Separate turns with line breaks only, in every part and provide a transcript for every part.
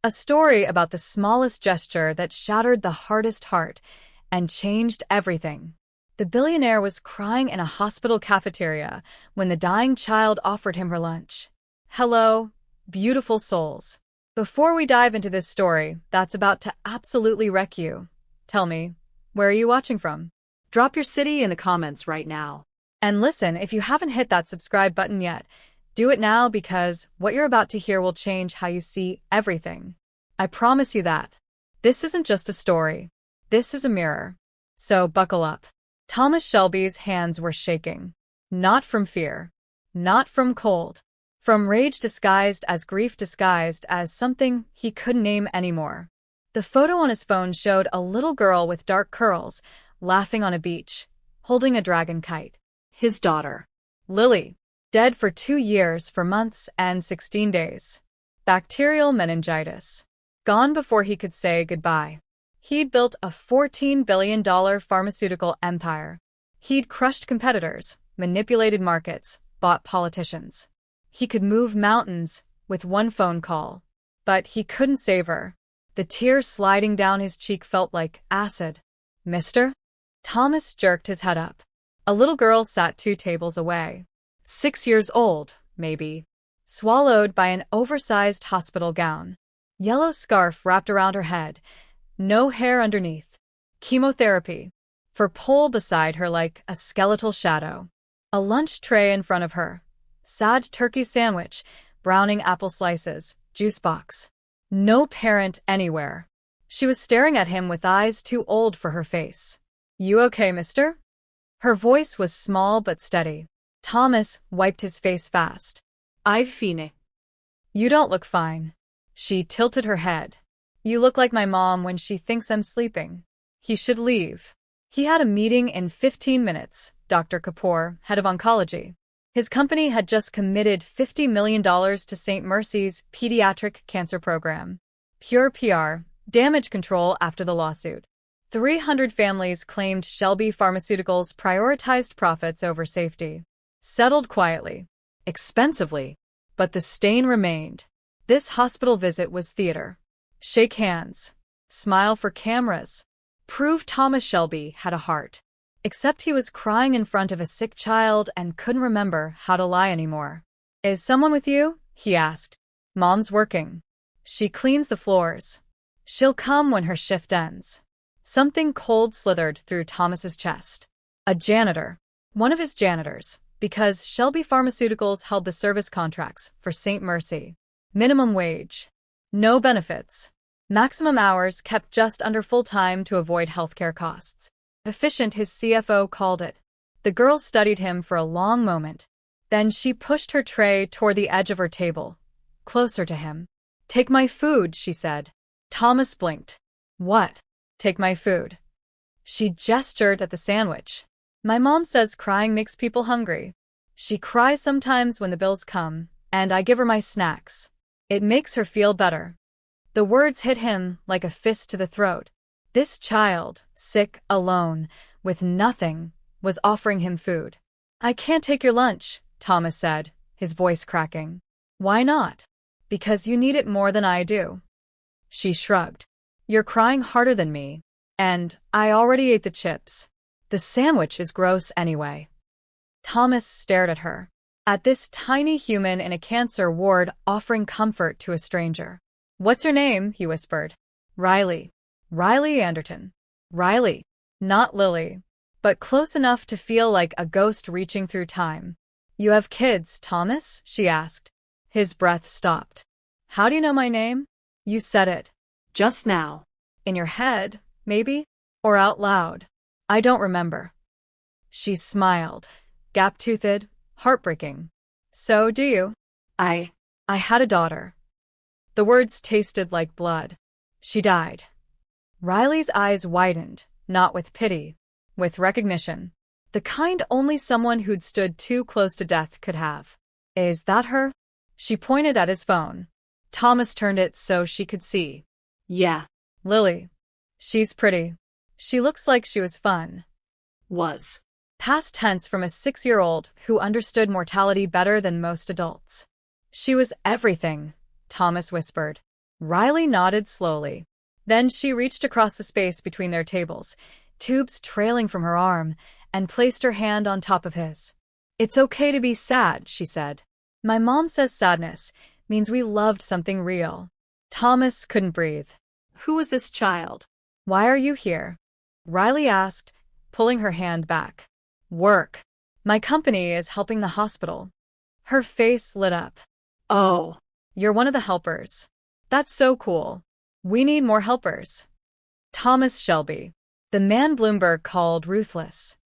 A story about the smallest gesture that shattered the hardest heart and changed everything. The billionaire was crying in a hospital cafeteria when the dying child offered him her lunch. Hello, beautiful souls. Before we dive into this story that's about to absolutely wreck you, tell me, where are you watching from?
Drop your city in the comments right now.
And listen, if you haven't hit that subscribe button yet, do it now because what you're about to hear will change how you see everything. I promise you that. This isn't just a story. This is a mirror. So buckle up. Thomas Shelby's hands were shaking. Not from fear. Not from cold. From rage disguised as grief disguised as something he couldn't name anymore. The photo on his phone showed a little girl with dark curls, laughing on a beach, holding a dragon kite.
His daughter,
Lily, dead for 2 years, 4 months, and 16 days. Bacterial meningitis. Gone before he could say goodbye. He'd built a $14 billion pharmaceutical empire. He'd crushed competitors, manipulated markets, bought politicians. He could move mountains with one phone call. But he couldn't save her. The tear sliding down his cheek felt like acid. Mister? Thomas jerked his head up. A little girl sat 2 tables away. 6 years old, maybe. Swallowed by an oversized hospital gown. Yellow scarf wrapped around her head. No hair underneath. Chemotherapy. For pole beside her like a skeletal shadow. A lunch tray in front of her. Sad turkey sandwich, browning apple slices, juice box. No parent anywhere. She was staring at him with eyes too old for her face. You okay, mister? Her voice was small but steady. Thomas wiped his face fast.
I've fine.
You don't look fine. She tilted her head. You look like my mom when she thinks I'm sleeping. He should leave. He had a meeting in 15 minutes, Dr. Kapoor, head of oncology. His company had just committed $50 million to St. Mercy's pediatric cancer program. Pure PR, damage control after the lawsuit. 300 families claimed Shelby Pharmaceuticals prioritized profits over safety. Settled quietly. Expensively. But the stain remained. This hospital visit was theater. Shake hands. Smile for cameras. Prove Thomas Shelby had a heart. Except he was crying in front of a sick child and couldn't remember how to lie anymore. Is someone with you? He asked. Mom's working. She cleans the floors. She'll come when her shift ends. Something cold slithered through Thomas's chest. A janitor. One of his janitors, because Shelby Pharmaceuticals held the service contracts for St. Mercy. Minimum wage. No benefits. Maximum hours kept just under full-time to avoid healthcare costs. Efficient, his CFO called it. The girl studied him for a long moment. Then she pushed her tray toward the edge of her table, closer to him. Take my food, she said. Thomas blinked. What? Take my food. She gestured at the sandwich. My mom says crying makes people hungry. She cries sometimes when the bills come, and I give her my snacks. It makes her feel better. The words hit him like a fist to the throat. This child, sick, alone, with nothing, was offering him food. I can't take your lunch, Thomas said, his voice cracking. Why not? Because you need it more than I do. She shrugged. You're crying harder than me. And I already ate the chips. The sandwich is gross anyway. Thomas stared at her. At this tiny human in a cancer ward offering comfort to a stranger. What's your name? He whispered. Riley. Riley Anderton. Riley. Not Lily. But close enough to feel like a ghost reaching through time. You have kids, Thomas? She asked. His breath stopped. How do you know my name? You said it.
Just now.
In your head, maybe? Or out loud? I don't remember. She smiled. Gap-toothed, heartbreaking. So do you? I had a daughter. The words tasted like blood. She died. Riley's eyes widened, not with pity, with recognition. The kind only someone who'd stood too close to death could have. Is that her? She pointed at his phone. Thomas turned it so she could see.
Yeah.
Lily. She's pretty. She looks like she was fun.
Was.
Past tense from a 6-year-old who understood mortality better than most adults. She was everything, Thomas whispered. Riley nodded slowly. Then she reached across the space between their tables, tubes trailing from her arm, and placed her hand on top of his. "It's okay to be sad," she said. "My mom says sadness means we loved something real." Thomas couldn't breathe.
Who is this child?
"Why are you here?" Riley asked, pulling her hand back. "Work. My company is helping the hospital." Her face lit up.
Oh.
"You're one of the helpers. That's so cool. We need more helpers." Thomas Shelby, the man Bloomberg called ruthless.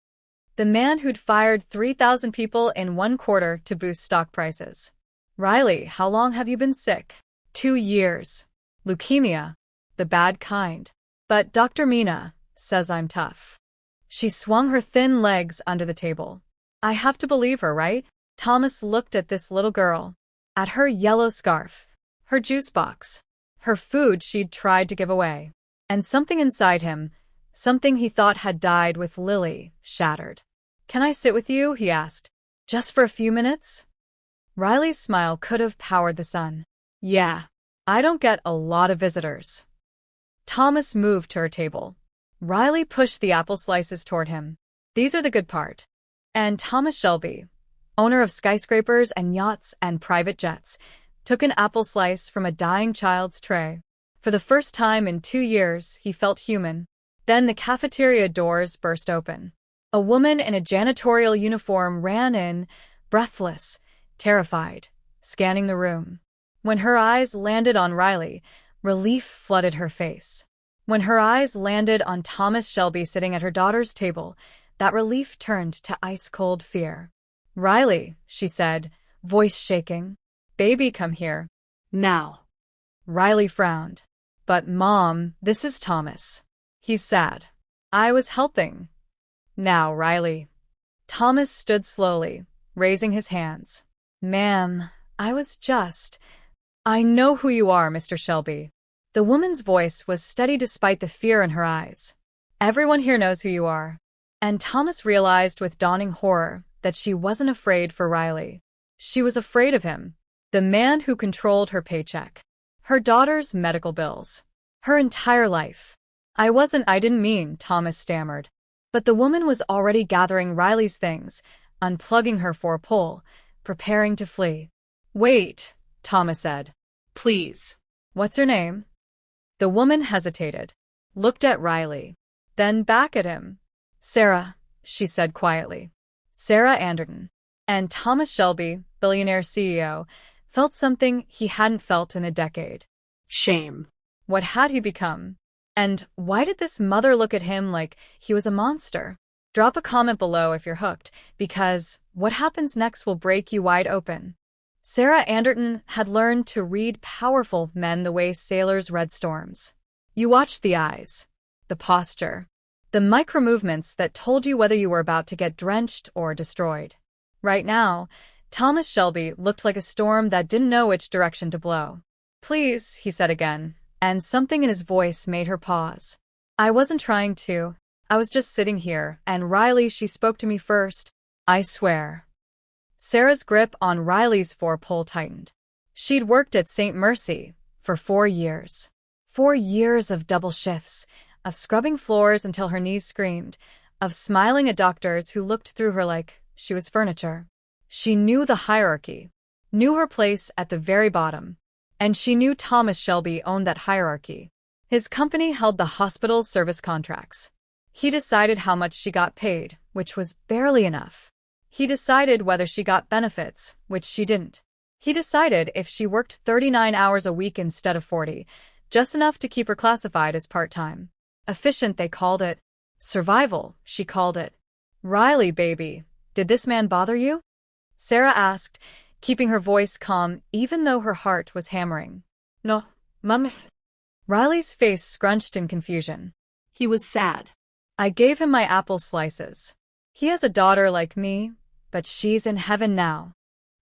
The man who'd fired 3,000 people in 1 quarter to boost stock prices. "Riley, how long have you been sick?" 2 years. Leukemia. The bad kind. But Dr. Mina says I'm tough. She swung her thin legs under the table. "I have to believe her, right?" Thomas looked at this little girl. At her yellow scarf. Her juice box. Her food she'd tried to give away. And something inside him, something he thought had died with Lily, shattered. "Can I sit with you?" he asked. "Just for a few minutes?" Riley's smile could have powered the sun. "Yeah. I don't get a lot of visitors." Thomas moved to her table. Riley pushed the apple slices toward him. "These are the good part." And Thomas Shelby, owner of skyscrapers and yachts and private jets, took an apple slice from a dying child's tray. For the first time in 2 years, he felt human. Then the cafeteria doors burst open. A woman in a janitorial uniform ran in, breathless, terrified, scanning the room. When her eyes landed on Riley, relief flooded her face. When her eyes landed on Thomas Shelby sitting at her daughter's table, that relief turned to ice-cold fear. "Riley," she said, voice shaking. "Baby, come here."
Now.
Riley frowned. "But Mom, this is Thomas. He's sad." "I was helping." "Now, Riley." Thomas stood slowly, raising his hands. "Ma'am, I was just—" "I know who you are, Mr. Shelby." The woman's voice was steady despite the fear in her eyes. "Everyone here knows who you are." And Thomas realized with dawning horror that she wasn't afraid for Riley. She was afraid of him, the man who controlled her paycheck, her daughter's medical bills, her entire life. I didn't mean," Thomas stammered. But the woman was already gathering Riley's things, unplugging her for a pole, preparing to flee. "Wait," Thomas said.
Please.
"What's her name?" The woman hesitated, looked at Riley, then back at him. "Sarah," she said quietly. "Sarah Anderton." And Thomas Shelby, Billionaire CEO, felt something he hadn't felt in a decade.
Shame.
What had he become? And why did this mother look at him like he was a monster? Drop a comment below if you're hooked, because what happens next will break you wide open. Sarah Anderton had learned to read powerful men the way sailors read storms. You watched the eyes, the posture, the micro-movements that told you whether you were about to get drenched or destroyed. Right now, Thomas Shelby looked like a storm that didn't know which direction to blow. "Please," he said again, and something in his voice made her pause. "I wasn't trying to. I was just sitting here, and Riley, she spoke to me first. I swear." Sarah's grip on Riley's four-pole tightened. She'd worked at St. Mercy for 4 years. 4 years of double shifts, of scrubbing floors until her knees screamed, of smiling at doctors who looked through her like she was furniture. She knew the hierarchy, knew her place at the very bottom, and she knew Thomas Shelby owned that hierarchy. His company held the hospital's service contracts. He decided how much she got paid, which was barely enough. He decided whether she got benefits, which she didn't. He decided if she worked 39 hours a week instead of 40, just enough to keep her classified as part-time. Efficient, they called it. Survival, she called it. "Riley, baby, did this man bother you?" Sarah asked, keeping her voice calm even though her heart was hammering. "No, Mum." Riley's face scrunched in confusion.
He was sad.
"I gave him my apple slices. He has a daughter like me, but she's in heaven now."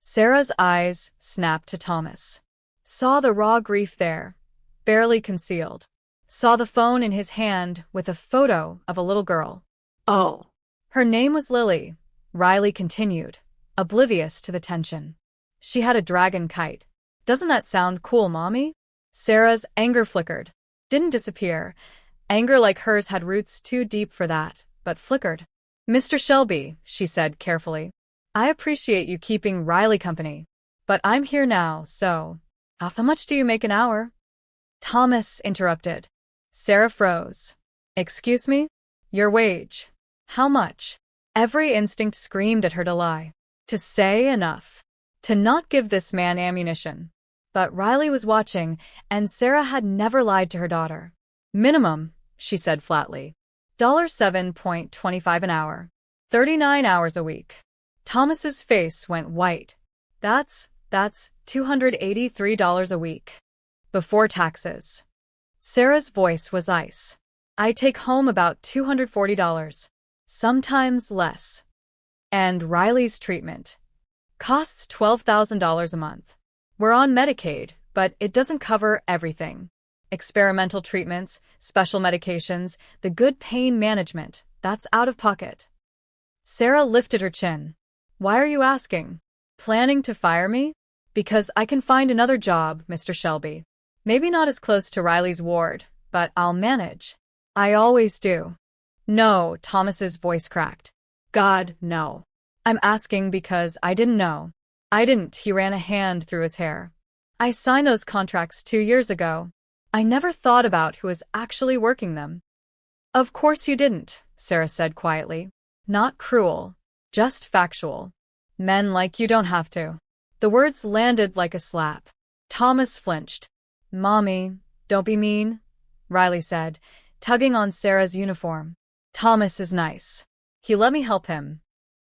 Sarah's eyes snapped to Thomas. Saw the raw grief there, barely concealed. Saw the phone in his hand with a photo of a little girl.
Oh.
Her name was Lily, Riley continued, oblivious to the tension. She had a dragon kite. "Doesn't that sound cool, Mommy?" Sarah's anger flickered. Didn't disappear. Anger like hers had roots too deep for that, but flickered. Mr. Shelby, she said carefully, I appreciate you keeping Riley company, but I'm here now, so how much do you make an hour? Thomas interrupted. Sarah froze. Excuse me? Your wage. How much? Every instinct screamed at her to lie. To say enough. To not give this man ammunition. But Riley was watching, and Sarah had never lied to her daughter. Minimum, she said flatly. $7.25 an hour. 39 hours a week. Thomas's face went white. That's $283 a week. Before taxes. Sarah's voice was ice. I take home about $240. Sometimes less. And Riley's treatment. Costs $12,000 a month. We're on Medicaid, but it doesn't cover everything. Experimental treatments, special medications, the good pain management, that's out of pocket. Sarah lifted her chin. Why are you asking? Planning to fire me? Because I can find another job, Mr. Shelby. Maybe not as close to Riley's ward, but I'll manage. I always do. No, Thomas's voice cracked. God, no. I'm asking because I didn't know. I didn't, he ran a hand through his hair. I signed those contracts 2 years ago. I never thought about who was actually working them. Of course you didn't, Sarah said quietly. Not cruel, just factual. Men like you don't have to. The words landed like a slap. Thomas flinched. Mommy, don't be mean, Riley said, tugging on Sarah's uniform. Thomas is nice. He let me help him.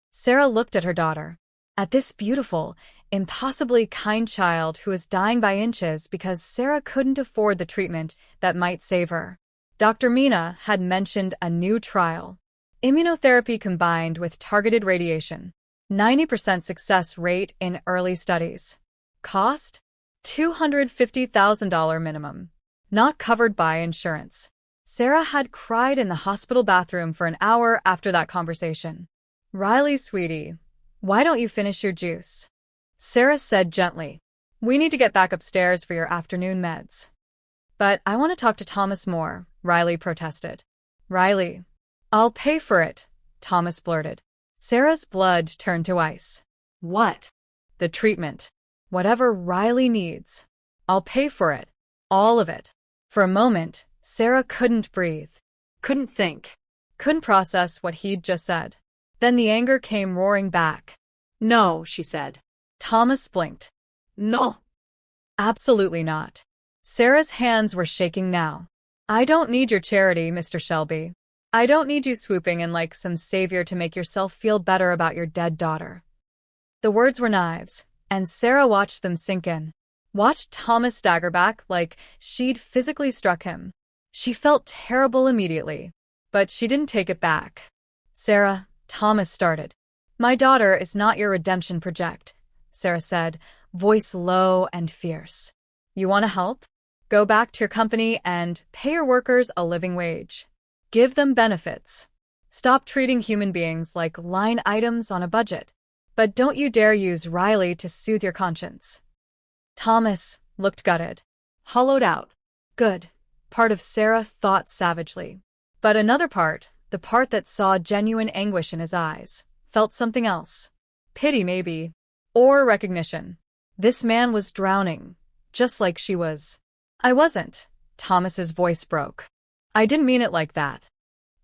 Sarah looked at her daughter. At this beautiful, impossibly kind child who was dying by inches because Sarah couldn't afford the treatment that might save her. Dr. Mina had mentioned a new trial. Immunotherapy combined with targeted radiation. 90% success rate in early studies. Cost? $250,000 minimum. Not covered by insurance. Sarah had cried in the hospital bathroom for an hour after that conversation. Riley, sweetie, why don't you finish your juice? Sarah said gently. We need to get back upstairs for your afternoon meds. But I want to talk to Thomas more, Riley protested. Riley, I'll pay for it, Thomas blurted. Sarah's blood turned to ice.
What?
The treatment. Whatever Riley needs. I'll pay for it. All of it. For a moment, Sarah couldn't breathe.
Couldn't think.
Couldn't process what he'd just said. Then the anger came roaring back.
No, she said.
Thomas blinked.
No.
Absolutely not. Sarah's hands were shaking now. I don't need your charity, Mr. Shelby. I don't need you swooping in like some savior to make yourself feel better about your dead daughter. The words were knives, and Sarah watched them sink in. Watched Thomas stagger back like she'd physically struck him. She felt terrible immediately, but she didn't take it back. Sarah, Thomas started. My daughter is not your redemption project, Sarah said, voice low and fierce. You want to help? Go back to your company and pay your workers a living wage. Give them benefits. Stop treating human beings like line items on a budget. But don't you dare use Riley to soothe your conscience. Thomas looked gutted. Hollowed out. Good. Part of Sarah thought savagely. But another part, the part that saw genuine anguish in his eyes, felt something else. Pity maybe. Or recognition. This man was drowning, just like she was. I wasn't. Thomas's voice broke. I didn't mean it like that.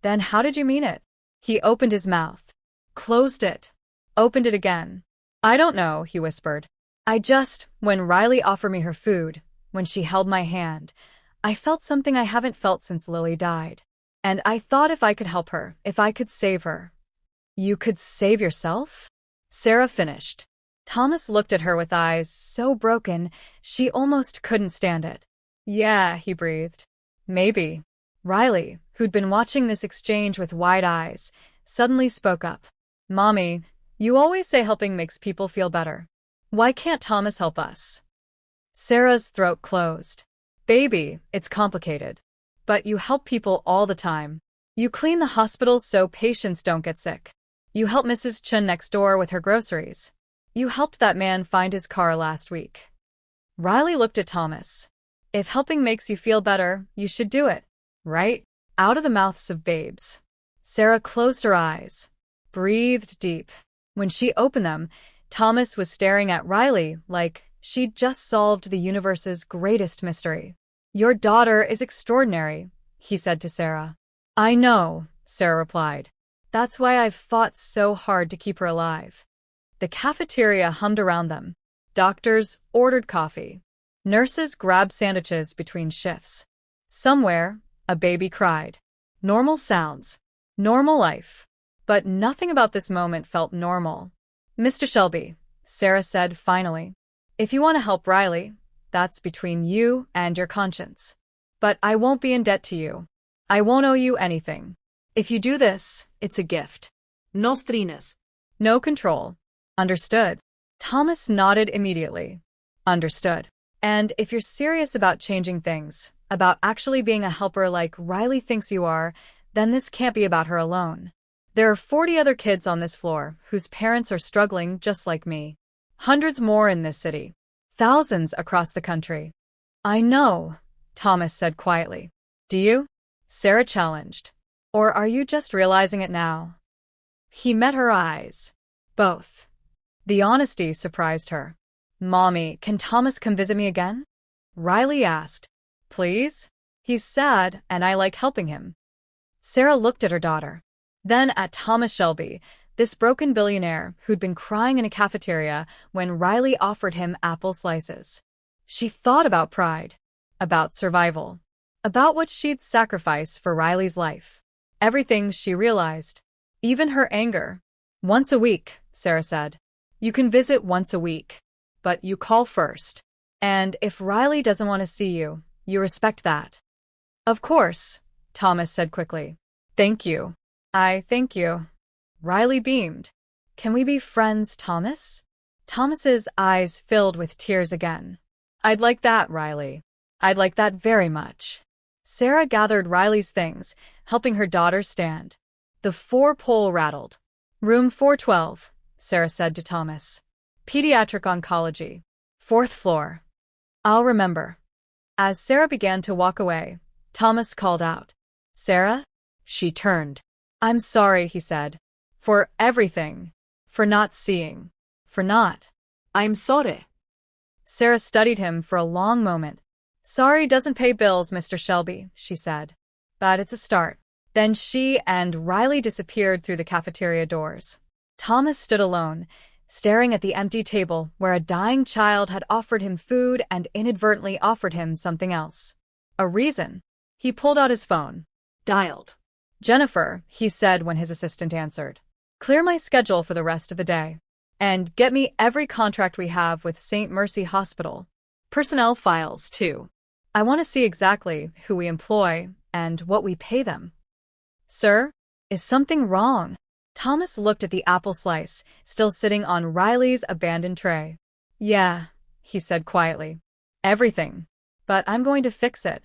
Then how did you mean it? He opened his mouth. Closed it. Opened it again. I don't know, he whispered. When Riley offered me her food, when she held my hand, I felt something I haven't felt since Lily died. And I thought if I could help her, if I could save her. You could save yourself? Sarah finished. Thomas looked at her with eyes so broken, she almost couldn't stand it. Yeah, he breathed. Maybe. Riley, who'd been watching this exchange with wide eyes, suddenly spoke up. Mommy, you always say helping makes people feel better. Why can't Thomas help us? Sarah's throat closed. Baby, it's complicated. But you help people all the time. You clean the hospitals so patients don't get sick. You help Mrs. Chun next door with her groceries. You helped that man find his car last week. Riley looked at Thomas. If helping makes you feel better, you should do it, right? Out of the mouths of babes. Sarah closed her eyes, breathed deep. When she opened them, Thomas was staring at Riley like she'd just solved the universe's greatest mystery. "Your daughter is extraordinary," he said to Sarah. "I know," Sarah replied. "That's why I've fought so hard to keep her alive." The cafeteria hummed around them. Doctors ordered coffee. Nurses grabbed sandwiches between shifts. Somewhere, a baby cried. Normal sounds. Normal life. But nothing about this moment felt normal. "Mr. Shelby," Sarah said finally, "if you want to help Riley, that's between you and your conscience. But I won't be in debt to you. I won't owe you anything. If you do this, it's a gift.
No strines.
No control. Understood?" Thomas nodded immediately. Understood. "And if you're serious about changing things, about actually being a helper like Riley thinks you are, then this can't be about her alone. There are 40 other kids on this floor whose parents are struggling just like me. Hundreds more in this city. Thousands across the country." "I know," Thomas said quietly. "Do you?" Sarah challenged. "Or are you just realizing it now?" He met her eyes. Both. The honesty surprised her. "Mommy, can Thomas come visit me again?" Riley asked. "Please? He's sad, and I like helping him." Sarah looked at her daughter. Then at Thomas Shelby, this broken billionaire who'd been crying in a cafeteria when Riley offered him apple slices. She thought about pride, about survival, about what she'd sacrifice for Riley's life. Everything she realized, even her anger. "Once a week," Sarah said. "You can visit once a week, but you call first. And if Riley doesn't want to see you, you respect that." "Of course," Thomas said quickly. "Thank you. I thank you." Riley beamed. "Can we be friends, Thomas?" Thomas's eyes filled with tears again. "I'd like that, Riley. I'd like that very much." Sarah gathered Riley's things, helping her daughter stand. The 4-pole rattled. "Room 412, Sarah said to Thomas. "Pediatric oncology. 4th floor." "I'll remember." As Sarah began to walk away, Thomas called out, "Sarah?" She turned. "I'm sorry," he said. "For everything. For not seeing. For not."
I'm sorry.
Sarah studied him for a long moment. "Sorry doesn't pay bills, Mr. Shelby," she said. "But it's a start." Then she and Riley disappeared through the cafeteria doors. Thomas stood alone, staring at the empty table where a dying child had offered him food and inadvertently offered him something else. A reason. He pulled out his phone.
Dialed.
"Jennifer," he said when his assistant answered. "Clear my schedule for the rest of the day. And get me every contract we have with St. Mercy Hospital. Personnel files, too. I want to see exactly who we employ and what we pay them." "Sir? Is something wrong?" Thomas looked at the apple slice, still sitting on Riley's abandoned tray. "Yeah," he said quietly. "Everything. But I'm going to fix it."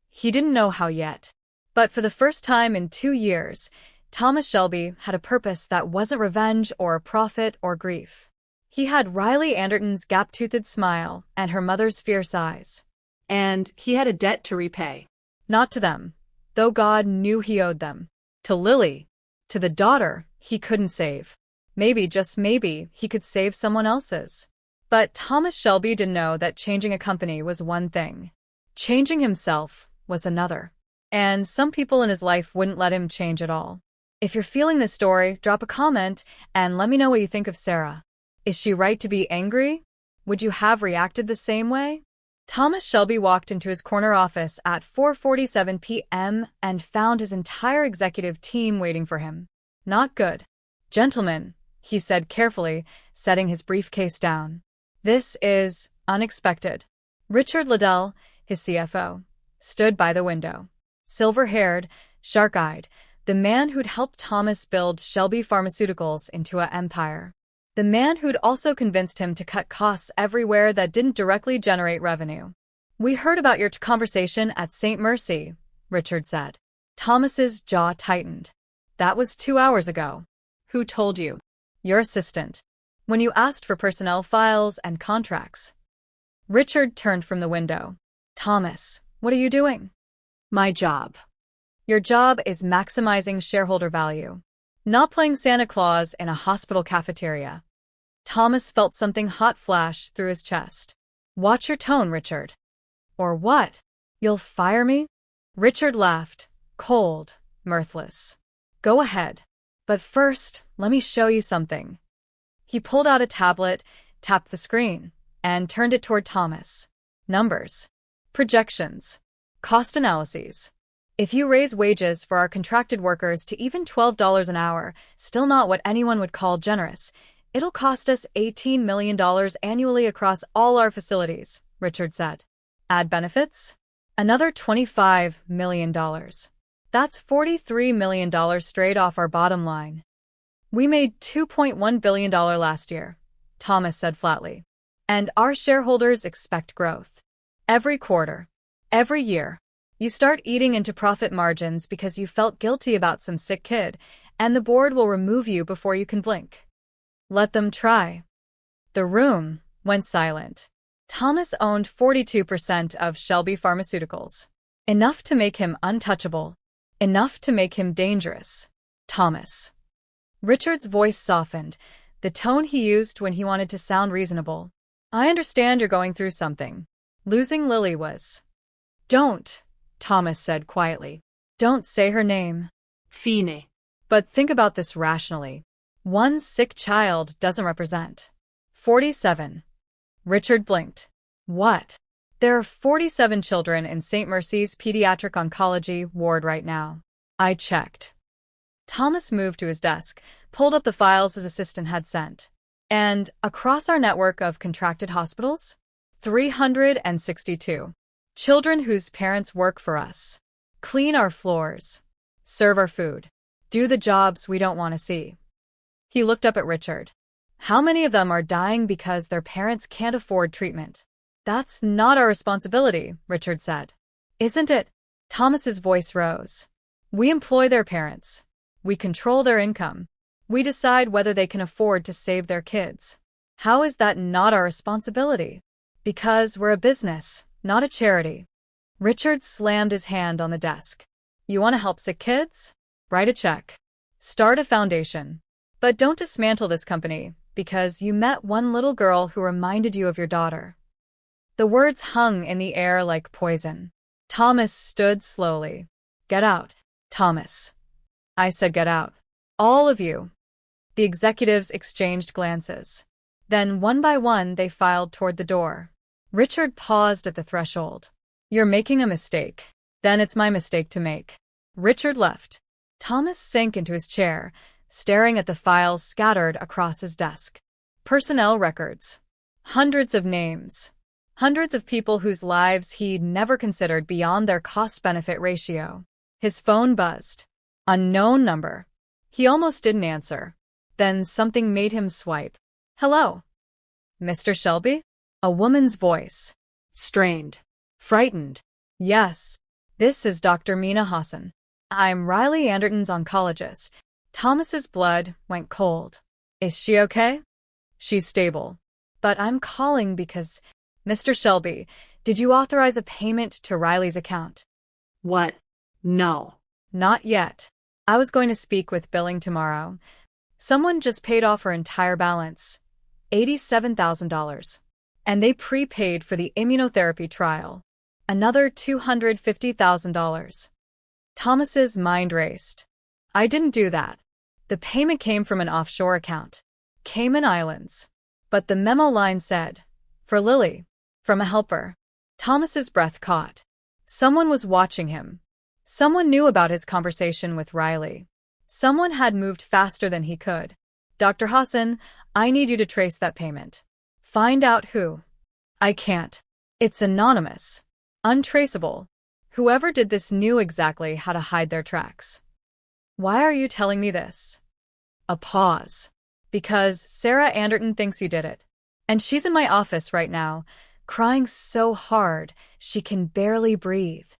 He didn't know how yet. But for the first time in 2 years, Thomas Shelby had a purpose that wasn't revenge or profit or grief. He had Riley Anderton's gap-toothed smile and her mother's fierce eyes.
And he had a debt to repay.
Not to them, though God knew he owed them. To Lily. To the daughter he couldn't save. Maybe, just maybe, he could save someone else's. But Thomas Shelby didn't know that changing a company was one thing. Changing himself was another. And some people in his life wouldn't let him change at all. If you're feeling this story, drop a comment and let me know what you think of Sarah. Is she right to be angry? Would you have reacted the same way? Thomas Shelby walked into his corner office at 4:47 p.m. and found his entire executive team waiting for him. Not good. "Gentlemen," he said carefully, setting his briefcase down. "This is unexpected." Richard Liddell, his CFO, stood by the window. Silver-haired, shark-eyed, the man who'd helped Thomas build Shelby Pharmaceuticals into an empire. The man who'd also convinced him to cut costs everywhere that didn't directly generate revenue. "We heard about your conversation at St. Mercy," Richard said. Thomas's jaw tightened. "That was 2 hours ago." "Who told you?" "Your assistant. When you asked for personnel files and contracts." Richard turned from the window. Thomas, what are you doing?
My job.
Your job is maximizing shareholder value, not playing Santa Claus in a hospital cafeteria. Thomas felt something hot flash through his chest. Watch your tone, Richard. Or what? You'll fire me? Richard laughed, cold, mirthless. Go ahead. But first, let me show you something. He pulled out a tablet, tapped the screen, and turned it toward Thomas. Numbers. Projections. Cost analyses. If you raise wages for our contracted workers to even $12 an hour, still not what anyone would call generous, it'll cost us $18 million annually across all our facilities, Richard said. Add benefits? Another $25 million. That's $43 million straight off our bottom line. We made $2.1 billion last year, Thomas said flatly. And our shareholders expect growth. Every quarter. Every year. You start eating into profit margins because you felt guilty about some sick kid, and the board will remove you before you can blink. Let them try. The room went silent. Thomas owned 42% of Shelby Pharmaceuticals. Enough to make him untouchable. Enough to make him dangerous. Thomas. Richard's voice softened, the tone he used when he wanted to sound reasonable. I understand you're going through something. Losing Lily was. Don't, Thomas said quietly. Don't say her name.
Fine.
But think about this rationally. One sick child doesn't represent 47. Richard blinked. What? There are 47 children in St. Mercy's pediatric oncology ward right now. I checked. Thomas moved to his desk, pulled up the files his assistant had sent. And across our network of contracted hospitals? 362. Children whose parents work for us. Clean our floors. Serve our food. Do the jobs we don't want to see. He looked up at Richard. How many of them are dying because their parents can't afford treatment? That's not our responsibility, Richard said. Isn't it? Thomas's voice rose. We employ their parents. We control their income. We decide whether they can afford to save their kids. How is that not our responsibility? Because we're a business, not a charity. Richard slammed his hand on the desk. You want to help sick kids? Write a check. Start a foundation. But don't dismantle this company, because you met one little girl who reminded you of your daughter. The words hung in the air like poison. Thomas stood slowly. Get out, Thomas. I said get out. All of you. The executives exchanged glances. Then, one by one, they filed toward the door. Richard paused at the threshold. You're making a mistake. Then it's my mistake to make. Richard left. Thomas sank into his chair, staring at the files scattered across his desk. Personnel records. Hundreds of names. Hundreds of people whose lives he'd never considered beyond their cost-benefit ratio. His phone buzzed. Unknown number. He almost didn't answer. Then something made him swipe. Hello? Mr. Shelby? A woman's voice. Strained. Frightened. Yes. This is Dr. Mina Hassan. I'm Riley Anderton's oncologist. Thomas's blood went cold. Is she okay? She's stable. But I'm calling because, Mr. Shelby, did you authorize a payment to Riley's account?
What? No.
Not yet. I was going to speak with billing tomorrow. Someone just paid off her entire balance, $87,000. And they prepaid for the immunotherapy trial, another $250,000. Thomas's mind raced. I didn't do that. The payment came from an offshore account, Cayman Islands. But the memo line said, for Lily, from a helper. Thomas's breath caught. Someone was watching him. Someone knew about his conversation with Riley. Someone had moved faster than he could. Dr. Hassan, I need you to trace that payment. Find out who. I can't. It's anonymous. Untraceable. Whoever did this knew exactly how to hide their tracks. Why are you telling me this? A pause. Because Sarah Anderton thinks you did it. And she's in my office right now, crying so hard she can barely breathe.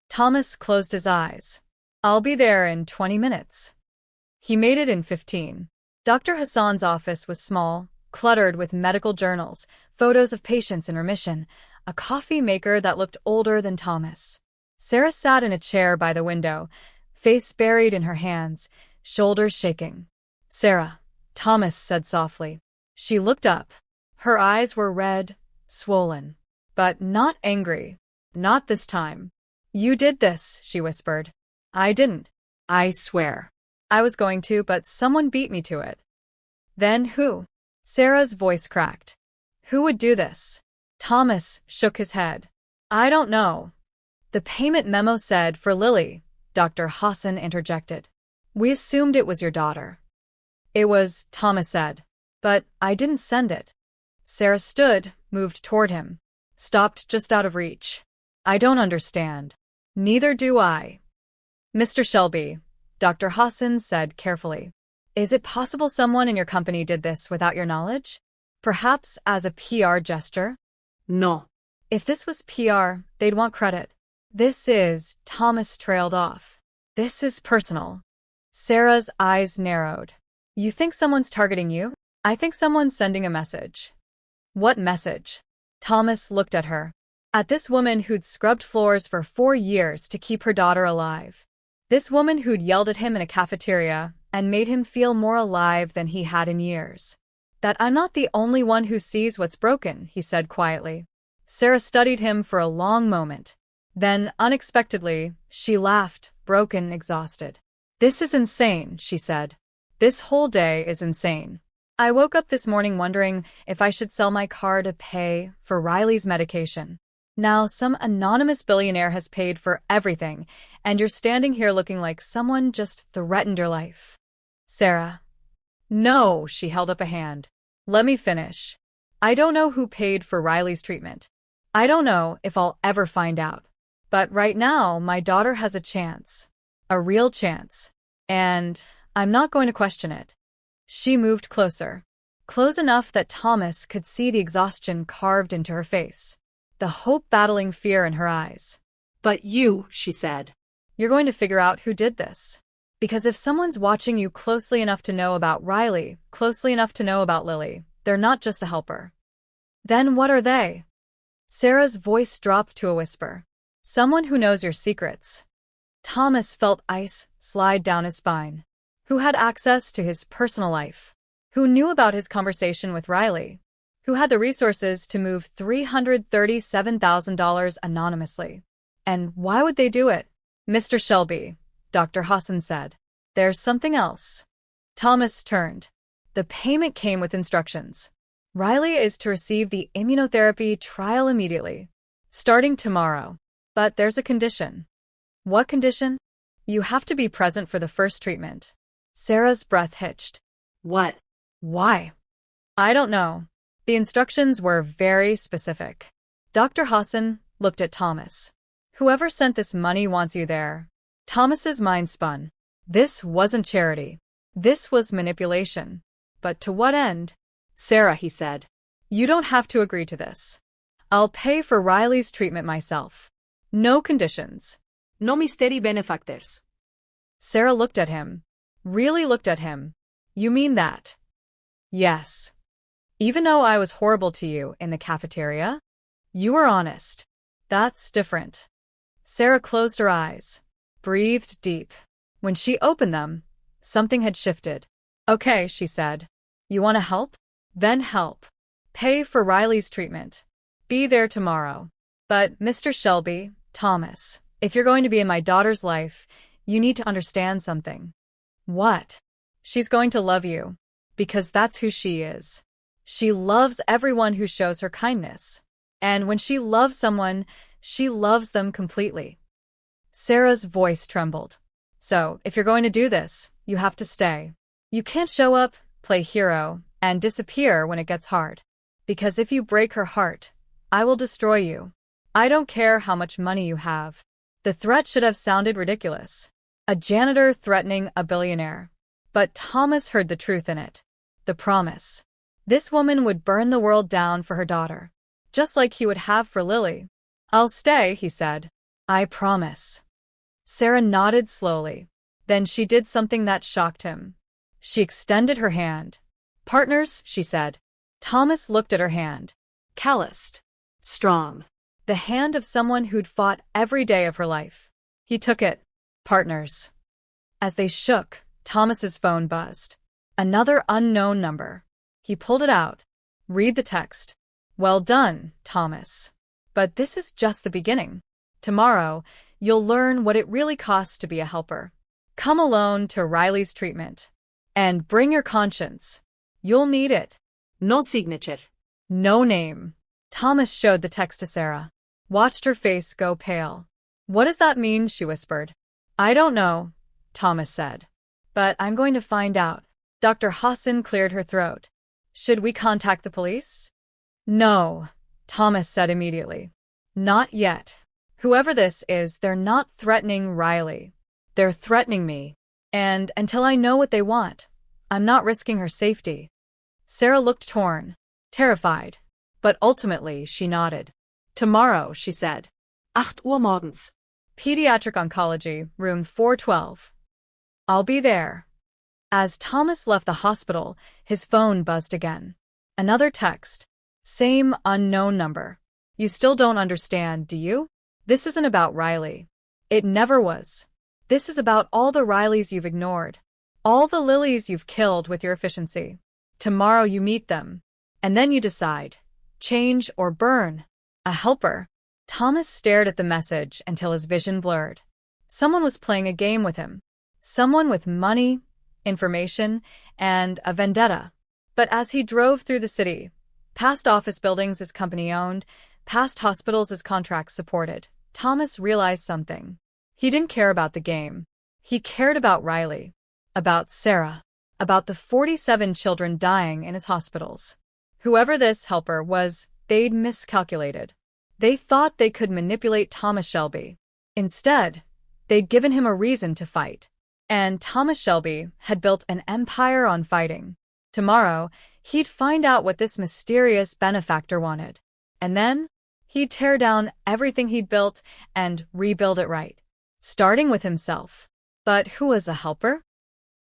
Thomas closed his eyes. I'll be there in 20 minutes. He made it in 15. Dr. Hassan's office was small, cluttered with medical journals, photos of patients in remission, a coffee maker that looked older than Thomas. Sarah sat in a chair by the window, face buried in her hands, shoulders shaking. "Sarah," Thomas said softly. She looked up. Her eyes were red, swollen, but not angry. "Not this time." "You did this," she whispered. "I didn't."
I swear.
"I was going to, but someone beat me to it." "Then who?" Sarah's voice cracked. "Who would do this?" Thomas shook his head. "I don't know." "The payment memo said for Lily," Dr. Hassan interjected. "We assumed it was your daughter." "It was," Thomas said. "But I didn't send it." Sarah stood, moved toward him, stopped just out of reach. "I don't understand." "Neither do I." "Mr. Shelby," Dr. Hassan said carefully, "is it possible someone in your company did this without your knowledge? Perhaps as a PR gesture?"
No.
"If this was PR, they'd want credit." "This is," Thomas trailed off. "This is personal." Sarah's eyes narrowed. "You think someone's targeting you?" "I think someone's sending a message." "What message?" Thomas looked at her. At this woman who'd scrubbed floors for 4 years to keep her daughter alive. This woman who'd yelled at him in a cafeteria and made him feel more alive than he had in years. "That I'm not the only one who sees what's broken," he said quietly. Sarah studied him for a long moment. Then, unexpectedly, she laughed, broken, exhausted. "This is insane," she said. "This whole day is insane. I woke up this morning wondering if I should sell my car to pay for Riley's medication. Now some anonymous billionaire has paid for everything, and you're standing here looking like someone just threatened your life." "Sarah." "No," she held up a hand. "Let me finish. I don't know who paid for Riley's treatment. I don't know if I'll ever find out. But right now, my daughter has a chance. A real chance. And I'm not going to question it." She moved closer. Close enough that Thomas could see the exhaustion carved into her face. The hope battling fear in her eyes.
"But you," she said.
"You're going to figure out who did this. Because if someone's watching you closely enough to know about Riley, closely enough to know about Lily, they're not just a helper." "Then what are they?" Sarah's voice dropped to a whisper. "Someone who knows your secrets." Thomas felt ice slide down his spine. Who had access to his personal life? Who knew about his conversation with Riley? Who had the resources to move $337,000 anonymously? And why would they do it? "Mr. Shelby," Dr. Hassan said. "There's something else." Thomas turned. The payment came with instructions. Riley is to receive the immunotherapy trial immediately, starting tomorrow. But there's a condition. "What condition?" "You have to be present for the first treatment." Sarah's breath hitched.
What?
"Why?" "I don't know." The instructions were very specific. Dr. Hassan looked at Thomas. "Whoever sent this money wants you there." Thomas's mind spun. This wasn't charity. This was manipulation. But to what end?
"Sarah," he said.
"You don't have to agree to this. I'll pay for Riley's treatment myself. No conditions."
"No misteri benefactors."
Sarah looked at him. Really looked at him. "You mean that?" "Yes. Even though I was horrible to you in the cafeteria, you were honest. That's different." Sarah closed her eyes, breathed deep. When she opened them, something had shifted. "Okay," she said. "You want to help? Then help. Pay for Riley's treatment. Be there tomorrow. But, Mr. Shelby, Thomas, if you're going to be in my daughter's life, you need to understand something." "What?" "She's going to love you. Because that's who she is. She loves everyone who shows her kindness. And when she loves someone, she loves them completely." Sarah's voice trembled. "So, if you're going to do this, you have to stay. You can't show up, play hero, and disappear when it gets hard. Because if you break her heart, I will destroy you. I don't care how much money you have." The threat should have sounded ridiculous. A janitor threatening a billionaire. But Thomas heard the truth in it. The promise. This woman would burn the world down for her daughter. Just like he would have for Lily. "I'll stay," he said. "I promise." Sarah nodded slowly. Then she did something that shocked him. She extended her hand. "Partners," she said. Thomas looked at her hand.
Calloused. Strong.
the hand of someone who'd fought every day of her life. He took it. Partners. As they shook, Thomas's phone buzzed. Another unknown number. He pulled it out. Read the text. Well done, Thomas. But this is just the beginning. Tomorrow, you'll learn what it really costs to be a helper. Come alone to Riley's treatment. And bring your conscience. You'll need it.
No signature.
No name. Thomas showed the text to Sarah. Watched her face go pale. What does that mean? She whispered. I don't know, Thomas said. But I'm going to find out. Dr. Hassan cleared her throat. Should we contact the police? No, Thomas said immediately. Not yet. Whoever this is, they're not threatening Riley. They're threatening me. And until I know what they want, I'm not risking her safety. Sarah looked torn, terrified, but ultimately she nodded. Tomorrow, she said.
8 Uhr morgens.
Pediatric Oncology, room 412. I'll be there. As Thomas left the hospital, his phone buzzed again. Another text. Same unknown number. You still don't understand, do you? This isn't about Riley. It never was. This is about all the Rileys you've ignored. All the Lilies you've killed with your efficiency. Tomorrow you meet them. And then you decide. Change or burn. A helper. Thomas stared at the message until his vision blurred. Someone was playing a game with him. Someone with money, information, and a vendetta. But as he drove through the city, past office buildings his company owned, past hospitals his contracts supported, Thomas realized something. He didn't care about the game. He cared about Riley, about Sarah, about the 47 children dying in his hospitals. Whoever this helper was, they'd miscalculated. They thought they could manipulate Thomas Shelby. Instead, they'd given him a reason to fight. And Thomas Shelby had built an empire on fighting. Tomorrow, he'd find out what this mysterious benefactor wanted. And then, he'd tear down everything he'd built and rebuild it right, starting with himself. But who was a helper?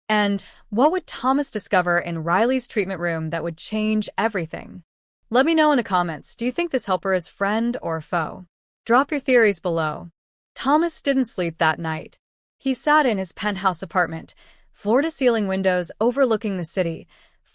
And what would Thomas discover in Riley's treatment room that would change everything? Let me know in the comments, do you think this helper is friend or foe? Drop your theories below. Thomas didn't sleep that night. He sat in his penthouse apartment, floor-to-ceiling windows overlooking the city,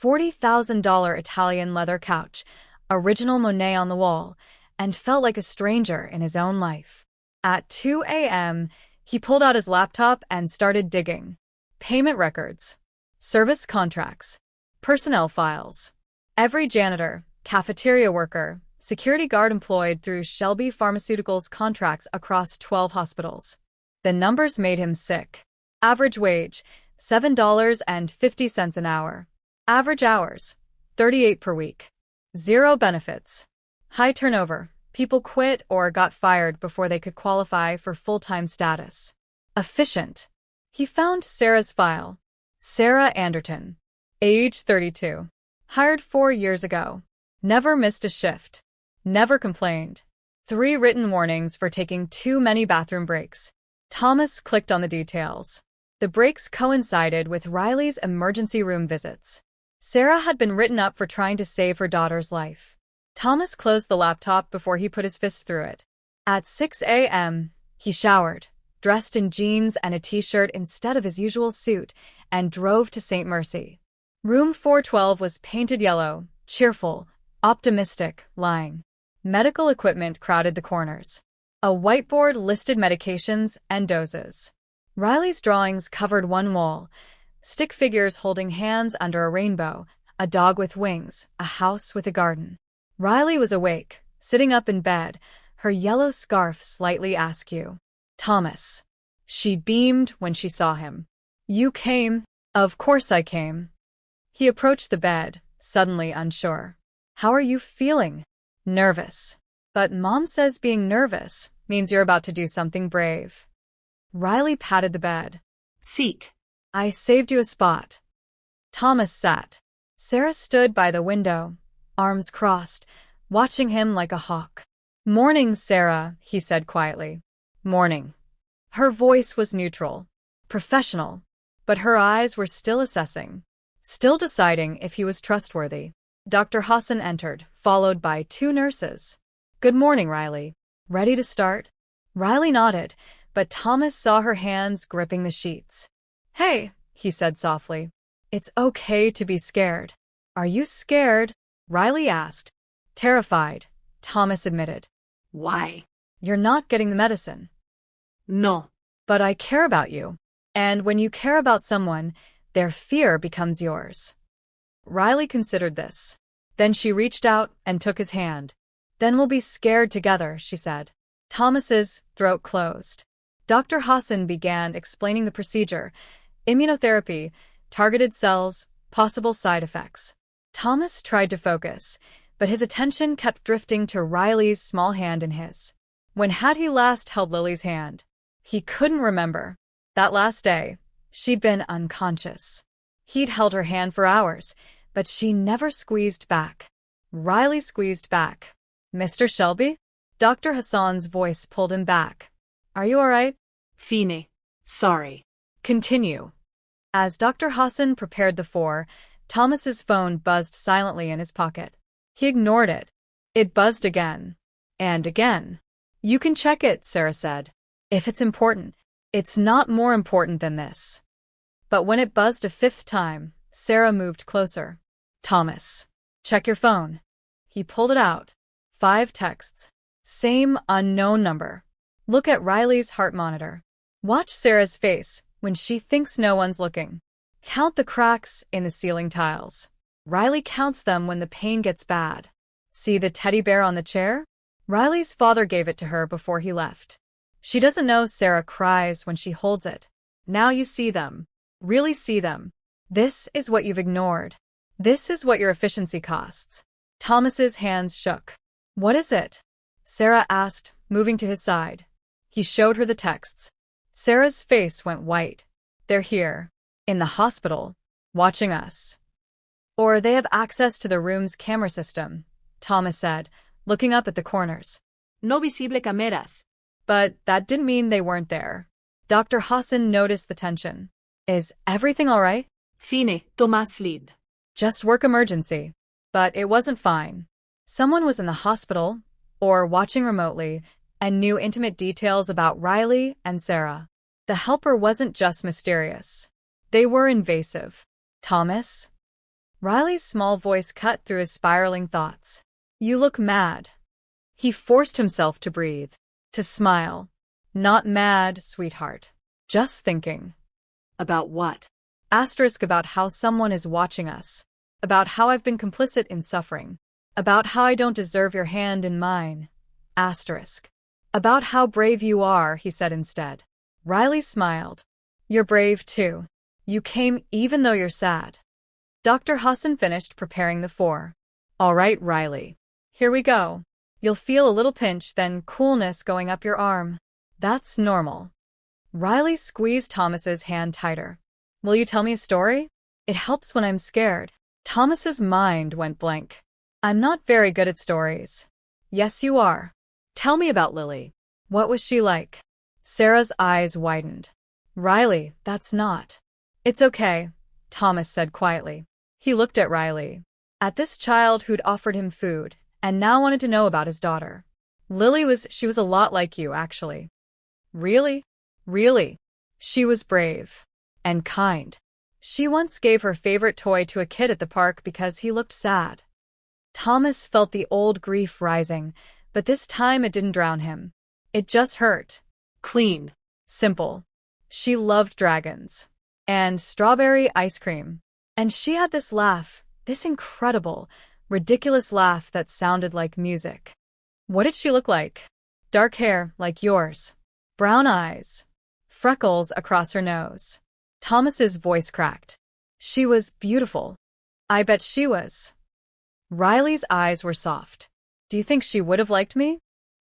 $40,000 Italian leather couch, original Monet on the wall, and felt like a stranger in his own life. At 2 a.m., he pulled out his laptop and started digging. Payment records, service contracts, personnel files. Every janitor, cafeteria worker, security guard employed through Shelby Pharmaceuticals contracts across 12 hospitals. The numbers made him sick. Average wage, $7.50 an hour. Average hours, 38 per week. Zero benefits. High turnover. People quit or got fired before they could qualify for full-time status. Efficient. He found Sarah's file. Sarah Anderton. Age 32. Hired 4 years ago. Never missed a shift. Never complained. 3 written warnings for taking too many bathroom breaks. Thomas clicked on the details. The breaks coincided with Riley's emergency room visits. Sarah had been written up for trying to save her daughter's life. Thomas closed the laptop before he put his fist through it. At 6 a.m., he showered, dressed in jeans and a t-shirt instead of his usual suit, and drove to St. Mercy. Room 412 was painted yellow, cheerful, optimistic, lying. Medical equipment crowded the corners. A whiteboard listed medications and doses. Riley's drawings covered one wall. Stick figures holding hands under a rainbow, a dog with wings, a house with a garden. Riley was awake, sitting up in bed, her yellow scarf slightly askew. Thomas. She beamed when she saw him. You came? Of course I came. He approached the bed, suddenly unsure. How are you feeling? Nervous. But Mom says being nervous means you're about to do something brave. Riley patted the bed.
Seat.
I saved you a spot. Thomas sat. Sarah stood by the window, arms crossed, watching him like a hawk. Morning, Sarah, he said quietly. Morning. Her voice was neutral, professional, but her eyes were still assessing, still deciding if he was trustworthy. Dr. Hassan entered, followed by 2 nurses. Good morning, Riley. Ready to start? Riley nodded, but Thomas saw her hands gripping the sheets. Hey, he said softly. It's okay to be scared. Are you scared? Riley asked. Terrified, Thomas admitted.
Why?
You're not getting the medicine.
No.
But I care about you. And when you care about someone, their fear becomes yours. Riley considered this. Then she reached out and took his hand. Then we'll be scared together, she said. Thomas's throat closed. Dr. Hassan began explaining the procedure: immunotherapy, targeted cells, possible side effects. Thomas tried to focus, but his attention kept drifting to Riley's small hand in his. When had he last held Lily's hand? He couldn't remember. That last day, she'd been unconscious. He'd held her hand for hours, but she never squeezed back. Riley squeezed back. Mr. Shelby? Dr. Hassan's voice pulled him back. Are you all right?
Fine. Sorry.
Continue. As Dr. Hassan prepared the four, Thomas's phone buzzed silently in his pocket. He ignored it. It buzzed again. And again. You can check it, Sarah said. If it's important. It's not more important than this. But when it buzzed a fifth time, Sarah moved closer. Thomas. Check your phone. He pulled it out. 5 texts. Same unknown number. Look at Riley's heart monitor. Watch Sarah's face when she thinks no one's looking. Count the cracks in the ceiling tiles. Riley counts them when the pain gets bad. See the teddy bear on the chair? Riley's father gave it to her before he left. She doesn't know Sarah cries when she holds it. Now you see them. Really see them. This is what you've ignored. This is what your efficiency costs. Thomas's hands shook. What is it? Sarah asked, moving to his side. He showed her the texts. Sarah's face went white. They're here. In the hospital. Watching us. Or they have access to the room's camera system, Thomas said, looking up at the corners.
No visible cameras.
But that didn't mean they weren't there. Dr. Hassan noticed the tension. Is everything all right?
Fine, Thomas lead.
Just work emergency. But it wasn't fine. Someone was in the hospital, or watching remotely, and knew intimate details about Riley and Sarah. The helper wasn't just mysterious. They were invasive. Thomas? Riley's small voice cut through his spiraling thoughts. You look mad. He forced himself to breathe, to smile. Not mad, sweetheart. Just thinking.
About what?
Asterisk about how someone is watching us. About how I've been complicit in suffering. About how I don't deserve your hand in mine. Asterisk. About how brave you are, he said instead. Riley smiled. You're brave too. You came even though you're sad. Dr. Hassan finished preparing the four. All right, Riley. Here we go. You'll feel a little pinch, then coolness going up your arm. That's normal. Riley squeezed Thomas's hand tighter. Will you tell me a story? It helps when I'm scared. Thomas's mind went blank. I'm not very good at stories. Yes, you are. Tell me about Lily. What was she like? Sarah's eyes widened. Riley, that's not. It's okay, Thomas said quietly. He looked at Riley. At this child who'd offered him food, and now wanted to know about his daughter. She was a lot like you, actually. Really? Really? She was brave. And kind. She once gave her favorite toy to a kid at the park because he looked sad. Thomas felt the old grief rising, but this time it didn't drown him. It just hurt.
Clean.
Simple. She loved dragons. And strawberry ice cream. And she had this laugh, this incredible, ridiculous laugh that sounded like music. What did she look like? Dark hair, like yours. Brown eyes. Freckles across her nose. Thomas's voice cracked. She was beautiful. I bet she was. Riley's eyes were soft. Do you think she would have liked me?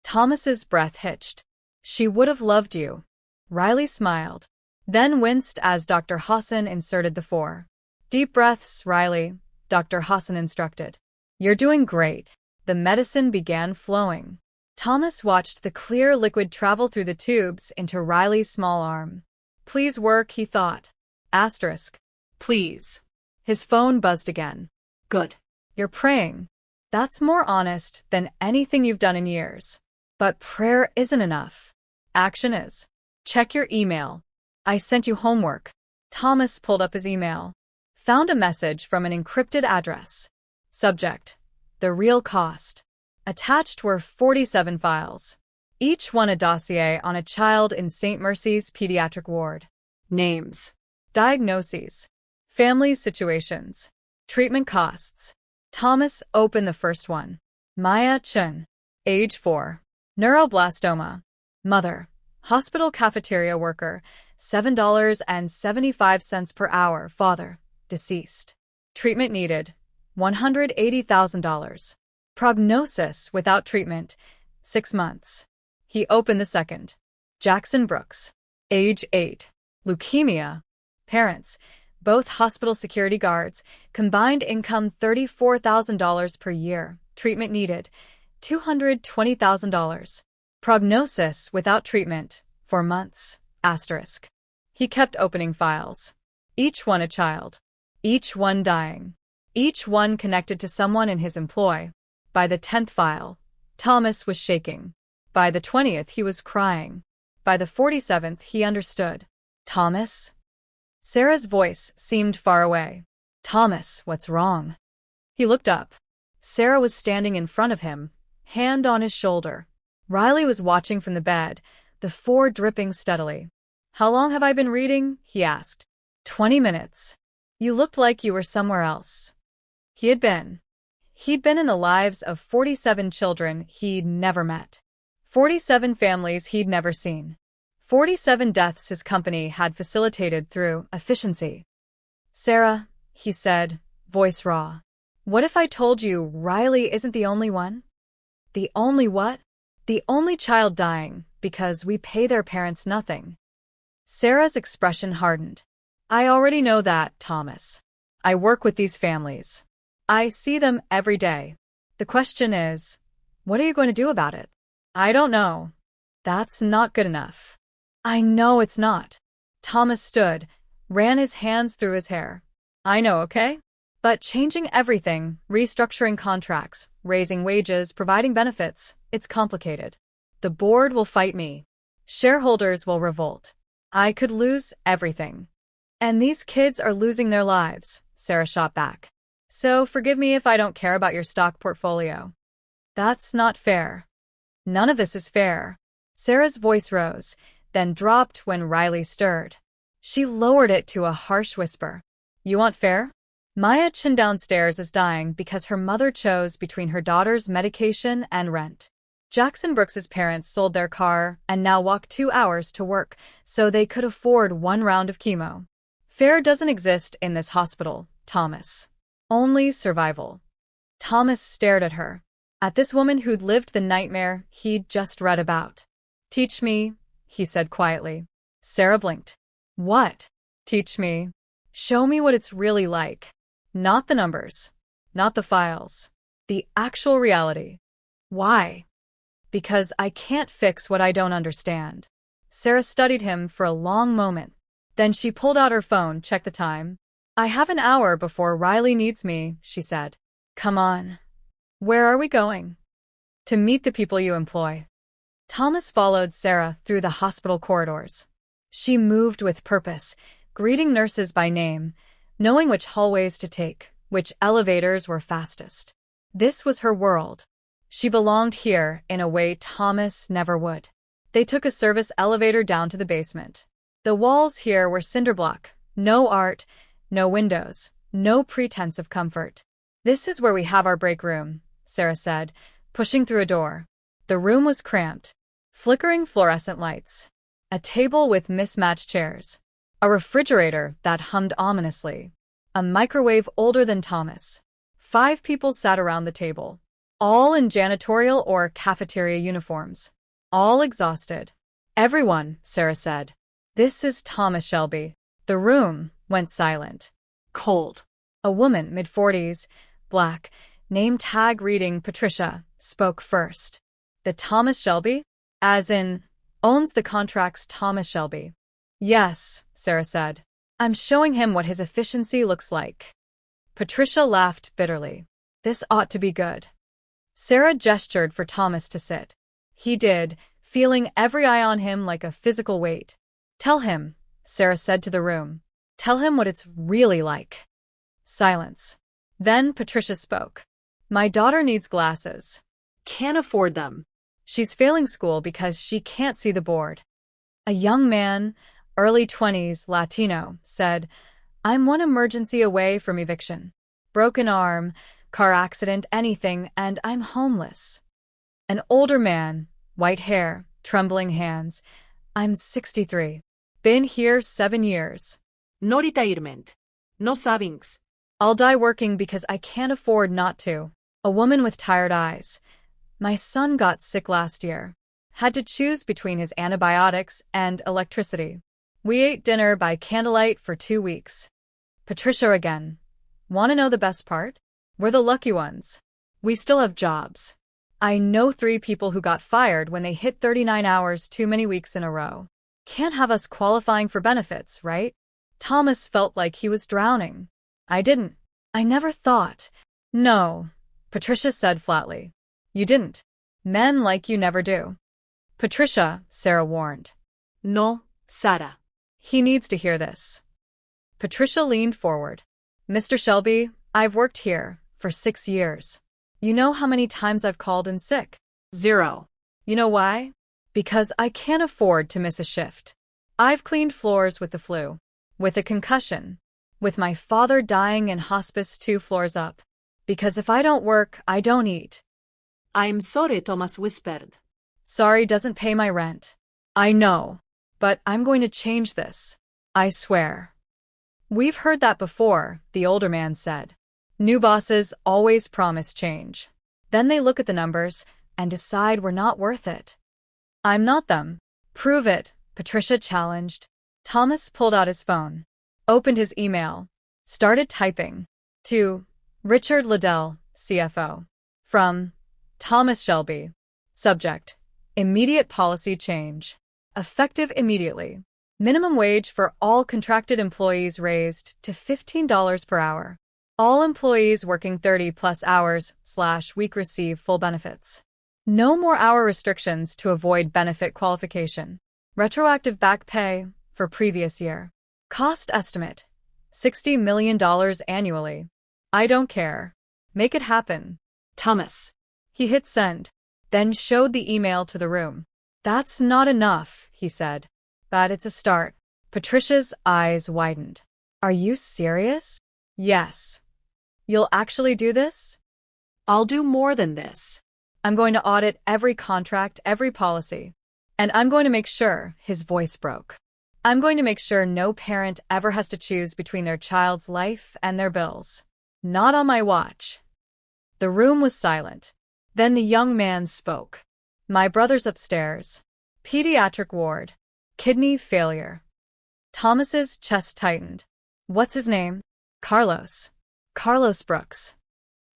Thomas's breath hitched. She would have loved you. Riley smiled. Then winced as Dr. Hassan inserted the four. Deep breaths, Riley, Dr. Hassan instructed. You're doing great. The medicine began flowing. Thomas watched the clear liquid travel through the tubes into Riley's small arm. Please work, he thought. Asterisk. Please. His phone buzzed again.
Good.
You're praying. That's more honest than anything you've done in years. But prayer isn't enough. Action is. Check your email. I sent you homework. Thomas pulled up his email. Found a message from an encrypted address. Subject: the real cost. Attached were 47 files. Each one a dossier on a child in St. Mercy's pediatric ward.
Names.
Diagnoses. Family situations. Treatment costs. Thomas opened the first one. Maya Chun. Age 4. Neuroblastoma. Mother. Hospital cafeteria worker. $7.75 per hour. Father. Deceased. Treatment needed. $180,000. Prognosis without treatment. 6 months. He opened the second. Jackson Brooks. Age 8. Leukemia. Parents. Both hospital security guards. Combined income $34,000 per year. Treatment needed. $220,000. Prognosis without treatment. 4 months. Asterisk. He kept opening files. Each one a child. Each one dying. Each one connected to someone in his employ. By the 10th file, Thomas was shaking. By the 20th, he was crying. By the 47th, he understood. Thomas? Sarah's voice seemed far away. Thomas, what's wrong? He looked up. Sarah was standing in front of him, hand on his shoulder. Riley was watching from the bed, the 4 dripping steadily. How long have I been reading? He asked. 20 minutes. You looked like you were somewhere else. He'd been in the lives of 47 children he'd never met. 47 families he'd never seen. 47 deaths his company had facilitated through efficiency. Sarah, he said, voice raw. What if I told you Riley isn't the only one? The only what? The only child dying because we pay their parents nothing. Sarah's expression hardened. I already know that, Thomas. I work with these families. I see them every day. The question is, what are you going to do about it? I don't know. That's not good enough. I know it's not. Thomas stood, ran his hands through his hair. I know, okay? But changing everything, restructuring contracts, raising wages, providing benefits, it's complicated. The board will fight me. Shareholders will revolt. I could lose everything. And these kids are losing their lives, Sarah shot back. So forgive me if I don't care about your stock portfolio. That's not fair. None of this is fair. Sarah's voice rose, then dropped when Riley stirred. She lowered it to a harsh whisper. You want fair? Maya Chin downstairs is dying because her mother chose between her daughter's medication and rent. Jackson Brooks's parents sold their car and now walk 2 hours to work so they could afford 1 round of chemo. Fair doesn't exist in this hospital, Thomas. Only survival. Thomas stared at her. At this woman who'd lived the nightmare he'd just read about. Teach me, he said quietly. Sarah blinked. What? Teach me. Show me what it's really like. Not the numbers. Not the files. The actual reality. Why? Because I can't fix what I don't understand. Sarah studied him for a long moment. Then she pulled out her phone, checked the time. I have an hour before Riley needs me, she said. Come on. Where are we going? To meet the people you employ. Thomas followed Sarah through the hospital corridors. She moved with purpose, greeting nurses by name, knowing which hallways to take, which elevators were fastest. This was her world. She belonged here in a way Thomas never would. They took a service elevator down to the basement. The walls here were cinderblock, no art, no windows, no pretense of comfort. This is where we have our break room, Sarah said, pushing through a door. The room was cramped. Flickering fluorescent lights. A table with mismatched chairs. A refrigerator that hummed ominously. A microwave older than Thomas. 5 people sat around the table. All in janitorial or cafeteria uniforms. All exhausted. Everyone, Sarah said. This is Thomas Shelby. The room went silent. Cold. A woman, mid-40s, black, name tag reading Patricia, spoke first. The Thomas Shelby? As in, owns the contracts Thomas Shelby. Yes, Sarah said. I'm showing him what his efficiency looks like. Patricia laughed bitterly. This ought to be good. Sarah gestured for Thomas to sit. He did, feeling every eye on him like a physical weight. Tell him, Sarah said to the room. Tell him what it's really like. Silence. Then Patricia spoke. My daughter needs glasses.
Can't afford them.
She's failing school because she can't see the board. A young man, early 20s, Latino, said, I'm one emergency away from eviction. Broken arm, car accident, anything, and I'm homeless. An older man, white hair, trembling hands. I'm 63. Been here 7 years.
No retirement. No savings.
I'll die working because I can't afford not to. A woman with tired eyes. My son got sick last year. Had to choose between his antibiotics and electricity. We ate dinner by candlelight for 2 weeks. Patricia again. Want to know the best part? We're the lucky ones. We still have jobs. I know 3 people who got fired when they hit 39 hours too many weeks in a row. Can't have us qualifying for benefits, right? Thomas felt like he was drowning. I didn't. I never thought. No, Patricia said flatly. You didn't. Men like you never do. Patricia, Sarah warned.
No, Sarah.
He needs to hear this. Patricia leaned forward. Mr. Shelby, I've worked here for 6 years. You know how many times I've called in sick?
0.
You know why? Because I can't afford to miss a shift. I've cleaned floors with the flu, with a concussion, with my father dying in hospice 2 floors up. Because if I don't work, I don't eat.
I'm sorry, Thomas whispered.
Sorry doesn't pay my rent. I know. But I'm going to change this. I swear. We've heard that before, the older man said. New bosses always promise change. Then they look at the numbers and decide we're not worth it. I'm not them. Prove it, Patricia challenged. Thomas pulled out his phone, opened his email, started typing. To Richard Liddell, CFO. From Thomas Shelby. Subject: Immediate policy change. Effective immediately. Minimum wage for all contracted employees raised to $15 per hour. All employees working 30+ hours/week receive full benefits. No more hour restrictions to avoid benefit qualification. Retroactive back pay for previous year. Cost estimate: $60 million annually. I don't care. Make it happen.
Thomas.
He hit send, then showed the email to the room. That's not enough, he said. But it's a start. Patricia's eyes widened. Are you serious? Yes. You'll actually do this?
I'll do more than this.
I'm going to audit every contract, every policy. And I'm going to make sure, his voice broke. I'm going to make sure no parent ever has to choose between their child's life and their bills. Not on my watch. The room was silent. Then the young man spoke. My brother's upstairs. Pediatric ward. Kidney failure. Thomas's chest tightened. What's his name? Carlos. Carlos Brooks.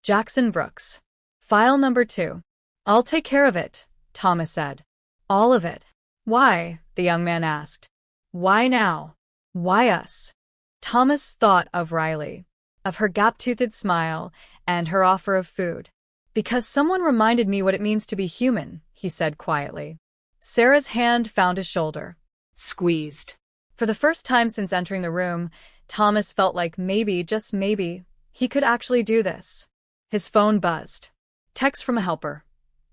Jackson Brooks. File number 2. I'll take care of it, Thomas said. All of it. Why? The young man asked. Why now? Why us? Thomas thought of Riley, of her gap-toothed smile, and her offer of food. Because someone reminded me what it means to be human, he said quietly. Sarah's hand found his shoulder.
Squeezed.
For the first time since entering the room, Thomas felt like maybe, just maybe, he could actually do this. His phone buzzed. Text from a helper.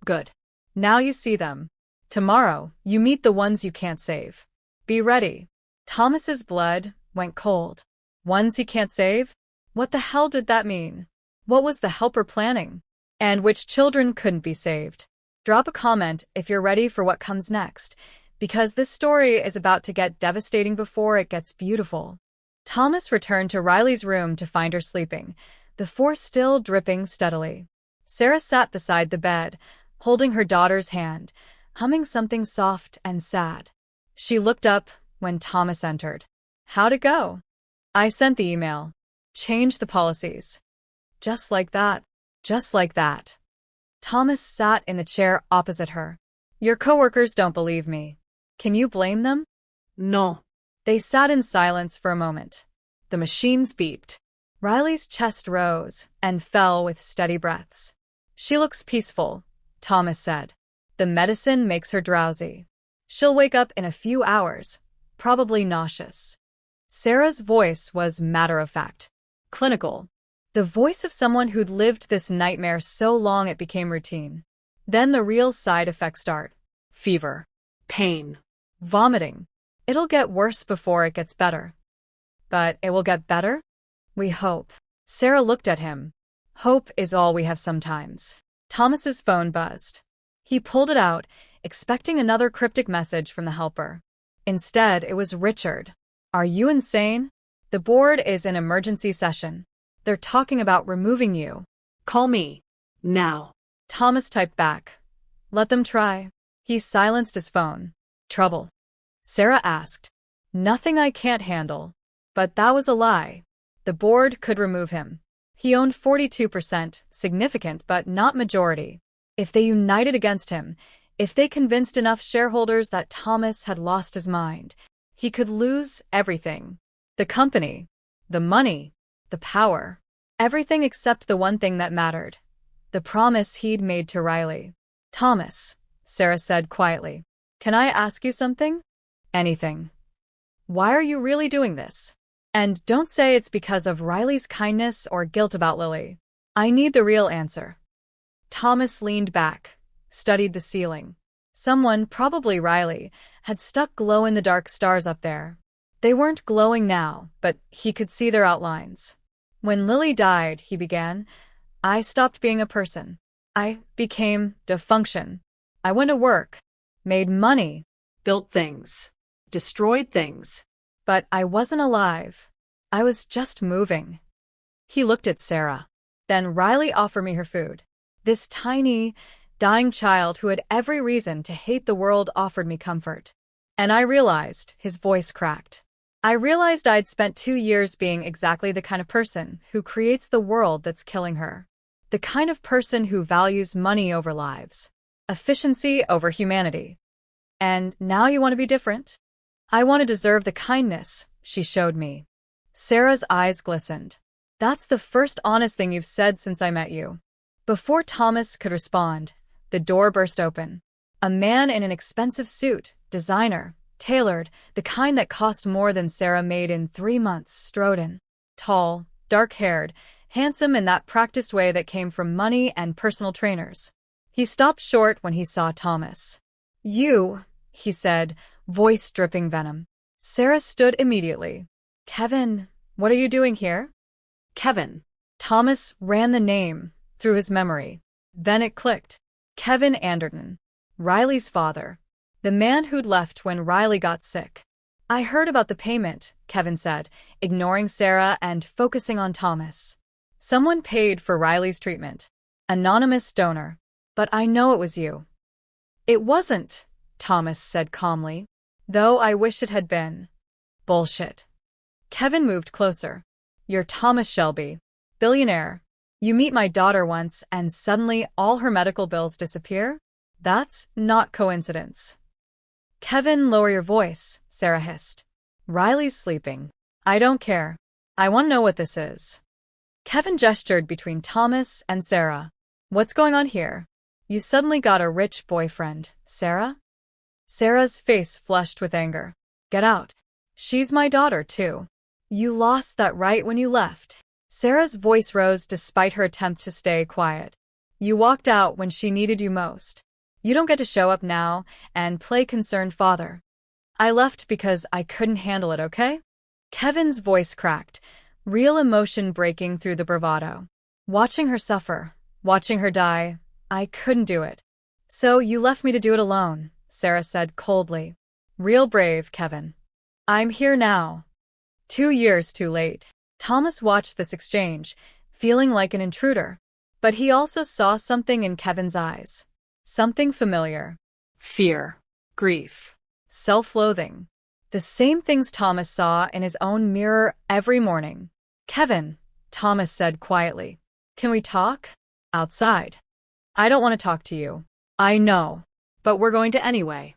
Good. Now you see them. Tomorrow, you meet the ones you can't save. Be ready. Thomas's blood went cold. Ones he can't save? What the hell did that mean? What was the helper planning? And which children couldn't be saved? Drop a comment if you're ready for what comes next, because this story is about to get devastating before it gets beautiful. Thomas returned to Riley's room to find her sleeping, the force still dripping steadily. Sarah sat beside the bed, holding her daughter's hand, humming something soft and sad. She looked up when Thomas entered. How'd it go? I sent the email. Changed the policies. Just like that. Just like that. Thomas sat in the chair opposite her. Your coworkers don't believe me. Can you blame them?
No.
They sat in silence for a moment. The machines beeped. Riley's chest rose and fell with steady breaths. She looks peaceful, Thomas said. The medicine makes her drowsy. She'll wake up in a few hours, probably nauseous. Sarah's voice was matter-of-fact, clinical. The voice of someone who'd lived this nightmare so long it became routine. Then the real side effects start. Fever.
Pain.
Vomiting. It'll get worse before it gets better. But it will get better? We hope. Sarah looked at him. Hope is all we have sometimes. Thomas's phone buzzed. He pulled it out, expecting another cryptic message from the helper. Instead, it was Richard. Are you insane? The board is in emergency session. They're talking about removing you.
Call me. Now.
Thomas typed back. Let them try. He silenced his phone. Trouble? Sarah asked. Nothing I can't handle. But that was a lie. The board could remove him. He owned 42%, significant but not majority. If they united against him, if they convinced enough shareholders that Thomas had lost his mind, he could lose everything. The company, the money, the power, everything except the one thing that mattered. The promise he'd made to Riley. Thomas, Sarah said quietly, can I ask you something? Anything. Why are you really doing this? And don't say it's because of Riley's kindness or guilt about Lily. I need the real answer. Thomas leaned back, studied the ceiling. Someone, probably Riley, had stuck glow-in-the-dark stars up there. They weren't glowing now, but he could see their outlines. When Lily died, he began, I stopped being a person. I became the function. I went to work, made money,
Built things. Destroyed things.
but I wasn't alive. I was just moving. He looked at Sarah. Then Riley offered me her food. This tiny, dying child who had every reason to hate the world offered me comfort. And I realized, his voice cracked. I realized I'd spent 2 years being exactly the kind of person who creates the world that's killing her. The kind of person who values money over lives. Efficiency over humanity. And now you want to be different? I want to deserve the kindness she showed me. Sarah's eyes glistened. That's the first honest thing you've said since I met you. Before Thomas could respond, the door burst open. A man in an expensive suit, designer, tailored, the kind that cost more than Sarah made in 3 months, strode in. Tall, dark-haired, handsome in that practiced way that came from money and personal trainers. He stopped short when he saw Thomas. You, he said, voice dripping venom. Sarah stood immediately. Kevin, what are you doing here?
Kevin.
Thomas ran the name through his memory. Then it clicked. Kevin Anderton, Riley's father. The man who'd left when Riley got sick. I heard about the payment, Kevin said, ignoring Sarah and focusing on Thomas. Someone paid for Riley's treatment. Anonymous donor. But I know it was you. It wasn't, Thomas said calmly. Though I wish it had been. Bullshit. Kevin moved closer. You're Thomas Shelby. Billionaire. You meet my daughter once and suddenly all her medical bills disappear? That's not coincidence. Kevin, lower your voice, Sarah hissed. Riley's sleeping. I don't care. I want to know what this is. Kevin gestured between Thomas and Sarah. What's going on here? You suddenly got a rich boyfriend, Sarah? Sarah's face flushed with anger. Get out. She's my daughter, too. You lost that right when you left. Sarah's voice rose despite her attempt to stay quiet. You walked out when she needed you most. You don't get to show up now and play concerned father. I left because I couldn't handle it, okay? Kevin's voice cracked, real emotion breaking through the bravado. Watching her suffer, watching her die, I couldn't do it. So you left me to do it alone, Sarah said coldly. Real brave, Kevin. I'm here now. 2 years too late. Thomas watched this exchange, feeling like an intruder. But he also saw something in Kevin's eyes. Something familiar.
Fear. Grief.
Self-loathing. The same things Thomas saw in his own mirror every morning. Kevin, Thomas said quietly. Can we talk? Outside. I don't want to talk to you.
I know. But we're going to anyway.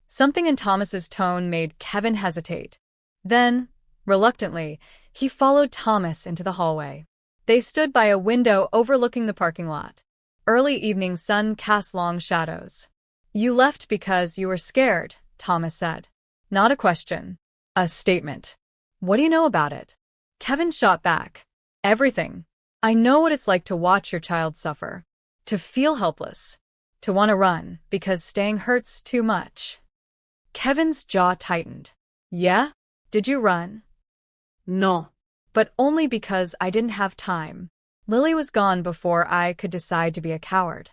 Something in Thomas's tone made Kevin hesitate. Then, reluctantly, he followed Thomas into the hallway. They stood by a window overlooking the parking lot. Early evening sun cast long shadows. You left because you were scared, Thomas said. Not a question. A statement. What do you know about it? Kevin shot back. Everything. I know what it's like to watch your child suffer. To feel helpless. To want to run because staying hurts too much. Kevin's jaw tightened. Yeah? Did you run?
No.
But only because I didn't have time. Lily was gone before I could decide to be a coward.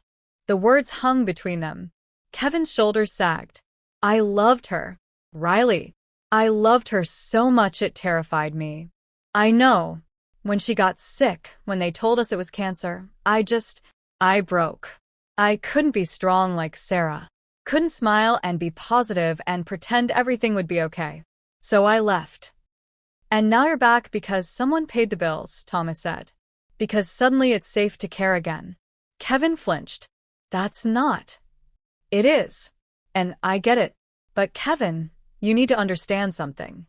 The words hung between them. Kevin's shoulders sagged. I loved her. Riley. I loved her so much it terrified me. I know. When she got sick, when they told us it was cancer, I broke. I couldn't be strong like Sarah. Couldn't smile and be positive and pretend everything would be okay. So I left. And now you're back because someone paid the bills, Thomas said. Because suddenly it's safe to care again. Kevin flinched. That's not. It is. And I get it. But Kevin, you need to understand something.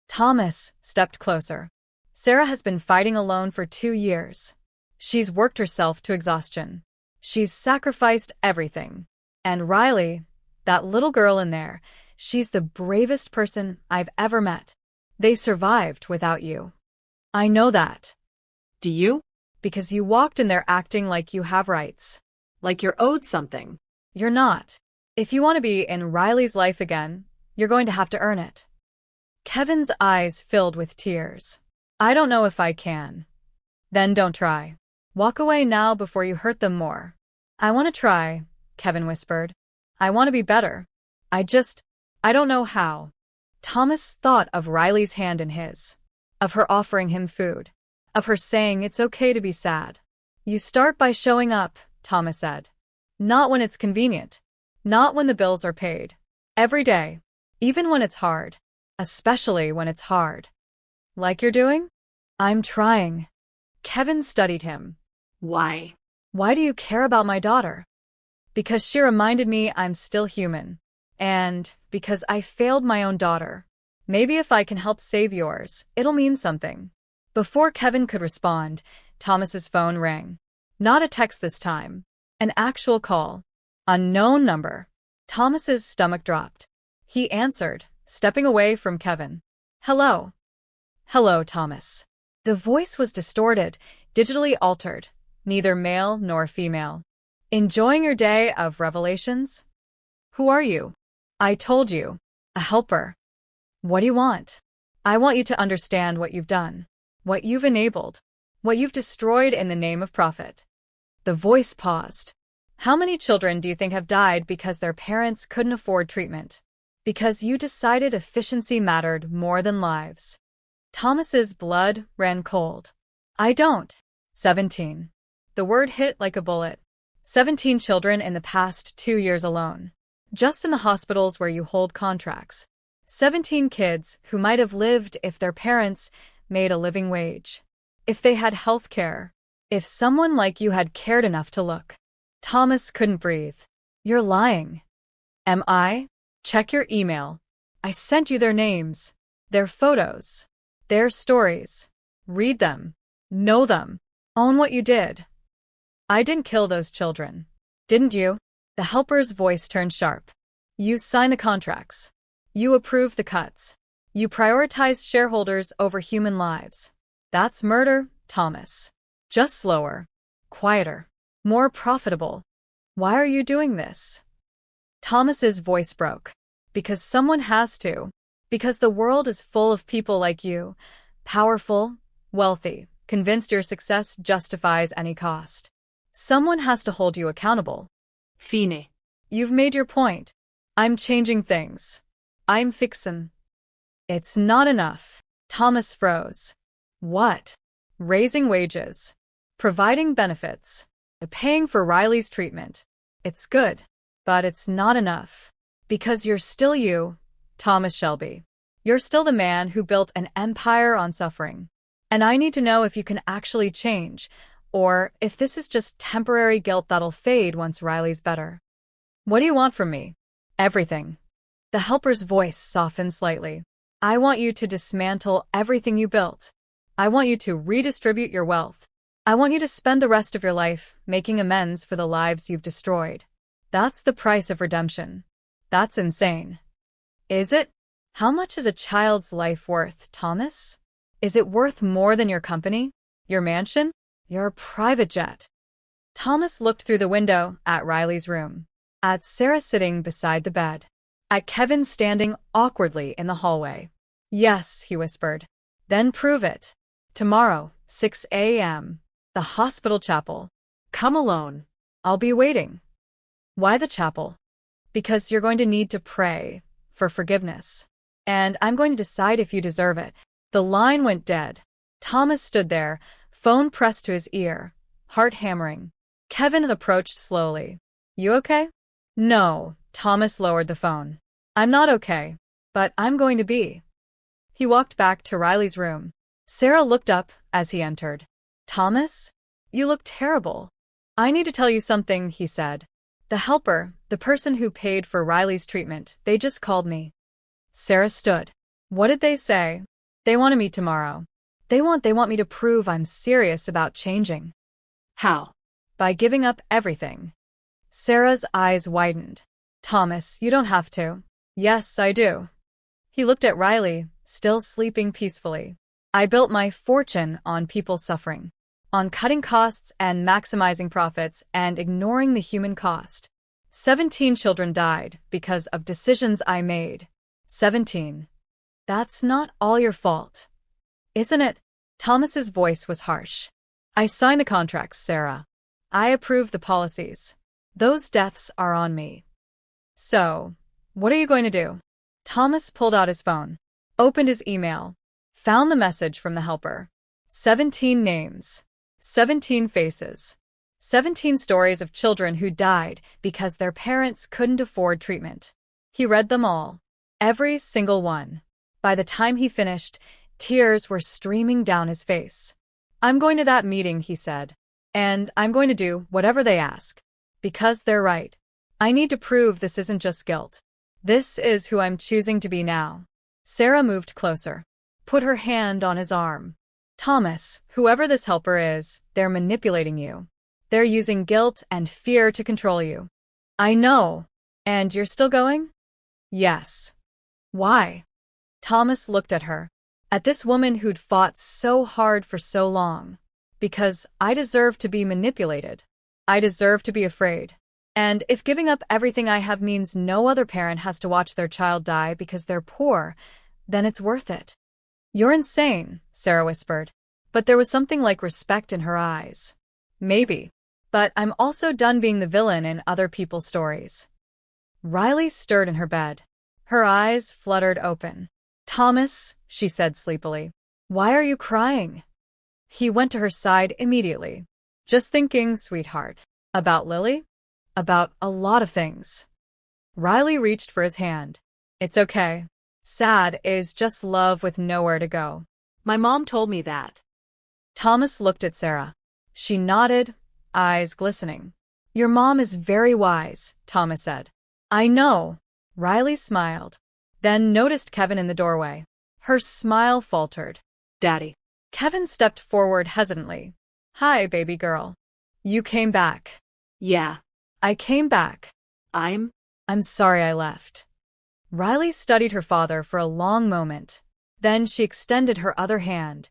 Thomas stepped closer. Sarah has been fighting alone for 2 years. She's worked herself to exhaustion. She's sacrificed everything. And Riley, that little girl in there, she's the bravest person I've ever met. They survived without you. I know that.
Do you?
Because you walked in there acting like you have rights.
Like you're owed something.
You're not. If you want to be in Riley's life again, you're going to have to earn it. Kevin's eyes filled with tears. I don't know if I can. Then don't try. Walk away now before you hurt them more. I want to try, Kevin whispered. I want to be better. I don't know how. Thomas thought of Riley's hand in his. Of her offering him food. Of her saying it's okay to be sad. You start by showing up, Thomas said. Not when it's convenient. Not when the bills are paid. Every day. Even when it's hard. Especially when it's hard. Like you're doing? I'm trying. Kevin studied him.
Why?
Why do you care about my daughter? Because she reminded me I'm still human. And because I failed my own daughter. Maybe if I can help save yours, it'll mean something. Before Kevin could respond, Thomas's phone rang. Not a text this time. An actual call. Unknown number. Thomas's stomach dropped. He answered, stepping away from Kevin. Hello. Hello, Thomas. The voice was distorted, digitally altered, neither male nor female. Enjoying your day of revelations? Who are you? I told you. A helper. What do you want? I want you to understand what you've done. What you've enabled. What you've destroyed in the name of profit. The voice paused. How many children do you think have died because their parents couldn't afford treatment? Because you decided efficiency mattered more than lives. Thomas's blood ran cold. I don't. 17. The word hit like a bullet. 17 children in the past 2 years alone. Just in the hospitals where you hold contracts. 17 kids who might have lived if their parents made a living wage. If they had health care. If someone like you had cared enough to look. Thomas couldn't breathe. You're lying. Am I? Check your email. I sent you their names. Their photos. Their stories. Read them. Know them. Own what you did. I didn't kill those children. Didn't you? The helper's voice turned sharp. You signed the contracts. You approved the cuts. You prioritized shareholders over human lives. That's murder, Thomas. Just slower. Quieter. More profitable. Why are you doing this? Thomas's voice broke. Because someone has to. Because the world is full of people like you. Powerful, wealthy, convinced your success justifies any cost. Someone has to hold you accountable.
Fine.
You've made your point. I'm changing things. I'm fixin'. It's not enough. Thomas froze. What? Raising wages. Providing benefits. Paying for Riley's treatment. It's good. But it's not enough. Because you're still you, Thomas Shelby. You're still the man who built an empire on suffering. And I need to know if you can actually change, or if this is just temporary guilt that'll fade once Riley's better. What do you want from me? Everything. The helper's voice softened slightly. I want you to dismantle everything you built. I want you to redistribute your wealth. I want you to spend the rest of your life making amends for the lives you've destroyed. That's the price of redemption. That's insane. Is it? How much is a child's life worth, Thomas? Is it worth more than your company? Your mansion? Your private jet? Thomas looked through the window at Riley's room, at Sarah sitting beside the bed, at Kevin standing awkwardly in the hallway. Yes, he whispered. Then prove it. Tomorrow, 6 a.m. The hospital chapel.
Come alone.
I'll be waiting. Why the chapel? Because you're going to need to pray for forgiveness. And I'm going to decide if you deserve it. The line went dead. Thomas stood there, phone pressed to his ear, heart hammering. Kevin approached slowly. You okay? No, Thomas lowered the phone. I'm not okay, but I'm going to be. He walked back to Riley's room. Sarah looked up as he entered. Thomas? You look terrible. I need to tell you something, he said. The helper, the person who paid for Riley's treatment, they just called me. Sarah stood. What did they say? They want to meet tomorrow. They want me to prove I'm serious about changing.
How?
By giving up everything. Sarah's eyes widened. Thomas, you don't have to. Yes, I do. He looked at Riley, still sleeping peacefully. I built my fortune on people suffering, on cutting costs and maximizing profits and ignoring the human cost. 17 children died because of decisions I made. 17. That's not all your fault. Isn't it? Thomas's voice was harsh. I signed the contracts, Sarah. I approved the policies. Those deaths are on me. So, what are you going to do? Thomas pulled out his phone, opened his email, found the message from the helper. 17 names. 17 faces. 17 stories of children who died because their parents couldn't afford treatment. He read them all. Every single one. By the time he finished, tears were streaming down his face. I'm going to that meeting, he said. And I'm going to do whatever they ask. Because they're right. I need to prove this isn't just guilt. This is who I'm choosing to be now. Sarah moved closer, put her hand on his arm. Thomas, whoever this helper is, they're manipulating you. They're using guilt and fear to control you. I know. And you're still going? Yes. Why? Thomas looked at her, at this woman who'd fought so hard for so long. Because I deserve to be manipulated. I deserve to be afraid. And if giving up everything I have means no other parent has to watch their child die because they're poor, then it's worth it. You're insane, Sarah whispered. But there was something like respect in her eyes. Maybe. But I'm also done being the villain in other people's stories. Riley stirred in her bed. Her eyes fluttered open. Thomas, she said sleepily, why are you crying? He went to her side immediately. Just thinking, sweetheart. About Lily? About a lot of things. Riley reached for his hand. It's okay. Sad is just love with nowhere to go.
My mom told me that.
Thomas looked at Sarah. She nodded, eyes glistening. Your mom is very wise, Thomas said. I know. Riley smiled, then noticed Kevin in the doorway. Her smile faltered. Daddy. Kevin stepped forward hesitantly. Hi, baby girl. You came back.
Yeah.
I came back. I'm sorry I left. Riley studied her father for a long moment. Then she extended her other hand,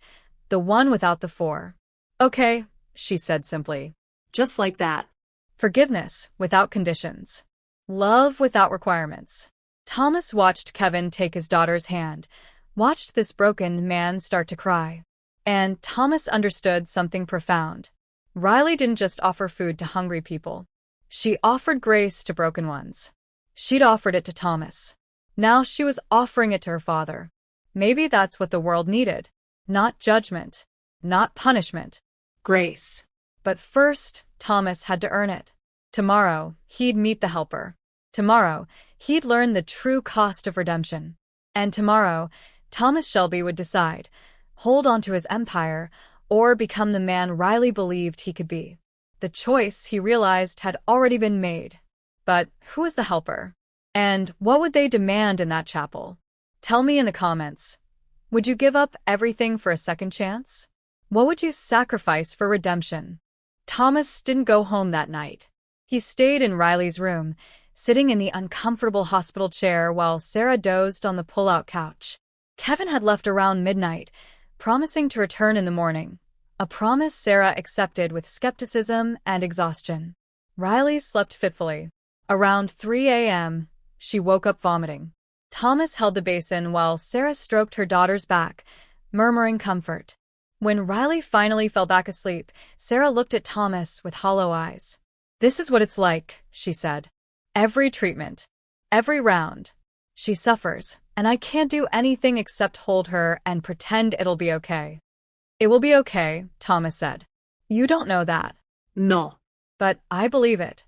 the one without the four. Okay, she said simply.
Just like that.
Forgiveness without conditions. Love without requirements. Thomas watched Kevin take his daughter's hand, watched this broken man start to cry. And Thomas understood something profound. Riley didn't just offer food to hungry people. She offered grace to broken ones. She'd offered it to Thomas. Now she was offering it to her father. Maybe that's what the world needed. Not judgment. Not punishment. Grace. But first, Thomas had to earn it. Tomorrow, he'd meet the helper. Tomorrow, he'd learn the true cost of redemption. And tomorrow, Thomas Shelby would decide, hold on to his empire, or become the man Riley believed he could be. The choice, he realized, had already been made. But who was the helper? And what would they demand in that chapel? Tell me in the comments. Would you give up everything for a second chance? What would you sacrifice for redemption? Thomas didn't go home that night. He stayed in Riley's room, sitting in the uncomfortable hospital chair while Sarah dozed on the pull-out couch. Kevin had left around midnight, promising to return in the morning, a promise Sarah accepted with skepticism and exhaustion. Riley slept fitfully. Around 3 a.m., she woke up vomiting. Thomas held the basin while Sarah stroked her daughter's back, murmuring comfort. When Riley finally fell back asleep, Sarah looked at Thomas with hollow eyes. "This is what it's like," she said. "Every treatment, every round. She suffers, and I can't do anything except hold her and pretend it'll be okay." "It will be okay," Thomas said. "You don't know that."
No.
"But I believe it."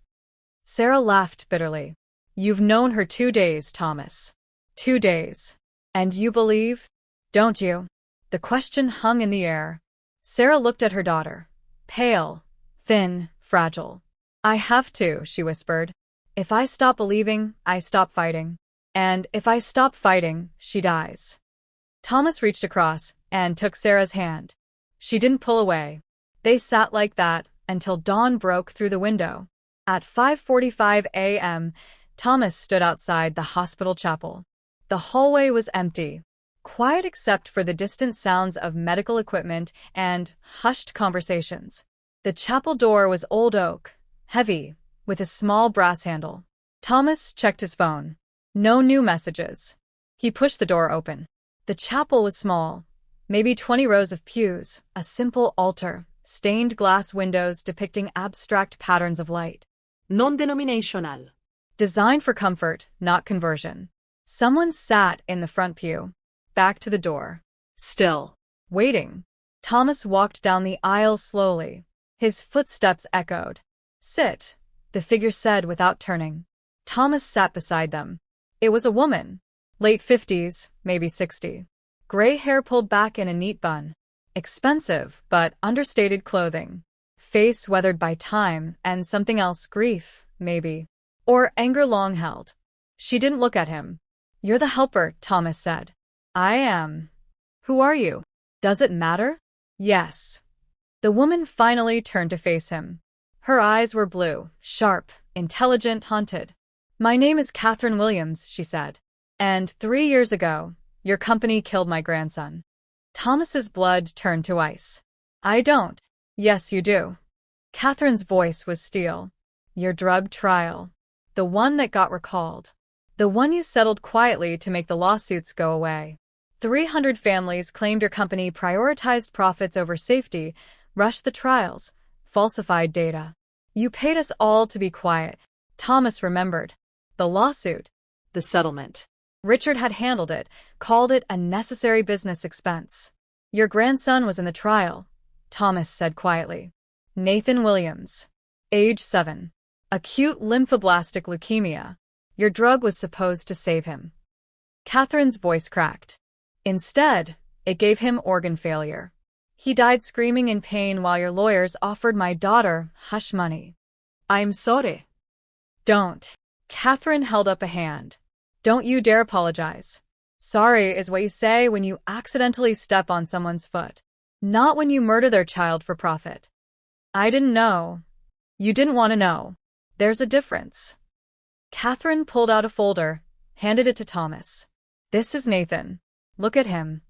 Sarah laughed bitterly. "You've known her 2 days, Thomas. 2 days. And you believe? Don't you?" The question hung in the air. Sarah looked at her daughter. Pale, thin, fragile. "I have to," she whispered. "If I stop believing, I stop fighting. And if I stop fighting, she dies." Thomas reached across and took Sarah's hand. She didn't pull away. They sat like that until dawn broke through the window. At 5:45 a.m., Thomas stood outside the hospital chapel. The hallway was empty, quiet except for the distant sounds of medical equipment and hushed conversations. The chapel door was old oak, heavy, with a small brass handle. Thomas checked his phone. No new messages. He pushed the door open. The chapel was small, maybe 20 rows of pews, a simple altar, stained glass windows depicting abstract patterns of light.
Non-denominational.
Designed for comfort, not conversion. Someone sat in the front pew, back to the door.
Still.
Waiting. Thomas walked down the aisle slowly. His footsteps echoed. "Sit," the figure said without turning. Thomas sat beside them. It was a woman. Late 50s, maybe 60. Gray hair pulled back in a neat bun. Expensive, but understated clothing. Face weathered by time and something else, grief, maybe. Or anger long held. She didn't look at him. "You're the helper," Thomas said. "I am." "Who are you?" "Does it matter?" "Yes." The woman finally turned to face him. Her eyes were blue, sharp, intelligent, haunted. "My name is Catherine Williams," she said. "And 3 years ago, your company killed my grandson." Thomas's blood turned to ice. "I don't." "Yes, you do." Catherine's voice was steel. "Your drug trial. The one that got recalled. The one you settled quietly to make the lawsuits go away. 300 families claimed your company prioritized profits over safety, rushed the trials, falsified data. You paid us all to be quiet." Thomas remembered. The lawsuit.
The settlement.
Richard had handled it, called it a necessary business expense. "Your grandson was in the trial," Thomas said quietly. "Nathan Williams. Age 7. Acute lymphoblastic leukemia. Your drug was supposed to save him." Catherine's voice cracked. "Instead, it gave him organ failure. He died screaming in pain while your lawyers offered my daughter hush money."
"I'm sorry."
"Don't." Catherine held up a hand. "Don't you dare apologize. Sorry is what you say when you accidentally step on someone's foot. Not when you murder their child for profit." "I didn't know." "You didn't want to know. There's a difference." Catherine pulled out a folder, handed it to Thomas. "This is Nathan. Look at him."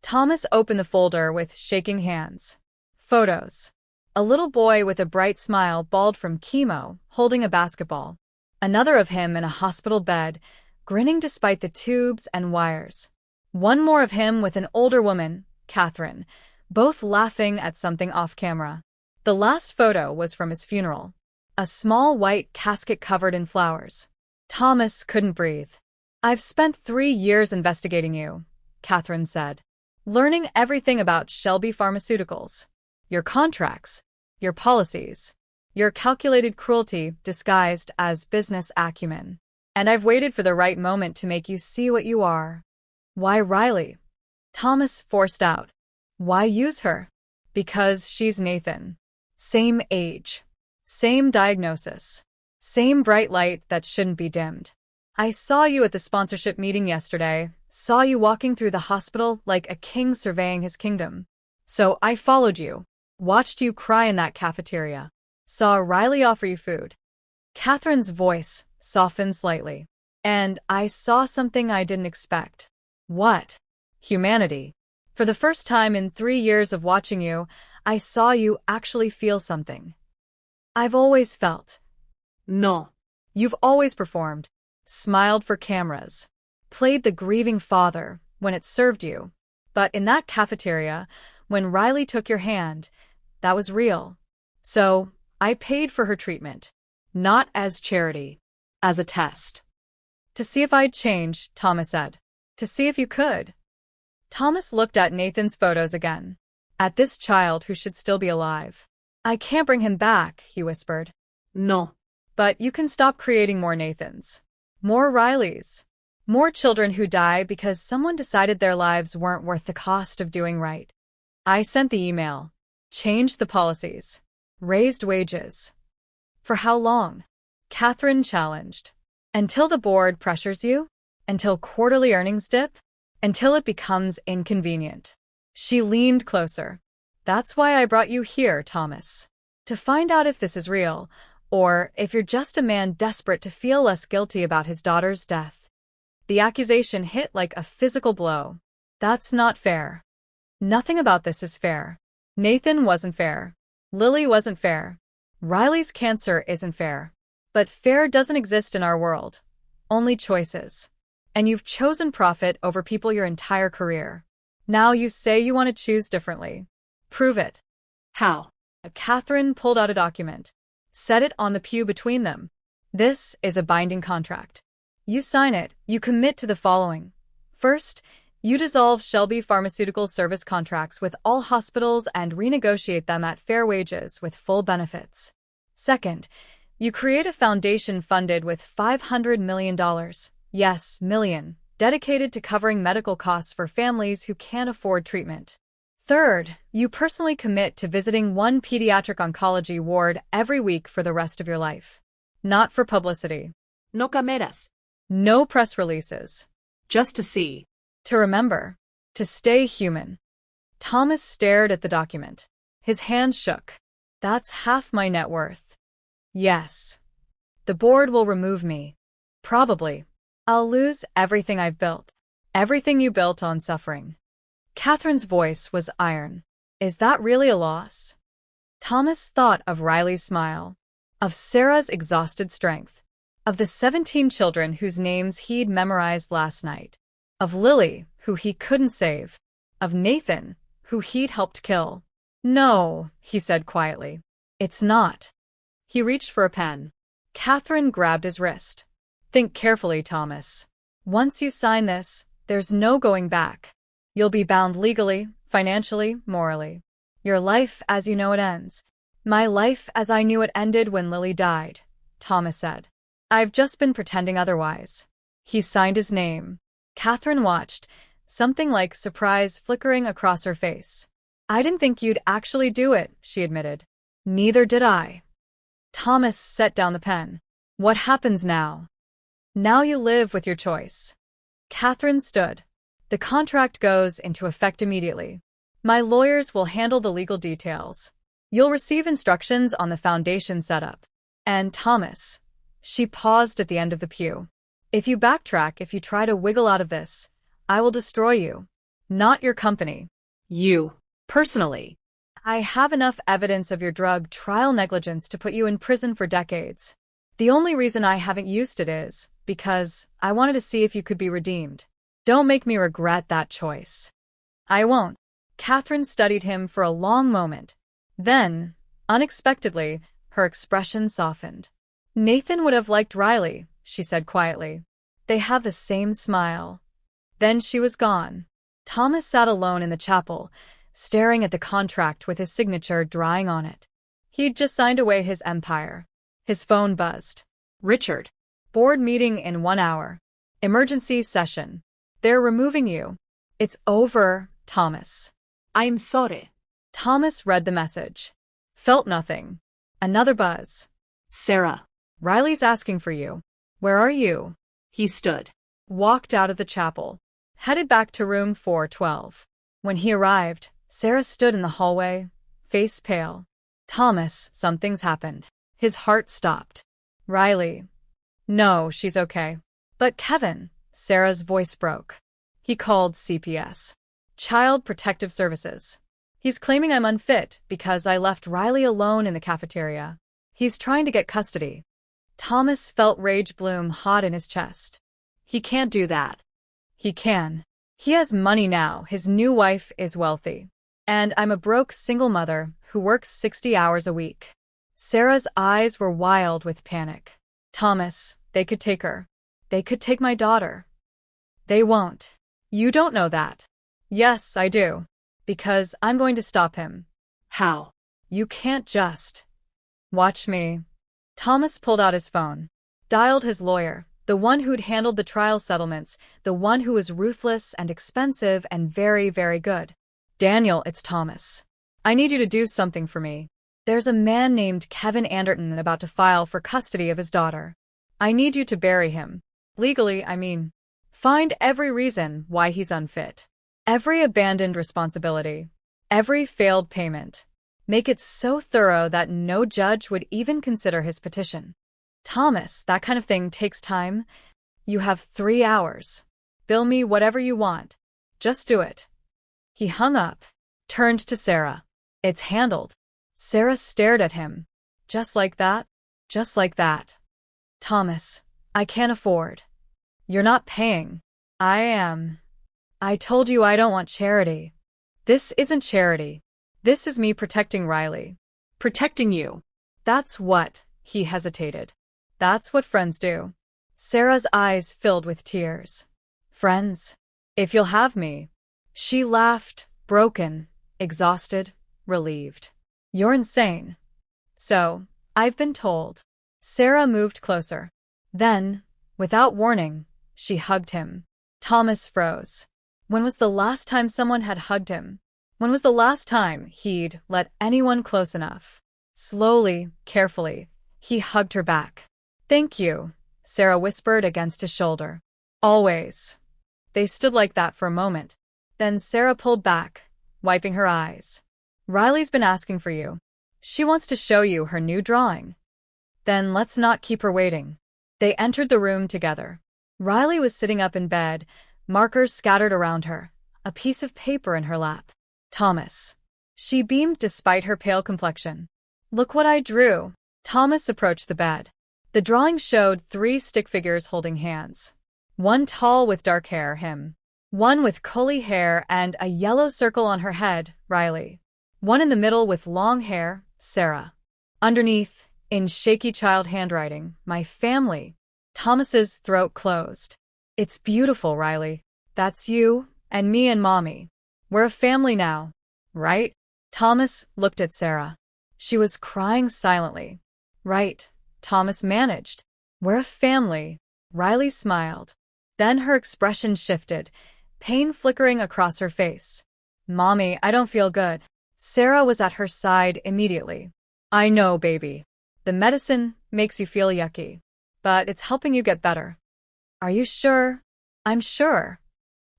Thomas opened the folder with shaking hands. Photos. A little boy with a bright smile bald from chemo, holding a basketball. Another of him in a hospital bed, grinning despite the tubes and wires. One more of him with an older woman, Catherine, both laughing at something off-camera. The last photo was from his funeral. A small white casket covered in flowers. Thomas couldn't breathe. "I've spent 3 years investigating you," Catherine said. "Learning everything about Shelby Pharmaceuticals. Your contracts, your policies, your calculated cruelty disguised as business acumen. And I've waited for the right moment to make you see what you are." "Why Riley?" Thomas forced out. "Why use her?" "Because she's Nathan. Same age. Same diagnosis. Same bright light that shouldn't be dimmed. I saw you at the sponsorship meeting yesterday, saw you walking through the hospital like a king surveying his kingdom. So I followed you, watched you cry in that cafeteria, saw Riley offer you food. Catherine's voice softened slightly. And I saw something I didn't expect. What? Humanity. For the first time in 3 years of watching you, I saw you actually feel something. I've always felt.
No.
You've always performed, smiled for cameras, played the grieving father when it served you. But in that cafeteria, when Riley took your hand, that was real. So, I paid for her treatment. Not as charity, as a test. To see if I'd change, Thomas said. To see if you could. Thomas looked at Nathan's photos again. At this child who should still be alive. I can't bring him back, he whispered.
No.
But you can stop creating more Nathans. More Rileys. More children who die because someone decided their lives weren't worth the cost of doing right. I sent the email. Changed the policies. Raised wages. For how long? Catherine challenged. Until the board pressures you? Until quarterly earnings dip? Until it becomes inconvenient. She leaned closer. That's why I brought you here, Thomas. To find out if this is real, or if you're just a man desperate to feel less guilty about his daughter's death. The accusation hit like a physical blow. That's not fair. Nothing about this is fair. Nathan wasn't fair. Lily wasn't fair. Riley's cancer isn't fair. But fair doesn't exist in our world. Only choices. And you've chosen profit over people your entire career. Now you say you want to choose differently. Prove it.
How?
Catherine pulled out a document. Set it on the pew between them. This is a binding contract. You sign it, you commit to the following. First, you dissolve Shelby Pharmaceutical service contracts with all hospitals and renegotiate them at fair wages with full benefits. Second, you create a foundation funded with $500 million. Yes, million, dedicated to covering medical costs for families who can't afford treatment. Third, you personally commit to visiting one pediatric oncology ward every week for the rest of your life. Not for publicity.
No cameras.
No press releases.
Just to see.
To remember. To stay human. Thomas stared at the document. His hands shook. That's half my net worth. Yes. The board will remove me. Probably. I'll lose everything I've built. Everything you built on suffering. Catherine's voice was iron. Is that really a loss? Thomas thought of Riley's smile, of Sarah's exhausted strength, of the 17 children whose names he'd memorized last night, of Lily, who he couldn't save, of Nathan, who he'd helped kill. No, he said quietly. It's not. He reached for a pen. Catherine grabbed his wrist. Think carefully, Thomas. Once you sign this, there's no going back. You'll be bound legally, financially, morally. Your life as you know it ends. My life as I knew it ended when Lily died, Thomas said. I've just been pretending otherwise. He signed his name. Catherine watched, something like surprise flickering across her face. I didn't think you'd actually do it, she admitted. Neither did I. Thomas set down the pen. What happens now? Now you live with your choice. Catherine stood. The contract goes into effect immediately. My lawyers will handle the legal details. You'll receive instructions on the foundation setup. And Thomas. She paused at the end of the pew. If you backtrack, if you try to wiggle out of this, I will destroy you. Not your company.
You. Personally.
I have enough evidence of your drug trial negligence to put you in prison for decades. The only reason I haven't used it is because I wanted to see if you could be redeemed. Don't make me regret that choice. I won't. Catherine studied him for a long moment. Then, unexpectedly, her expression softened. Nathan would have liked Riley, she said quietly. They have the same smile. Then she was gone. Thomas sat alone in the chapel, staring at the contract with his signature drying on it. He'd just signed away his empire. His phone buzzed. Richard. Board meeting in 1 hour. Emergency session. They're removing you. It's over, Thomas.
I'm sorry.
Thomas read the message. Felt nothing. Another buzz.
Sarah.
Riley's asking for you. Where are you?
He stood.
Walked out of the chapel. Headed back to room 412. When he arrived, Sarah stood in the hallway, face pale. Thomas, something's happened. His heart stopped. Riley. No, she's okay. But Kevin, Sarah's voice broke. He called CPS. Child Protective Services. He's claiming I'm unfit because I left Riley alone in the cafeteria. He's trying to get custody. Thomas felt rage bloom hot in his chest.
He can't do that.
He can. He has money now, his new wife is wealthy. And I'm a broke single mother who works 60 hours a week. Sarah's eyes were wild with panic. Thomas, they could take her. They could take my daughter. They won't. You don't know that. Yes, I do. Because I'm going to stop him.
How?
You can't just. Watch me. Thomas pulled out his phone. Dialed his lawyer, the one who'd handled the trial settlements, the one who was ruthless and expensive and very, very good. Daniel, it's Thomas. I need you to do something for me. There's a man named Kevin Anderton about to file for custody of his daughter. I need you to bury him. Legally, I mean. Find every reason why he's unfit. Every abandoned responsibility. Every failed payment. Make it so thorough that no judge would even consider his petition. Thomas, that kind of thing takes time. You have 3 hours. Bill me whatever you want. Just do it. He hung up, turned to Sarah. It's handled. Sarah stared at him. Just like that? Just like that. Thomas, I can't afford. You're not paying. I am. I told you I don't want charity. This isn't charity. This is me protecting Riley.
Protecting you.
That's what, he hesitated. That's what friends do. Sarah's eyes filled with tears. Friends? If you'll have me. She laughed, broken, exhausted, relieved. You're insane. So, I've been told. Sarah moved closer. Then, without warning, she hugged him. Thomas froze. When was the last time someone had hugged him? When was the last time he'd let anyone close enough? Slowly, carefully, he hugged her back. Thank you, Sarah whispered against his shoulder. Always. They stood like that for a moment. Then Sarah pulled back, wiping her eyes. Riley's been asking for you. She wants to show you her new drawing. Then let's not keep her waiting. They entered the room together. Riley was sitting up in bed, markers scattered around her, a piece of paper in her lap. Thomas. She beamed despite her pale complexion. Look what I drew. Thomas approached the bed. The drawing showed 3 stick figures holding hands. One tall with dark hair, him. One with curly hair and a yellow circle on her head, Riley. One in the middle with long hair, Sarah. Underneath, in shaky child handwriting, my family. Thomas's throat closed. It's beautiful, Riley. That's you, and me and Mommy. We're a family now, right? Thomas looked at Sarah. She was crying silently. Right, Thomas managed. We're a family. Riley smiled. Then her expression shifted, pain flickering across her face. Mommy, I don't feel good. Sarah was at her side immediately. I know, baby. The medicine makes you feel yucky, but it's helping you get better. Are you sure? I'm sure.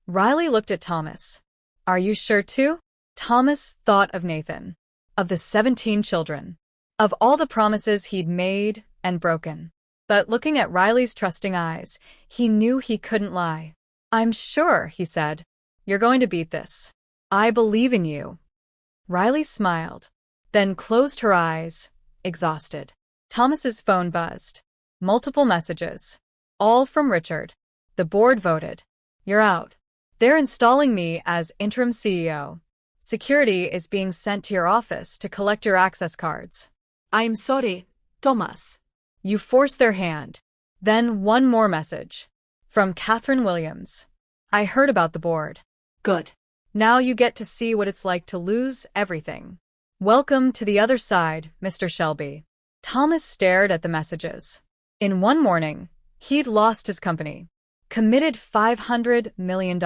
Riley looked at Thomas. Are you sure too? Thomas thought of Nathan, of the 17 children, of all the promises he'd made and broken. But looking at Riley's trusting eyes, he knew he couldn't lie. I'm sure, he said. You're going to beat this. I believe in you. Riley smiled, then closed her eyes, exhausted. Thomas's phone buzzed. Multiple messages. All from Richard. The board voted. You're out. They're installing me as interim CEO. Security is being sent to your office to collect your access cards.
I'm sorry, Thomas.
You force their hand. Then one more message. From Catherine Williams. I heard about the board.
Good.
Now you get to see what it's like to lose everything. Welcome to the other side, Mr. Shelby. Thomas stared at the messages. In one morning, he'd lost his company. Committed $500 million.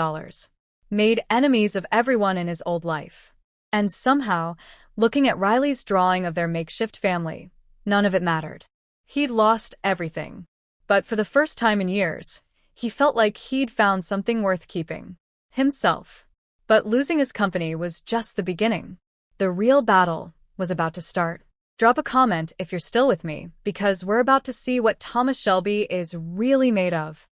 Made enemies of everyone in his old life. And somehow, looking at Riley's drawing of their makeshift family, none of it mattered. He'd lost everything. But for the first time in years, he felt like he'd found something worth keeping. Himself. But losing his company was just the beginning. The real battle was about to start. Drop a comment if you're still with me, because we're about to see what Thomas Shelby is really made of.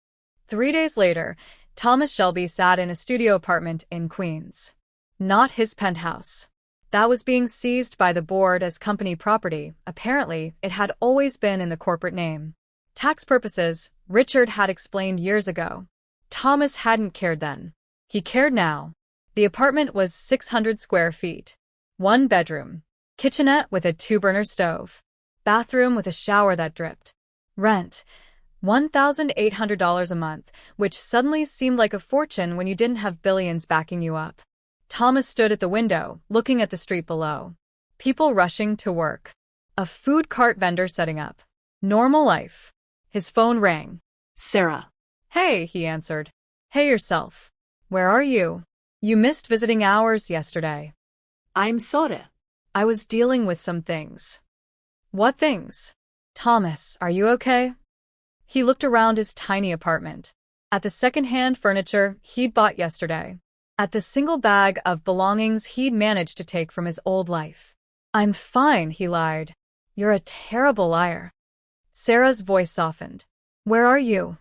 3 days later, Thomas Shelby sat in a studio apartment in Queens. Not his penthouse. That was being seized by the board as company property. Apparently, it had always been in the corporate name. Tax purposes, Richard had explained years ago. Thomas hadn't cared then. He cared now. The apartment was 600 square feet. 1 bedroom. Kitchenette with a 2-burner stove. Bathroom with a shower that dripped. Rent. $1,800 a month, which suddenly seemed like a fortune when you didn't have billions backing you up. Thomas stood at the window, looking at the street below. People rushing to work. A food cart vendor setting up. Normal life. His phone rang.
Sarah.
Hey, he answered. Hey yourself. Where are you? You missed visiting hours yesterday.
I'm sorry.
I was dealing with some things. What things? Thomas, are you okay? He looked around his tiny apartment. At the second-hand furniture he'd bought yesterday. At the single bag of belongings he'd managed to take from his old life. I'm fine, he lied. You're a terrible liar. Sarah's voice softened. Where are you?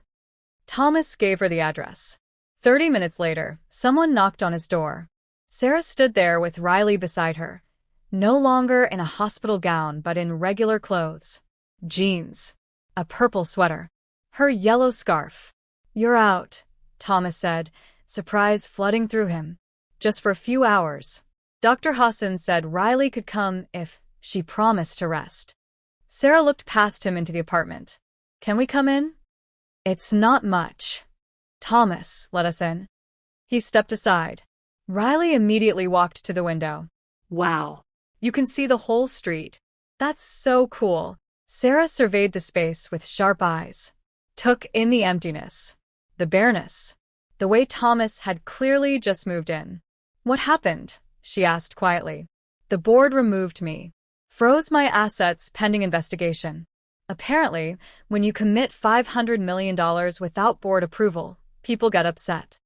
Thomas gave her the address. 30 minutes later, someone knocked on his door. Sarah stood there with Riley beside her. No longer in a hospital gown but in regular clothes. Jeans. A purple sweater. Her yellow scarf. You're out, Thomas said, surprise flooding through him. Just for a few hours. Dr. Hassan said Riley could come if she promised to rest. Sarah looked past him into the apartment. Can we come in? It's not much. Thomas, let us in. He stepped aside. Riley immediately walked to the window.
Wow.
You can see the whole street. That's so cool. Sarah surveyed the space with sharp eyes. Took in the emptiness. The bareness. The way Thomas had clearly just moved in. What happened? She asked quietly. The board removed me. Froze my assets pending investigation. Apparently, when you commit $500 million without board approval, people get upset.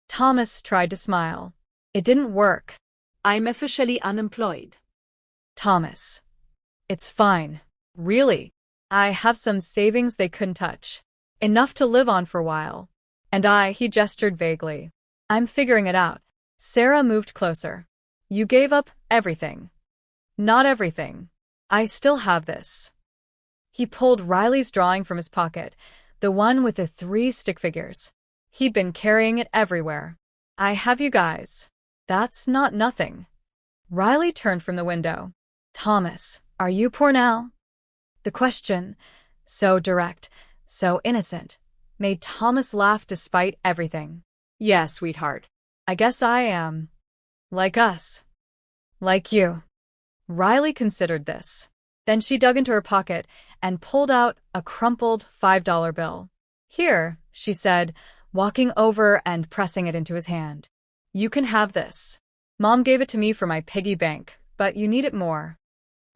Thomas tried to smile. It didn't work.
I'm officially unemployed.
Thomas. It's fine. Really. I have some savings they couldn't touch. Enough to live on for a while. And he gestured vaguely. I'm figuring it out. Sarah moved closer. You gave up everything. Not everything. I still have this. He pulled Riley's drawing from his pocket, the one with the 3 stick figures. He'd been carrying it everywhere. I have you guys. That's not nothing. Riley turned from the window. Thomas, are you poor now? The question, so direct, so innocent, made Thomas laugh despite everything. Yeah, sweetheart. I guess I am. Like us. Like you. Riley considered this. Then she dug into her pocket and pulled out a crumpled $5 bill. Here, she said, walking over and pressing it into his hand. You can have this. Mom gave it to me for my piggy bank, but you need it more.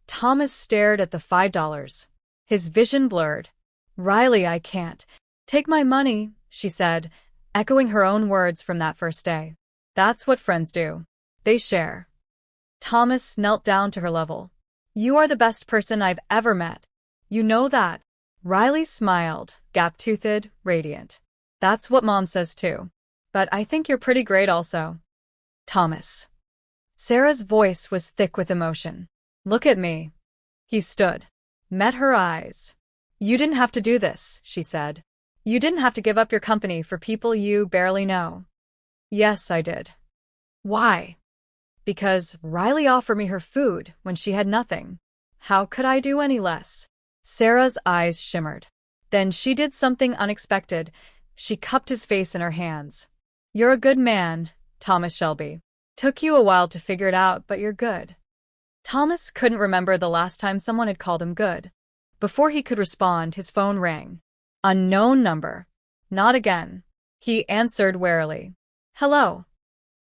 Thomas stared at the $5. His vision blurred. Riley, I can't. Take my money, she said, echoing her own words from that first day. That's what friends do. They share. Thomas knelt down to her level. You are the best person I've ever met. You know that. Riley smiled, gap-toothed, radiant. That's what Mom says too. But I think you're pretty great also. Thomas. Sarah's voice was thick with emotion. Look at me. He stood. Met her eyes. You didn't have to do this, she said. You didn't have to give up your company for people you barely know. Yes, I did. Why? Because Riley offered me her food when she had nothing. How could I do any less? Sarah's eyes shimmered. Then she did something unexpected. She cupped his face in her hands. You're a good man, Thomas Shelby. Took you a while to figure it out, but you're good. Thomas couldn't remember the last time someone had called him good. Before he could respond, his phone rang. Unknown number. Not again. He answered warily. Hello.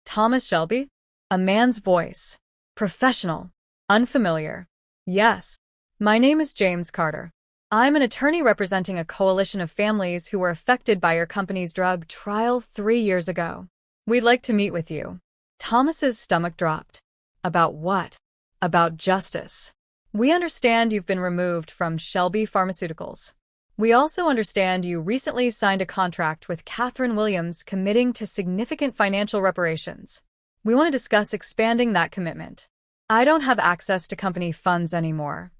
Thomas Shelby? A man's voice. Professional. Unfamiliar. Yes. My name is James Carter. I'm an attorney representing a coalition of families who were affected by your company's drug trial 3 years ago. We'd like to meet with you. Thomas's stomach dropped. About what? About justice. We understand you've been removed from Shelby Pharmaceuticals. We also understand you recently signed a contract with Catherine Williams committing to significant financial reparations. We want to discuss expanding that commitment. I don't have access to company funds anymore.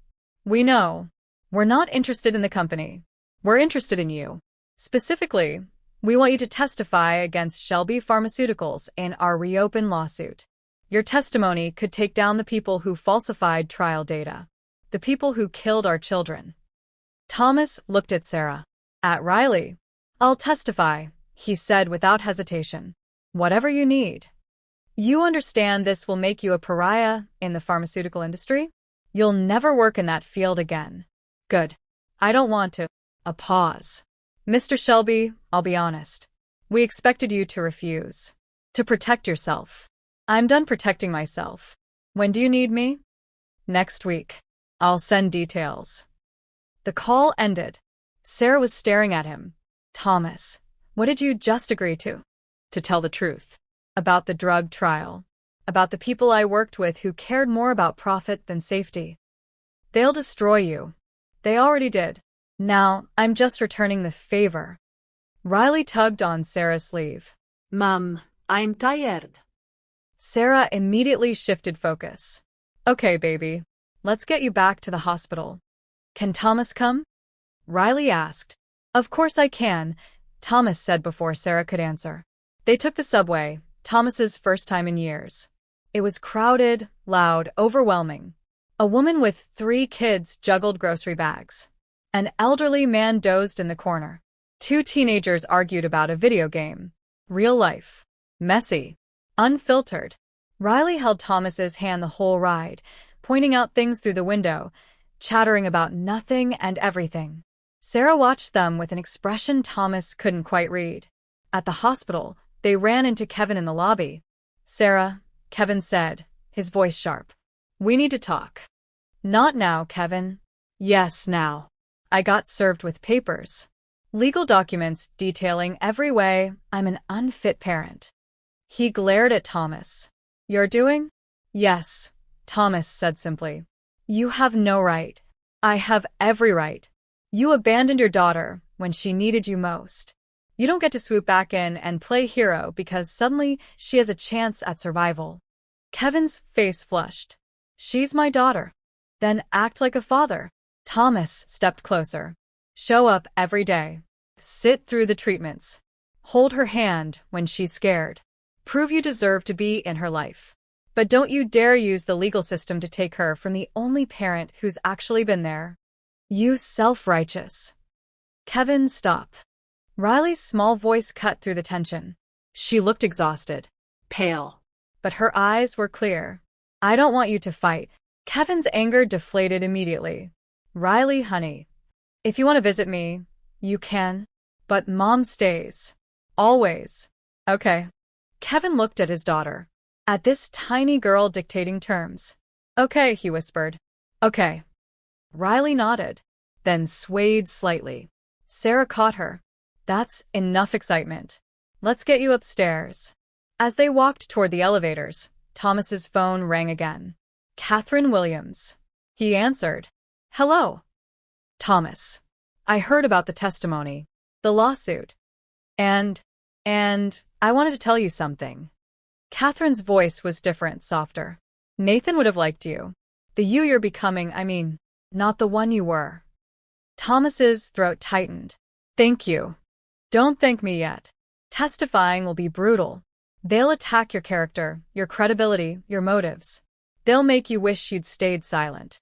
We know. We're not interested in the company. We're interested in you. Specifically, we want you to testify against Shelby Pharmaceuticals in our reopen lawsuit. Your testimony could take down the people who falsified trial data, the people who killed our children. Thomas looked at Sarah. At Riley. I'll testify, he said without hesitation. Whatever you need. You understand this will make you a pariah in the pharmaceutical industry? You'll never work in that field again. Good. I don't want to. A pause. Mr. Shelby, I'll be honest. We expected you to refuse. To protect yourself. I'm done protecting myself. When do you need me? Next week. I'll send details. The call ended. Sarah was staring at him. Thomas, what did you just agree to? To tell the truth. About the drug trial. About the people I worked with who cared more about profit than safety. They'll destroy you. They already did. Now, I'm just returning the favor. Riley tugged on Sarah's sleeve.
Mom, I'm tired.
Sarah immediately shifted focus. Okay, baby. Let's get you back to the hospital. Can Thomas come? Riley asked. Of course I can, Thomas said before Sarah could answer. They took the subway, Thomas's first time in years. It was crowded, loud, overwhelming. A woman with 3 kids juggled grocery bags. An elderly man dozed in the corner. 2 teenagers argued about a video game. Real life. Messy. Unfiltered. Riley held Thomas's hand the whole ride, pointing out things through the window, chattering about nothing and everything. Sarah watched them with an expression Thomas couldn't quite read. At the hospital, they ran into Kevin in the lobby. Sarah, Kevin said, his voice sharp. We need to talk. Not now, Kevin. Yes, now. I got served with papers. Legal documents detailing every way I'm an unfit parent. He glared at Thomas. You're doing? Yes, Thomas said simply. You have no right. I have every right. You abandoned your daughter when she needed you most. You don't get to swoop back in and play hero because suddenly she has a chance at survival. Kevin's face flushed. She's my daughter. Then act like a father. Thomas stepped closer. Show up every day. Sit through the treatments. Hold her hand when she's scared. Prove you deserve to be in her life. But don't you dare use the legal system to take her from the only parent who's actually been there. You self-righteous. Kevin, stop. Riley's small voice cut through the tension. She looked exhausted.
Pale.
But her eyes were clear. I don't want you to fight. Kevin's anger deflated immediately. Riley, honey. If you want to visit me, you can. But Mom stays. Always. Okay. Kevin looked at his daughter. At this tiny girl dictating terms. Okay, he whispered. Okay. Riley nodded, then swayed slightly. Sarah caught her. That's enough excitement. Let's get you upstairs. As they walked toward the elevators, Thomas's phone rang again. Catherine Williams. He answered. Hello. Thomas. I heard about the testimony, the lawsuit. And I wanted to tell you something. Catherine's voice was different, softer. Nathan would have liked you. The you you're becoming, not the one you were. Thomas's throat tightened. Thank you. Don't thank me yet. Testifying will be brutal. They'll attack your character, your credibility, your motives. They'll make you wish you'd stayed silent.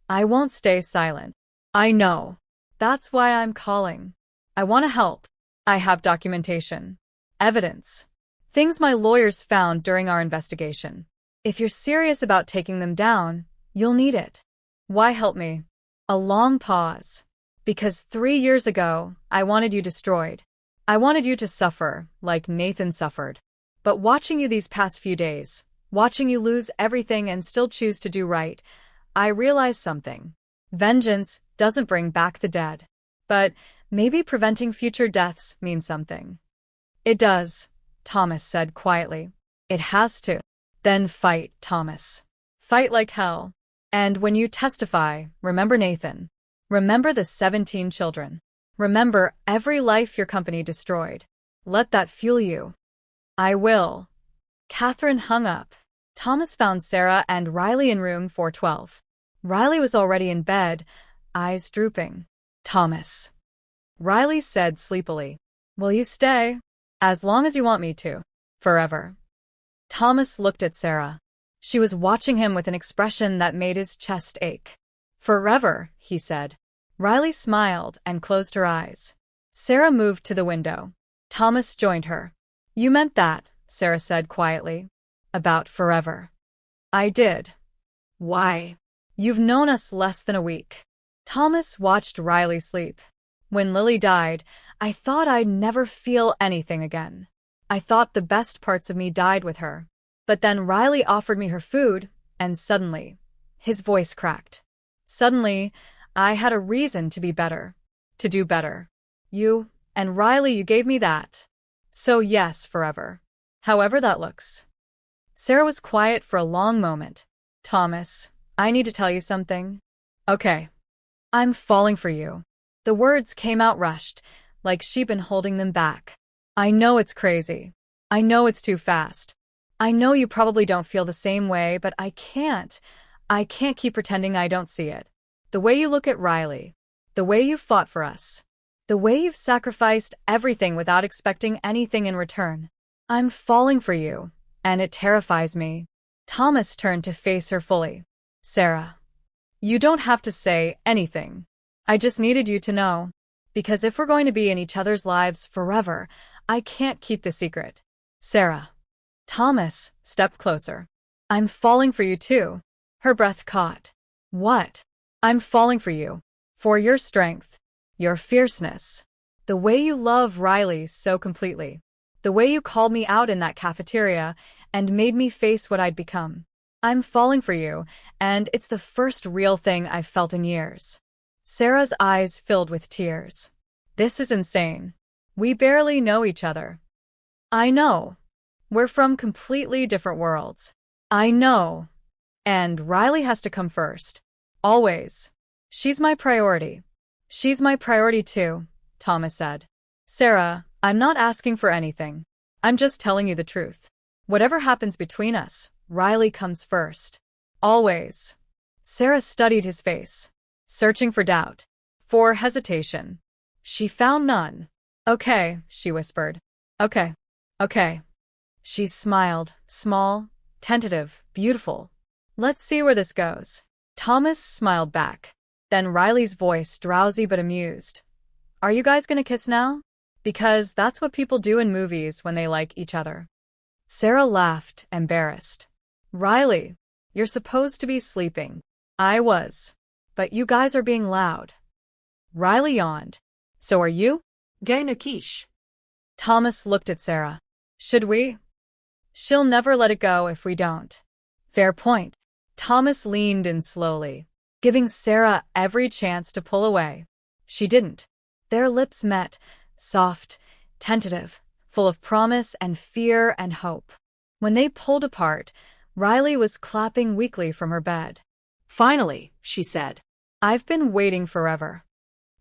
I won't stay silent. I know. That's why I'm calling. I want to help. I have documentation. Evidence. Things my lawyers found during our investigation. If you're serious about taking them down, you'll need it. Why help me? A long pause. Because 3 years ago, I wanted you destroyed. I wanted you to suffer, like Nathan suffered. But watching you these past few days, watching you lose everything and still choose to do right, I realized something. Vengeance doesn't bring back the dead. But maybe preventing future deaths means something. It does, Thomas said quietly. It has to. Then fight, Thomas. Fight like hell. And when you testify, remember Nathan. Remember the 17 children. Remember every life your company destroyed. Let that fuel you. I will. Catherine hung up. Thomas found Sarah and Riley in room 412. Riley was already in bed, eyes drooping. Thomas. Riley said sleepily. Will you stay? As long as you want me to. Forever. Thomas looked at Sarah. She was watching him with an expression that made his chest ache. Forever, he said. Riley smiled and closed her eyes. Sarah moved to the window. Thomas joined her. You meant that, Sarah said quietly. About forever. I did.
Why?
You've known us less than a week. Thomas watched Riley sleep. When Lily died, I thought I'd never feel anything again. I thought the best parts of me died with her. But then Riley offered me her food, and suddenly, his voice cracked. Suddenly, I had a reason to be better. To do better. You, and Riley, you gave me that. So yes, forever. However that looks. Sarah was quiet for a long moment. Thomas, I need to tell you something. Okay. I'm falling for you. The words came out rushed, like she'd been holding them back. I know it's crazy. I know it's too fast. I know you probably don't feel the same way, but I can't. I can't keep pretending I don't see it. The way you look at Riley. The way you fought for us. The way you've sacrificed everything without expecting anything in return. I'm falling for you, and it terrifies me. Thomas turned to face her fully. Sarah. You don't have to say anything. I just needed you to know. Because if we're going to be in each other's lives forever, I can't keep the secret. Sarah. Thomas stepped closer. I'm falling for you too. Her breath caught. What? I'm falling for you. For your strength. Your fierceness. The way you love Riley so completely. The way you called me out in that cafeteria and made me face what I'd become. I'm falling for you, and it's the first real thing I've felt in years. Sarah's eyes filled with tears. This is insane. We barely know each other. I know. We're from completely different worlds. I know. And Riley has to come first. Always. She's my priority. She's my priority too, Thomas said. Sarah, I'm not asking for anything. I'm just telling you the truth. Whatever happens between us, Riley comes first. Always. Sarah studied his face, searching for doubt, for hesitation. She found none. Okay, she whispered. Okay. Okay. She smiled, small, tentative, beautiful. Let's see where this goes. Thomas smiled back. Then Riley's voice, drowsy but amused. Are you guys gonna kiss now? Because that's what people do in movies when they like each other. Sarah laughed, embarrassed. Riley, you're supposed to be sleeping. I was. But you guys are being loud. Riley yawned. So are you?
Gain a quiche.
Thomas looked at Sarah. Should we? She'll never let it go if we don't. Fair point. Thomas leaned in slowly, giving Sarah every chance to pull away. She didn't. Their lips met, soft, tentative, full of promise and fear and hope. When they pulled apart, Riley was clapping weakly from her bed.
Finally, she said.
I've been waiting forever.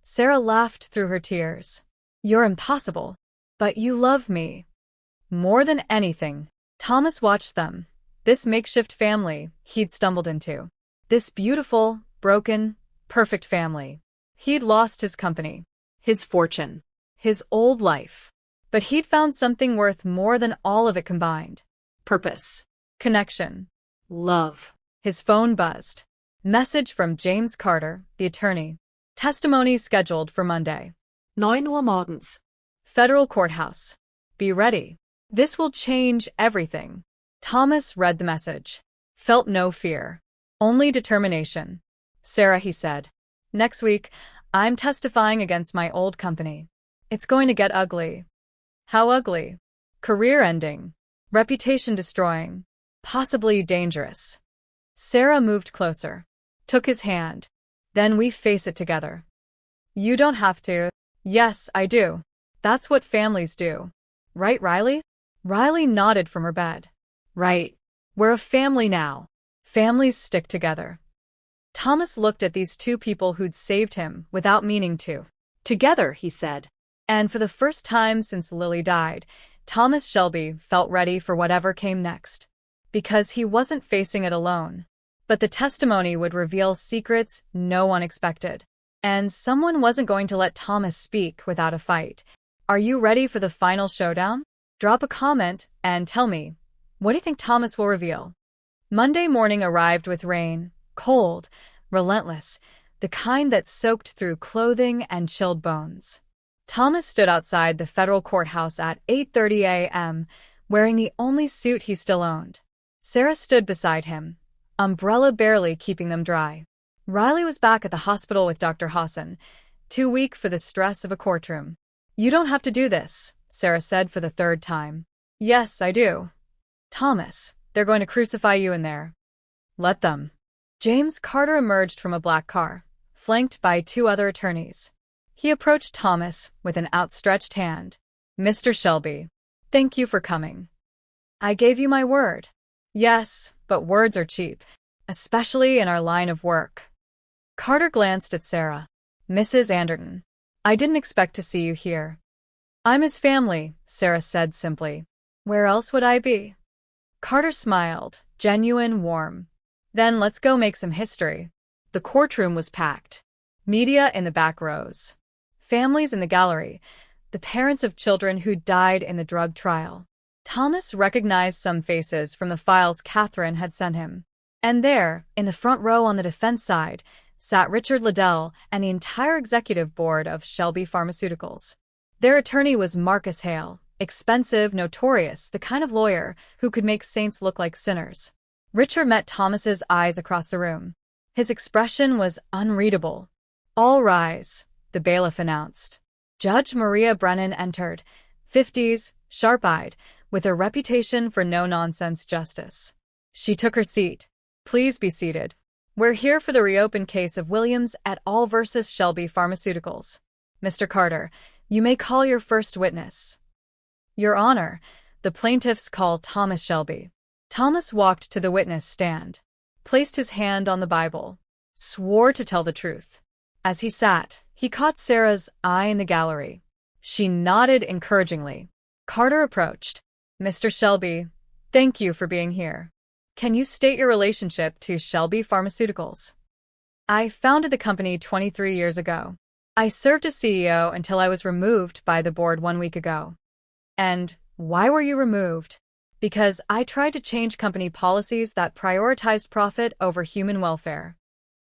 Sarah laughed through her tears. You're impossible. But you love me. More than anything. Thomas watched them. This makeshift family he'd stumbled into. This beautiful, broken, perfect family. He'd lost his company,
His fortune.
his old life. But he'd found something worth more than all of it combined.
Purpose.
Connection.
Love.
His phone buzzed. Message from James Carter, the attorney. Testimony scheduled for Monday.
9 Uhr morgens.
Federal courthouse. Be ready. This will change everything. Thomas read the message. Felt no fear. Only determination. Sarah, he said. Next week, I'm testifying against my old company. It's going to get ugly. How ugly? Career ending. Reputation destroying. Possibly dangerous. Sarah moved closer. Took his hand. Then we face it together. You don't have to. Yes, I do. That's what families do. Right, Riley? Riley nodded from her bed. Right. We're a family now. Families stick together. Thomas looked at these two people who'd saved him without meaning to.
Together, he said.
And for the first time since Lily died, Thomas Shelby felt ready for whatever came next. Because he wasn't facing it alone. But the testimony would reveal secrets no one expected. And someone wasn't going to let Thomas speak without a fight. Are you ready for the final showdown? Drop a comment and tell me, what do you think Thomas will reveal? Monday morning arrived with rain, cold, relentless, the kind that soaked through clothing and chilled bones. Thomas stood outside the federal courthouse at 8:30 a.m., wearing the only suit he still owned. Sarah stood beside him, umbrella barely keeping them dry. Riley was back at the hospital with Dr. Hassan, too weak for the stress of a courtroom. You don't have to do this, Sarah said for the third time. Yes, I do. Thomas, they're going to crucify you in there. Let them. James Carter emerged from a black car, flanked by two other attorneys. He approached Thomas with an outstretched hand. Mr. Shelby, thank you for coming. I gave you my word. Yes, but words are cheap, especially in our line of work. Carter glanced at Sarah. Mrs. Anderton, I didn't expect to see you here. I'm his family, Sarah said simply. Where else would I be? Carter smiled, genuine, warm. Then let's go make some history. The courtroom was packed. Media in the back rows. Families in the gallery. The parents of children who died in the drug trial. Thomas recognized some faces from the files Catherine had sent him. And there, in the front row on the defense side, sat Richard Liddell and the entire executive board of Shelby Pharmaceuticals. Their attorney was Marcus Hale, expensive, notorious, the kind of lawyer who could make saints look like sinners. Richard met Thomas's eyes across the room. His expression was unreadable. All rise, the bailiff announced. Judge Maria Brennan entered, 50s, sharp-eyed, with a reputation for no-nonsense justice. She took her seat. Please be seated. We're here for the reopened case of Williams et al. Versus Shelby Pharmaceuticals. Mr. Carter, you may call your first witness. Your Honor, the plaintiffs call Thomas Shelby. Thomas walked to the witness stand, placed his hand on the Bible, swore to tell the truth. As he sat, he caught Sarah's eye in the gallery. She nodded encouragingly. Carter approached. Mr. Shelby, thank you for being here. Can you state your relationship to Shelby Pharmaceuticals? I founded the company 23 years ago. I served as CEO until I was removed by the board 1 week ago. And why were you removed? Because I tried to change company policies that prioritized profit over human welfare.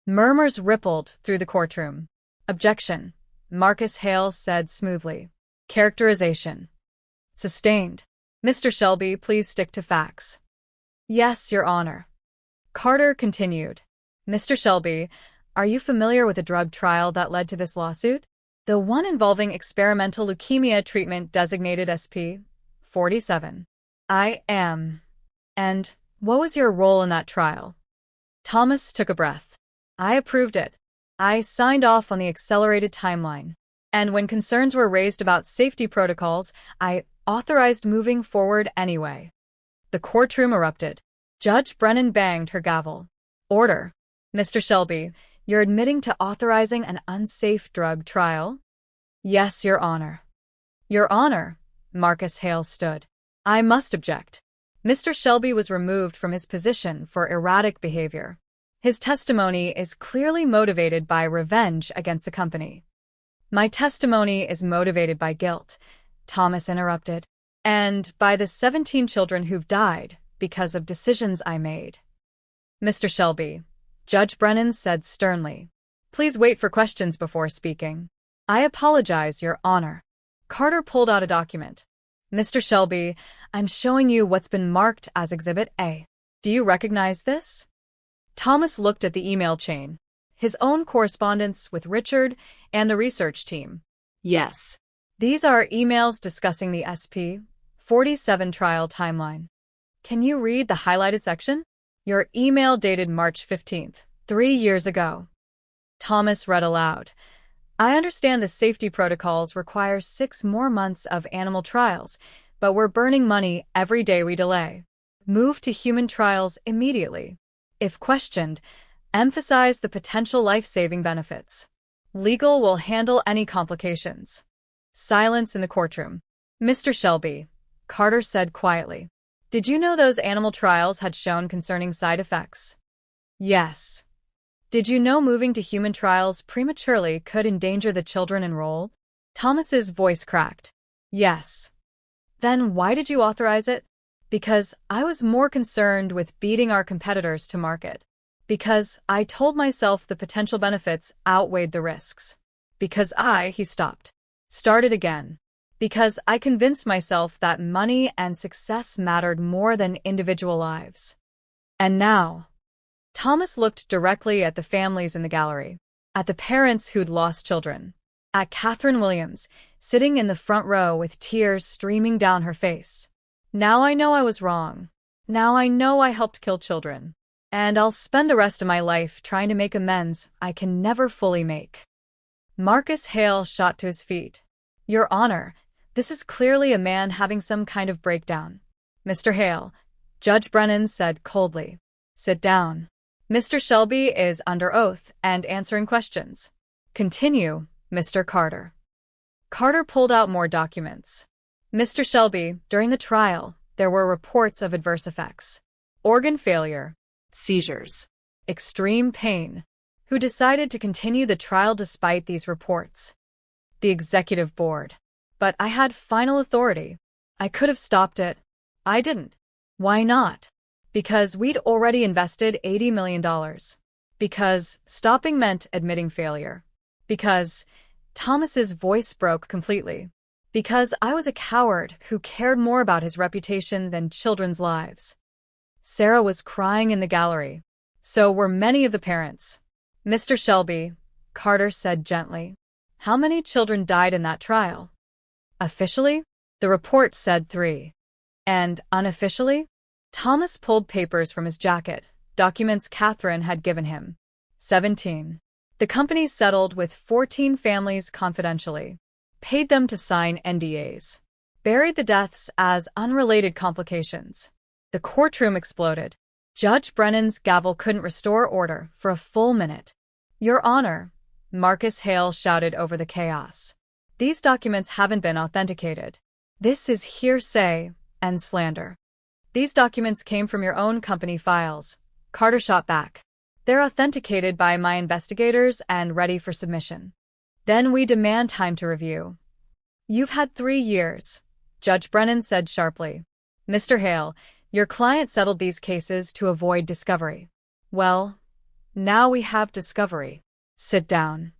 Murmurs rippled through the courtroom. Objection, Marcus Hale said smoothly. Characterization. Sustained. Mr. Shelby, please stick to facts. Yes, Your Honor. Carter continued. Mr. Shelby, are you familiar with the drug trial that led to this lawsuit? The one involving experimental leukemia treatment designated SP-47. I am. And what was your role in that trial? Thomas took a breath. I approved it. I signed off on the accelerated timeline. And when concerns were raised about safety protocols, I authorized moving forward anyway. The courtroom erupted. Judge Brennan banged her gavel. Order. Mr. Shelby, you're admitting to authorizing an unsafe drug trial? Yes, Your Honor. Your Honor, Marcus Hale stood. I must object. Mr. Shelby was removed from his position for erratic behavior. His testimony is clearly motivated by revenge against the company. My testimony is motivated by guilt, Thomas interrupted, and by the 17 children who've died because of decisions I made. Mr. Shelby, Judge Brennan said sternly, please wait for questions before speaking. I apologize, Your Honor. Carter pulled out a document. Mr. Shelby, I'm showing you what's been marked as Exhibit A. Do you recognize this? Thomas looked at the email chain, his own correspondence with Richard and the research team.
Yes.
These are emails discussing the SP-47 trial timeline. Can you read the highlighted section? Your email dated March 15th, 3 years ago. Thomas read aloud. I understand the safety protocols require 6 more months of animal trials, but we're burning money every day we delay. Move to human trials immediately. If questioned, Emphasize the potential life-saving benefits. Legal will handle any complications. Silence in the courtroom. Mr. Shelby, Carter said quietly. Did you know those animal trials had shown concerning side effects? Yes. Did you know moving to human trials prematurely could endanger the children enrolled? Thomas's voice cracked. Yes. Then why did you authorize it? Because I was more concerned with beating our competitors to market. Because I told myself the potential benefits outweighed the risks. Because he stopped. Started again. Because I convinced myself that money and success mattered more than individual lives. And now, Thomas looked directly at the families in the gallery, at the parents who'd lost children, at Catherine Williams, sitting in the front row with tears streaming down her face. Now I know I was wrong. Now I know I helped kill children. And I'll spend the rest of my life trying to make amends I can never fully make. Marcus Hale shot to his feet. Your Honor, this is clearly a man having some kind of breakdown. Mr. Hale, Judge Brennan said coldly. Sit down. Mr. Shelby is under oath and answering questions. Continue, Mr. Carter. Carter pulled out more documents. Mr. Shelby, during the trial, there were reports of adverse effects. Organ failure.
Seizures.
Extreme pain. Who decided to continue the trial despite these reports? The executive board. But I had final authority. I could have stopped it. I didn't. Why not? Because we'd already invested $80 million. Because stopping meant admitting failure. Because Thomas's voice broke completely. Because I was a coward who cared more about his reputation than children's lives. Sarah was crying in the gallery. So were many of the parents. Mr. Shelby, Carter said gently. How many children died in that trial? Officially, the report said 3. And unofficially? Thomas pulled papers from his jacket, documents Catherine had given him. 17. The company settled with 14 families confidentially, paid them to sign NDAs, buried the deaths as unrelated complications. The courtroom exploded. Judge Brennan's gavel couldn't restore order for a full minute. Your Honor, Marcus Hale shouted over the chaos. These documents haven't been authenticated. This is hearsay and slander. These documents came from your own company files. Carter shot back. They're authenticated by my investigators and ready for submission. Then we demand time to review. You've had 3 years, Judge Brennan said sharply. Mr. Hale, your client settled these cases to avoid discovery. Well, now we have discovery. Sit down.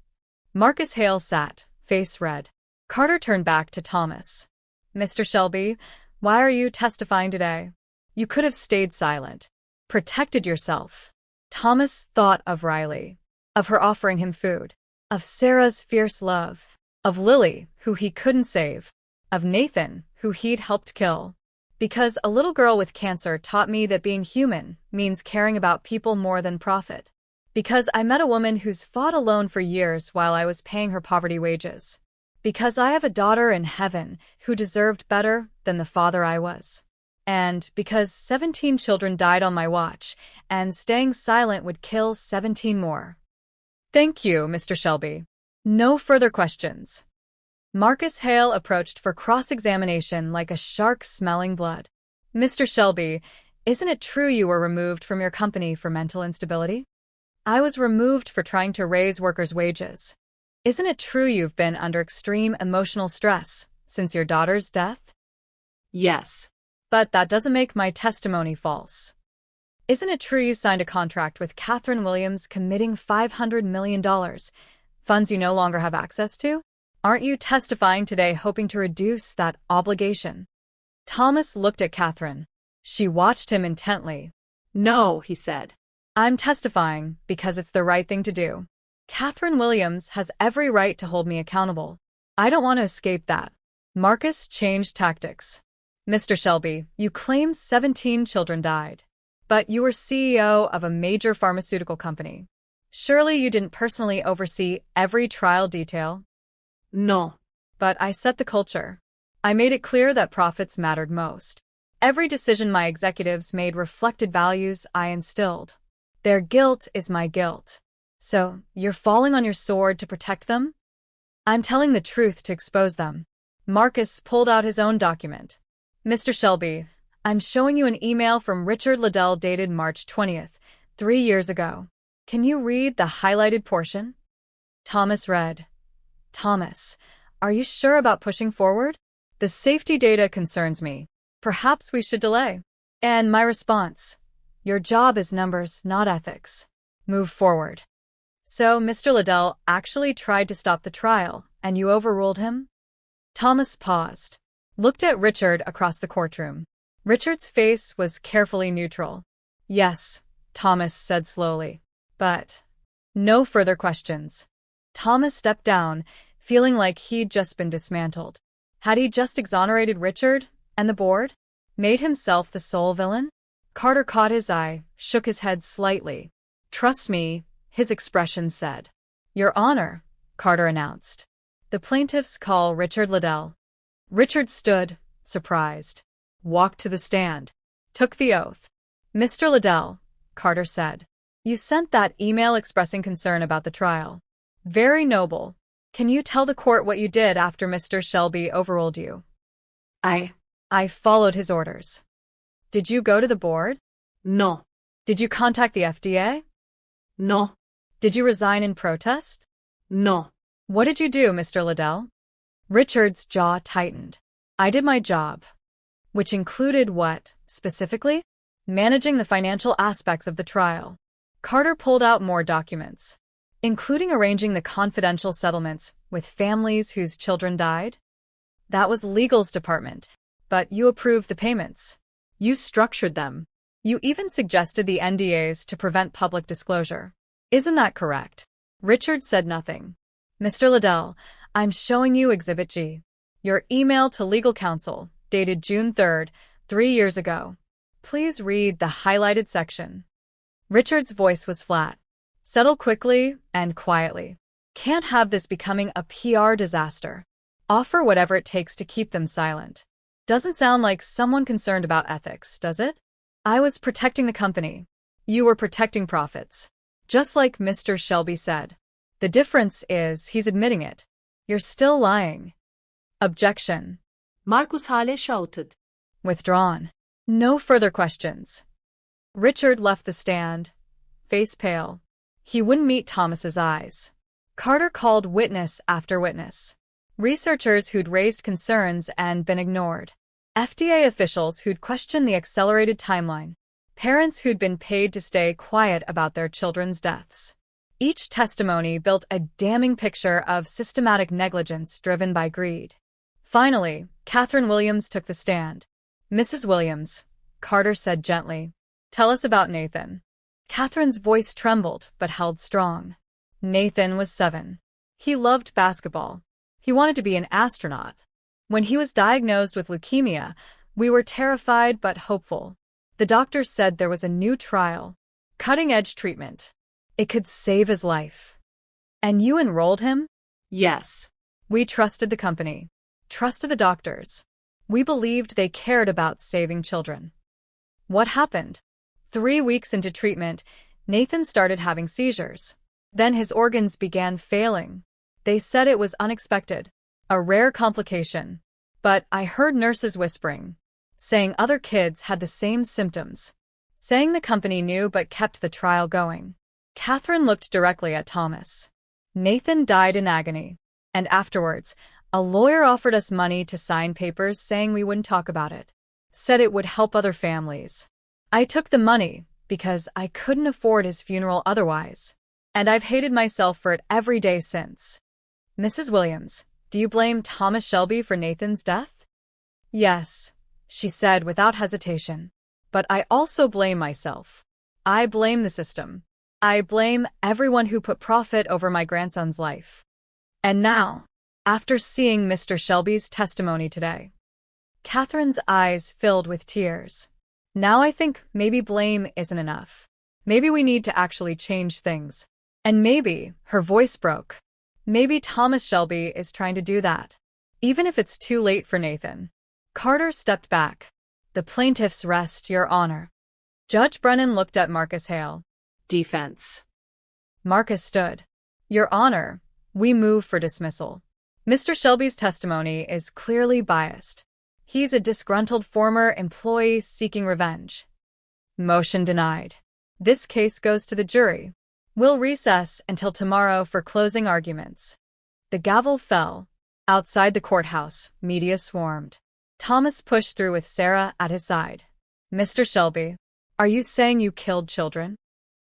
Marcus Hale sat, face red. Carter turned back to Thomas. Mr. Shelby, why are you testifying today? You could have stayed silent. Protected yourself. Thomas thought of Riley. Of her offering him food. Of Sarah's fierce love. Of Lily, who he couldn't save. Of Nathan, who he'd helped kill. Because a little girl with cancer taught me that being human means caring about people more than profit. Because I met a woman who's fought alone for years while I was paying her poverty wages. Because I have a daughter in heaven who deserved better than the father I was. And because 17 children died on my watch, and staying silent would kill 17 more. Thank you, Mr. Shelby. No further questions. Marcus Hale approached for cross-examination like a shark smelling blood. Mr. Shelby, isn't it true you were removed from your company for mental instability? I was removed for trying to raise workers' wages. Isn't it true you've been under extreme emotional stress since your daughter's death?
Yes.
But that doesn't make my testimony false. Isn't it true you signed a contract with Catherine Williams committing $500 million, funds you no longer have access to? Aren't you testifying today hoping to reduce that obligation? Thomas looked at Catherine. She watched him intently.
No, he said.
I'm testifying because it's the right thing to do. Catherine Williams has every right to hold me accountable. I don't want to escape that. Marcus changed tactics. Mr. Shelby, you claim 17 children died. But you were CEO of a major pharmaceutical company. Surely you didn't personally oversee every trial detail?
No.
But I set the culture. I made it clear that profits mattered most. Every decision my executives made reflected values I instilled. Their guilt is my guilt. So, you're falling on your sword to protect them? I'm telling the truth to expose them. Marcus pulled out his own document. Mr. Shelby, I'm showing you an email from Richard Liddell dated March 20th, 3 years ago. Can you read the highlighted portion? Thomas read. Thomas, are you sure about pushing forward? The safety data concerns me. Perhaps we should delay. And my response, your job is numbers, not ethics. Move forward. So Mr. Liddell actually tried to stop the trial, and you overruled him? Thomas paused, looked at Richard across the courtroom. Richard's face was carefully neutral. Yes, Thomas said slowly. But no further questions. Thomas stepped down, feeling like he'd just been dismantled. Had he just exonerated Richard and the board? Made himself the sole villain? Carter caught his eye, shook his head slightly. Trust me, his expression said. Your Honor, Carter announced. The plaintiffs call Richard Liddell. Richard stood, surprised, walked to the stand, took the oath. Mr. Liddell, Carter said, you sent that email expressing concern about the trial. Very noble. Can you tell the court what you did after Mr. Shelby overruled you? I followed his orders. Did you go to the board?
No.
Did you contact the FDA?
No.
Did you resign in protest?
No.
What did you do, Mr. Liddell? Richard's jaw tightened. I did my job. Which included what, specifically? Managing the financial aspects of the trial. Carter pulled out more documents, including arranging the confidential settlements with families whose children died. That was legal's department, but you approved the payments. You structured them. You even suggested the NDAs to prevent public disclosure. Isn't that correct? Richard said nothing. Mr. Liddell, I'm showing you Exhibit G. Your email to legal counsel, dated June 3rd, 3 years ago. Please read the highlighted section. Richard's voice was flat. Settle quickly and quietly. Can't have this becoming a PR disaster. Offer whatever it takes to keep them silent. Doesn't sound like someone concerned about ethics, does it? I was protecting the company. You were protecting profits. Just like Mr. Shelby said. The difference is he's admitting it. You're still lying. Objection.
Marcus Hale shouted.
Withdrawn. No further questions. Richard left the stand, face pale. He wouldn't meet Thomas's eyes. Carter called witness after witness. Researchers who'd raised concerns and been ignored. FDA officials who'd questioned the accelerated timeline. Parents who'd been paid to stay quiet about their children's deaths. Each testimony built a damning picture of systematic negligence driven by greed. Finally, Catherine Williams took the stand. Mrs. Williams, Carter said gently, tell us about Nathan. Catherine's voice trembled but held strong. Nathan was 7. He loved basketball. He wanted to be an astronaut. When he was diagnosed with leukemia, we were terrified but hopeful. The doctor said there was a new trial, cutting-edge treatment. It could save his life. And you enrolled him?
Yes.
We trusted the company, trusted the doctors. We believed they cared about saving children. What happened? 3 weeks into treatment, Nathan started having seizures. Then his organs began failing. They said it was unexpected, a rare complication. But I heard nurses whispering, saying other kids had the same symptoms, saying the company knew but kept the trial going. Catherine looked directly at Thomas. Nathan died in agony. And afterwards, a lawyer offered us money to sign papers saying we wouldn't talk about it. Said it would help other families. I took the money because I couldn't afford his funeral otherwise. And I've hated myself for it every day since. Mrs. Williams, do you blame Thomas Shelby for Nathan's death? Yes, she said without hesitation. But I also blame myself. I blame the system. I blame everyone who put profit over my grandson's life. And now, after seeing Mr. Shelby's testimony today, Catherine's eyes filled with tears. Now I think maybe blame isn't enough. Maybe we need to actually change things. And maybe, her voice broke, maybe Thomas Shelby is trying to do that. Even if it's too late for Nathan. Carter stepped back. The plaintiffs rest, Your Honor. Judge Brennan looked at Marcus Hale.
Defense.
Marcus stood. Your Honor, we move for dismissal. Mr. Shelby's testimony is clearly biased. He's a disgruntled former employee seeking revenge. Motion denied. This case goes to the jury. We'll recess until tomorrow for closing arguments. The gavel fell. Outside the courthouse, media swarmed. Thomas pushed through with Sarah at his side. Mr. Shelby, are you saying you killed children?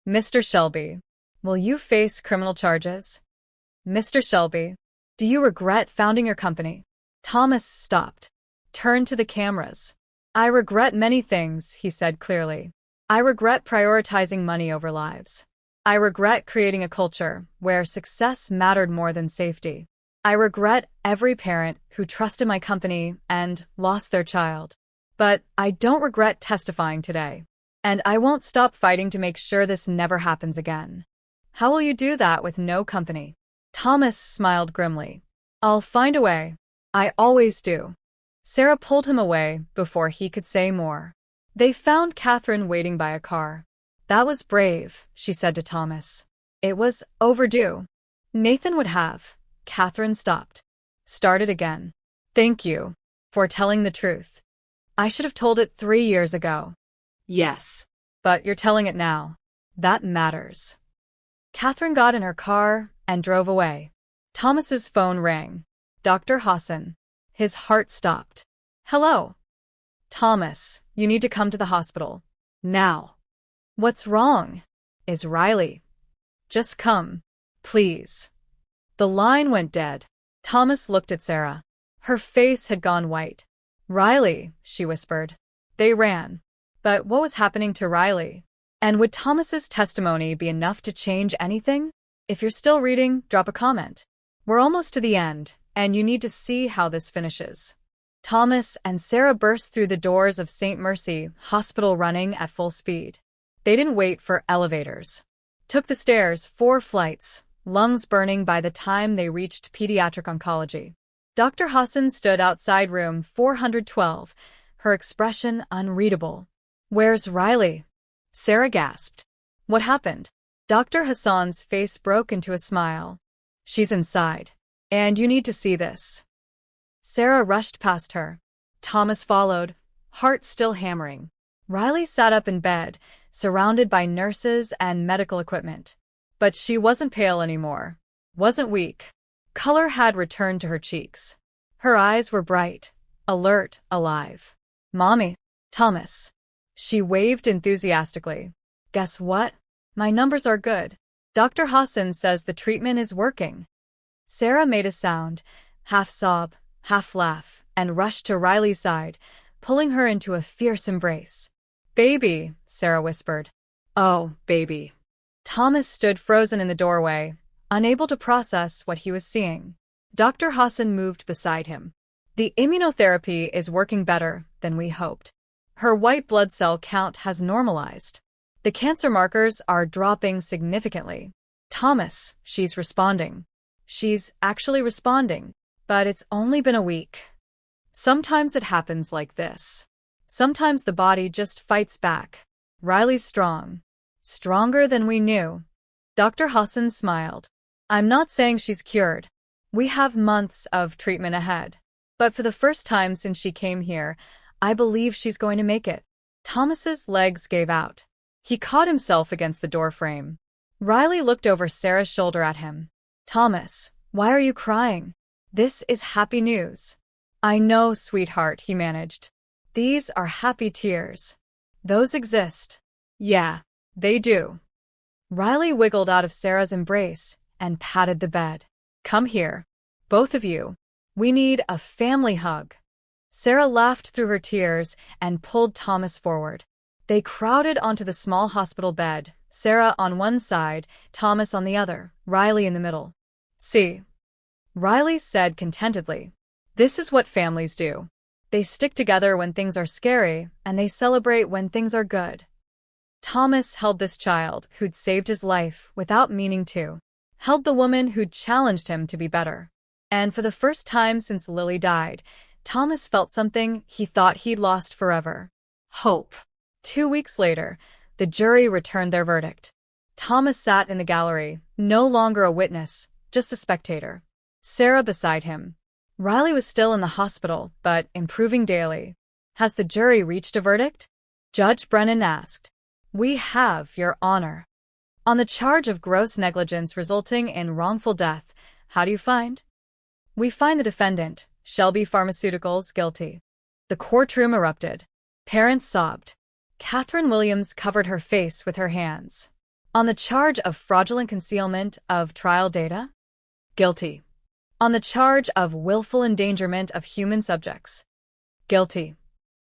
Mr. Shelby, will you face criminal charges? Mr. Shelby, do you regret founding your company? Thomas stopped, turned to the cameras. I regret many things, he said clearly. I regret prioritizing money over lives. I regret creating a culture where success mattered more than safety. I regret every parent who trusted my company and lost their child. But I don't regret testifying today. And I won't stop fighting to make sure this never happens again. How will you do that with no company? Thomas smiled grimly. I'll find a way. I always do. Sarah pulled him away before he could say more. They found Catherine waiting by a car. That was brave, she said to Thomas. It was overdue. Nathan would have. Catherine stopped. Started again. Thank you for telling the truth. I should have told it 3 years ago.
Yes.
But you're telling it now. That matters. Catherine got in her car and drove away. Thomas's phone rang. Dr. Hassan. His heart stopped. Hello. Thomas, you need to come to the hospital. Now. What's wrong? Is Riley? Just come. Please. The line went dead. Thomas looked at Sarah. Her face had gone white. Riley, she whispered. They ran. But what was happening to Riley? And would Thomas's testimony be enough to change anything? If you're still reading, drop a comment. We're almost to the end, and you need to see how this finishes. Thomas and Sarah burst through the doors of St. Mercy Hospital running at full speed. They didn't wait for elevators. Took the stairs 4 flights, lungs burning by the time they reached pediatric oncology. Dr. Hassan stood outside room 412, her expression unreadable. Where's Riley? Sarah gasped. What happened? Dr. Hassan's face broke into a smile. She's inside. And you need to see this. Sarah rushed past her. Thomas followed, heart still hammering. Riley sat up in bed, surrounded by nurses and medical equipment. But she wasn't pale anymore. Wasn't weak. Color had returned to her cheeks. Her eyes were bright, alert, alive. Mommy. Thomas. She waved enthusiastically. Guess what? My numbers are good. Dr. Hassan says the treatment is working. Sarah made a sound, half sob, half laugh, and rushed to Riley's side, pulling her into a fierce embrace. Baby, Sarah whispered. Oh, baby. Thomas stood frozen in the doorway, unable to process what he was seeing. Dr. Hassan moved beside him. The immunotherapy is working better than we hoped. Her white blood cell count has normalized. The cancer markers are dropping significantly. Thomas, she's responding. She's actually responding, but it's only been a week. Sometimes it happens like this. Sometimes the body just fights back. Riley's strong. Stronger than we knew. Dr. Hassan smiled. I'm not saying she's cured. We have months of treatment ahead. But for the first time since she came here, I believe she's going to make it. Thomas's legs gave out. He caught himself against the doorframe. Riley looked over Sarah's shoulder at him. Thomas, why are you crying? This is happy news. I know, sweetheart, he managed. These are happy tears. Those exist. Yeah, they do. Riley wiggled out of Sarah's embrace and patted the bed. Come here. Both of you. We need a family hug. Sarah laughed through her tears and pulled Thomas forward. They crowded onto the small hospital bed, Sarah on one side, Thomas on the other, Riley in the middle. See? Riley said contentedly. This is what families do. They stick together when things are scary, and they celebrate when things are good. Thomas held this child who'd saved his life without meaning to. Held the woman who'd challenged him to be better. And for the first time since Lily died, Thomas felt something he thought he'd lost forever. Hope. 2 weeks later, the jury returned their verdict. Thomas sat in the gallery, no longer a witness, just a spectator. Sarah beside him. Riley was still in the hospital, but improving daily. Has the jury reached a verdict? Judge Brennan asked. We have, Your Honor. On the charge of gross negligence resulting in wrongful death, how do you find? We find the defendant, Shelby Pharmaceuticals, guilty. The courtroom erupted. Parents sobbed. Catherine Williams covered her face with her hands. On the charge of fraudulent concealment of trial data? Guilty. On the charge of willful endangerment of human subjects? Guilty.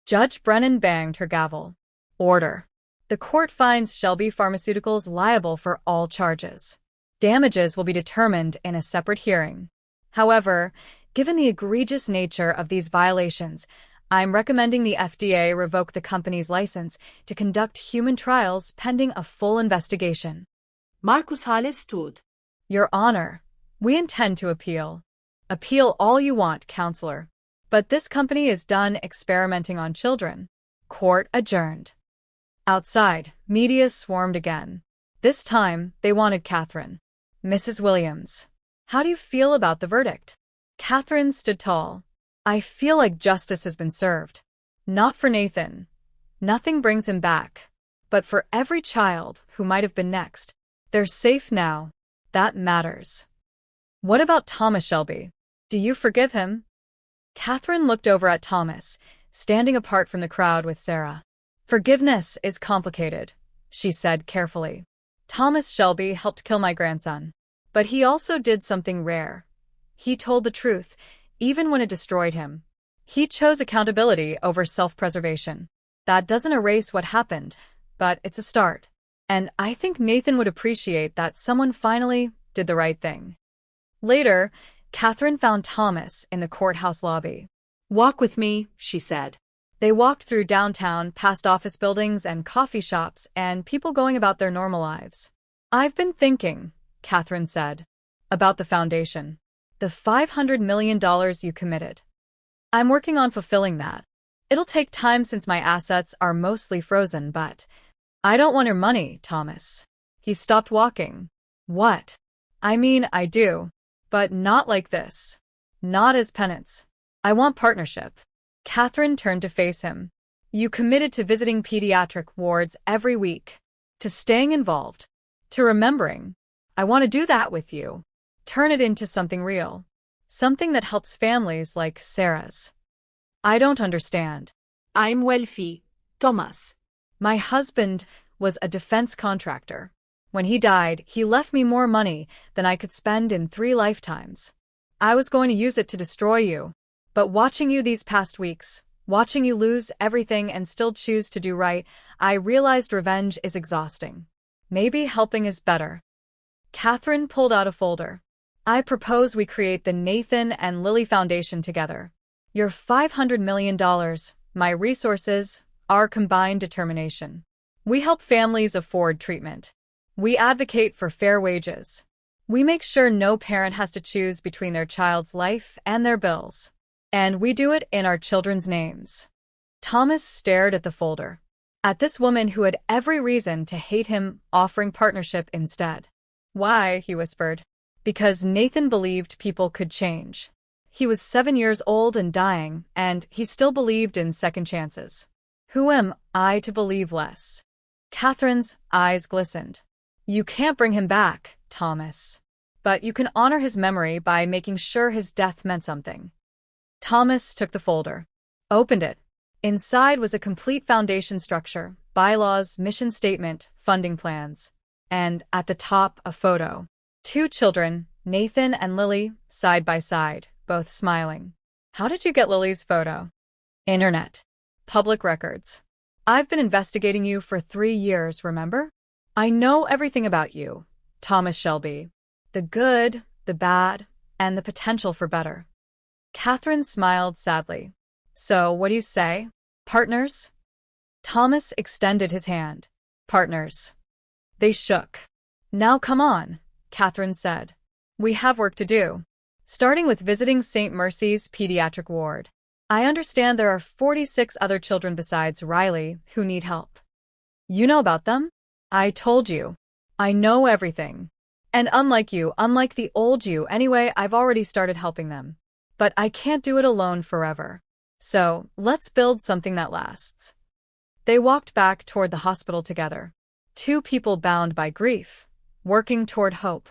Judge Brennan banged her gavel. Order. The court finds Shelby Pharmaceuticals liable for all charges. Damages will be determined in a separate hearing. However, given the egregious nature of these violations, I'm recommending the FDA revoke the company's license to conduct human trials pending a full investigation.
Markus hala stood.
Your Honor, we intend to appeal. Appeal all you want, Counselor. But this company is done experimenting on children. Court adjourned. Outside, media swarmed again. This time, they wanted Catherine. Mrs. Williams, how do you feel about the verdict? Catherine stood tall. I feel like justice has been served. Not for Nathan. Nothing brings him back. But for every child who might have been next. They're safe now. That matters. What about Thomas Shelby? Do you forgive him? Catherine looked over at Thomas, standing apart from the crowd with Sarah. Forgiveness is complicated, she said carefully. Thomas Shelby helped kill my grandson. But he also did something rare. He told the truth, even when it destroyed him. He chose accountability over self-preservation. That doesn't erase what happened, but it's a start. And I think Nathan would appreciate that someone finally did the right thing. Later, Catherine found Thomas in the courthouse lobby.
Walk with me, she said.
They walked through downtown, past office buildings and coffee shops and people going about their normal lives. I've been thinking, Catherine said, about the foundation. The $500 million you committed. I'm working on fulfilling that. It'll take time since my assets are mostly frozen, but I don't want your money, Thomas. He stopped walking. What? I mean, I do. But not like this. Not as penance. I want partnership. Catherine turned to face him. You committed to visiting pediatric wards every week. To staying involved. To remembering. I want to do that with you. Turn it into something real. Something that helps families like Sarah's. I don't understand.
I'm wealthy, Thomas.
My husband was a defense contractor. When he died, he left me more money than I could spend in 3 lifetimes. I was going to use it to destroy you. But watching you these past weeks, watching you lose everything and still choose to do right, I realized revenge is exhausting. Maybe helping is better. Catherine pulled out a folder. I propose we create the Nathan and Lily Foundation together. Your $500 million, my resources, our combined determination. We help families afford treatment. We advocate for fair wages. We make sure no parent has to choose between their child's life and their bills. And we do it in our children's names. Thomas stared at the folder. At this woman who had every reason to hate him, offering partnership instead. Why, he whispered. Because Nathan believed people could change. He was 7 years old and dying, and he still believed in second chances. Who am I to believe less? Catherine's eyes glistened. You can't bring him back, Thomas. But you can honor his memory by making sure his death meant something. Thomas took the folder. Opened it. Inside was a complete foundation structure, bylaws, mission statement, funding plans. And at the top, a photo. 2 children, Nathan and Lily, side by side, both smiling. How did you get Lily's photo? Internet. Public records. I've been investigating you for 3 years, remember? I know everything about you, Thomas Shelby. The good, the bad, and the potential for better. Catherine smiled sadly. So, what do you say? Partners? Thomas extended his hand. Partners. They shook. Now come on, Catherine said. We have work to do. Starting with visiting St. Mercy's pediatric ward. I understand there are 46 other children besides Riley who need help. You know about them? I told you. I know everything. And unlike you, unlike the old you, anyway, I've already started helping them. But I can't do it alone forever. So, let's build something that lasts. They walked back toward the hospital together. Two people bound by grief, working toward hope.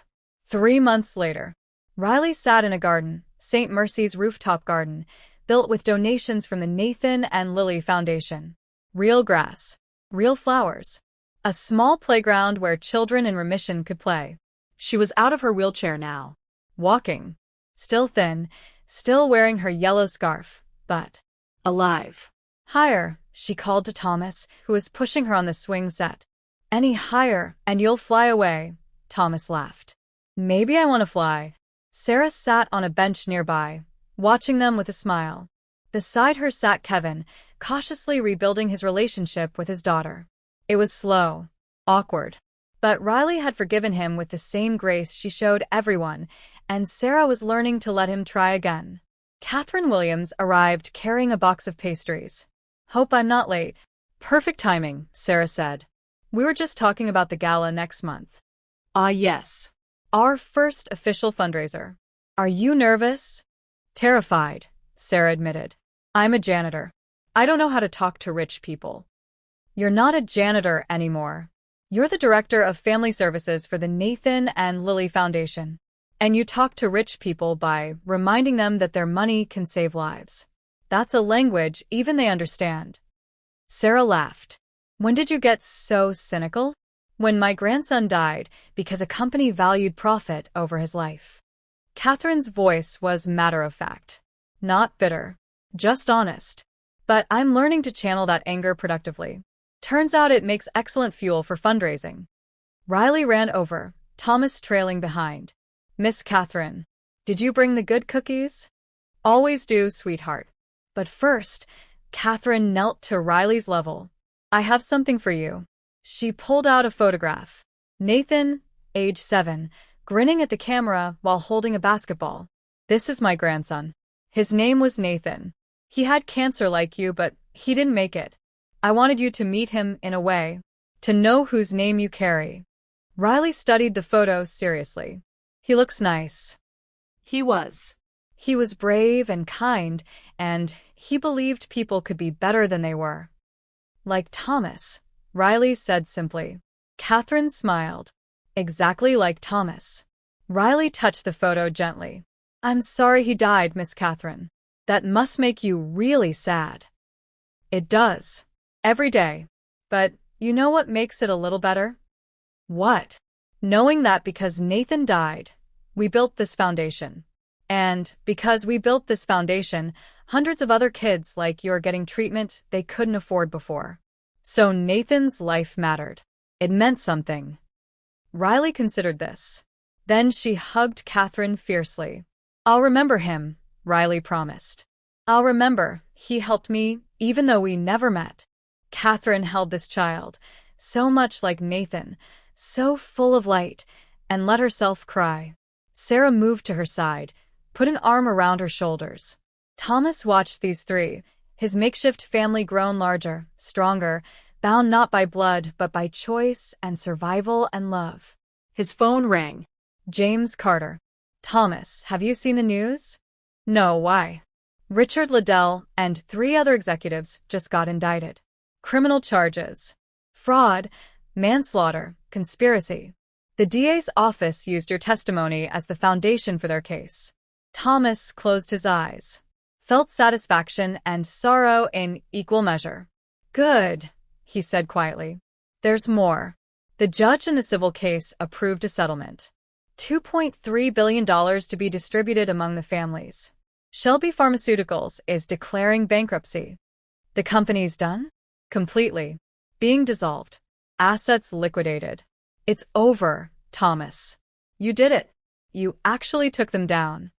3 months later, Riley sat in a garden, St. Mercy's rooftop garden, built with donations from the Nathan and Lily Foundation. Real grass, real flowers. A small playground where children in remission could play.
She was out of her wheelchair now.
Walking. Still thin, still wearing her yellow scarf, but
alive.
Higher, she called to Thomas, who was pushing her on the swing set. Any higher, and you'll fly away, Thomas laughed. Maybe I want to fly. Sarah sat on a bench nearby, watching them with a smile. Beside her sat Kevin, cautiously rebuilding his relationship with his daughter. It was slow, awkward. But Riley had forgiven him with the same grace she showed everyone, and Sarah was learning to let him try again. Catherine Williams arrived carrying a box of pastries. Hope I'm not late. Perfect timing, Sarah said. We were just talking about the gala next month.
Ah, yes.
Our first official fundraiser. Are you nervous? Terrified, Sarah admitted. I'm a janitor. I don't know how to talk to rich people. You're not a janitor anymore. You're the director of family services for the Nathan and Lily Foundation. And you talk to rich people by reminding them that their money can save lives. That's a language even they understand. Sarah laughed. When did you get so cynical? When my grandson died because a company valued profit over his life. Catherine's voice was matter-of-fact. Not bitter. Just honest. But I'm learning to channel that anger productively. Turns out it makes excellent fuel for fundraising. Riley ran over, Thomas trailing behind. Miss Catherine, did you bring the good cookies? Always do, sweetheart. But first, Catherine knelt to Riley's level. I have something for you. She pulled out a photograph. Nathan, age 7, grinning at the camera while holding a basketball. This is my grandson. His name was Nathan. He had cancer like you, but he didn't make it. I wanted you to meet him in a way, to know whose name you carry. Riley studied the photo seriously. He looks nice.
He was.
He was brave and kind, and he believed people could be better than they were. Like Thomas, Riley said simply. Catherine smiled. Exactly like Thomas. Riley touched the photo gently. I'm sorry he died, Miss Catherine. That must make you really sad. It does. Every day. But you know what makes it a little better? What? Knowing that because Nathan died, we built this foundation. And because we built this foundation, hundreds of other kids like you are getting treatment they couldn't afford before. So Nathan's life mattered. It meant something. Riley considered this. Then she hugged Catherine fiercely. I'll remember him, Riley promised. I'll remember, he helped me, even though we never met. Catherine held this child, so much like Nathan, so full of light, and let herself cry. Sarah moved to her side, put an arm around her shoulders. Thomas watched these three, his makeshift family grown larger, stronger, bound not by blood but by choice and survival and love.
His phone rang.
James Carter. Thomas, have you seen the news? No, why? Richard Liddell and 3 other executives just got indicted. Criminal charges. Fraud, manslaughter, conspiracy. The DA's office used your testimony as the foundation for their case. Thomas closed his eyes, felt satisfaction and sorrow in equal measure. Good, he said quietly. There's more. The judge in the civil case approved a settlement. $2.3 billion to be distributed among the families. Shelby Pharmaceuticals is declaring bankruptcy. The company's done? Completely. Being dissolved. Assets liquidated. It's over, Thomas. You did it. You actually took them down.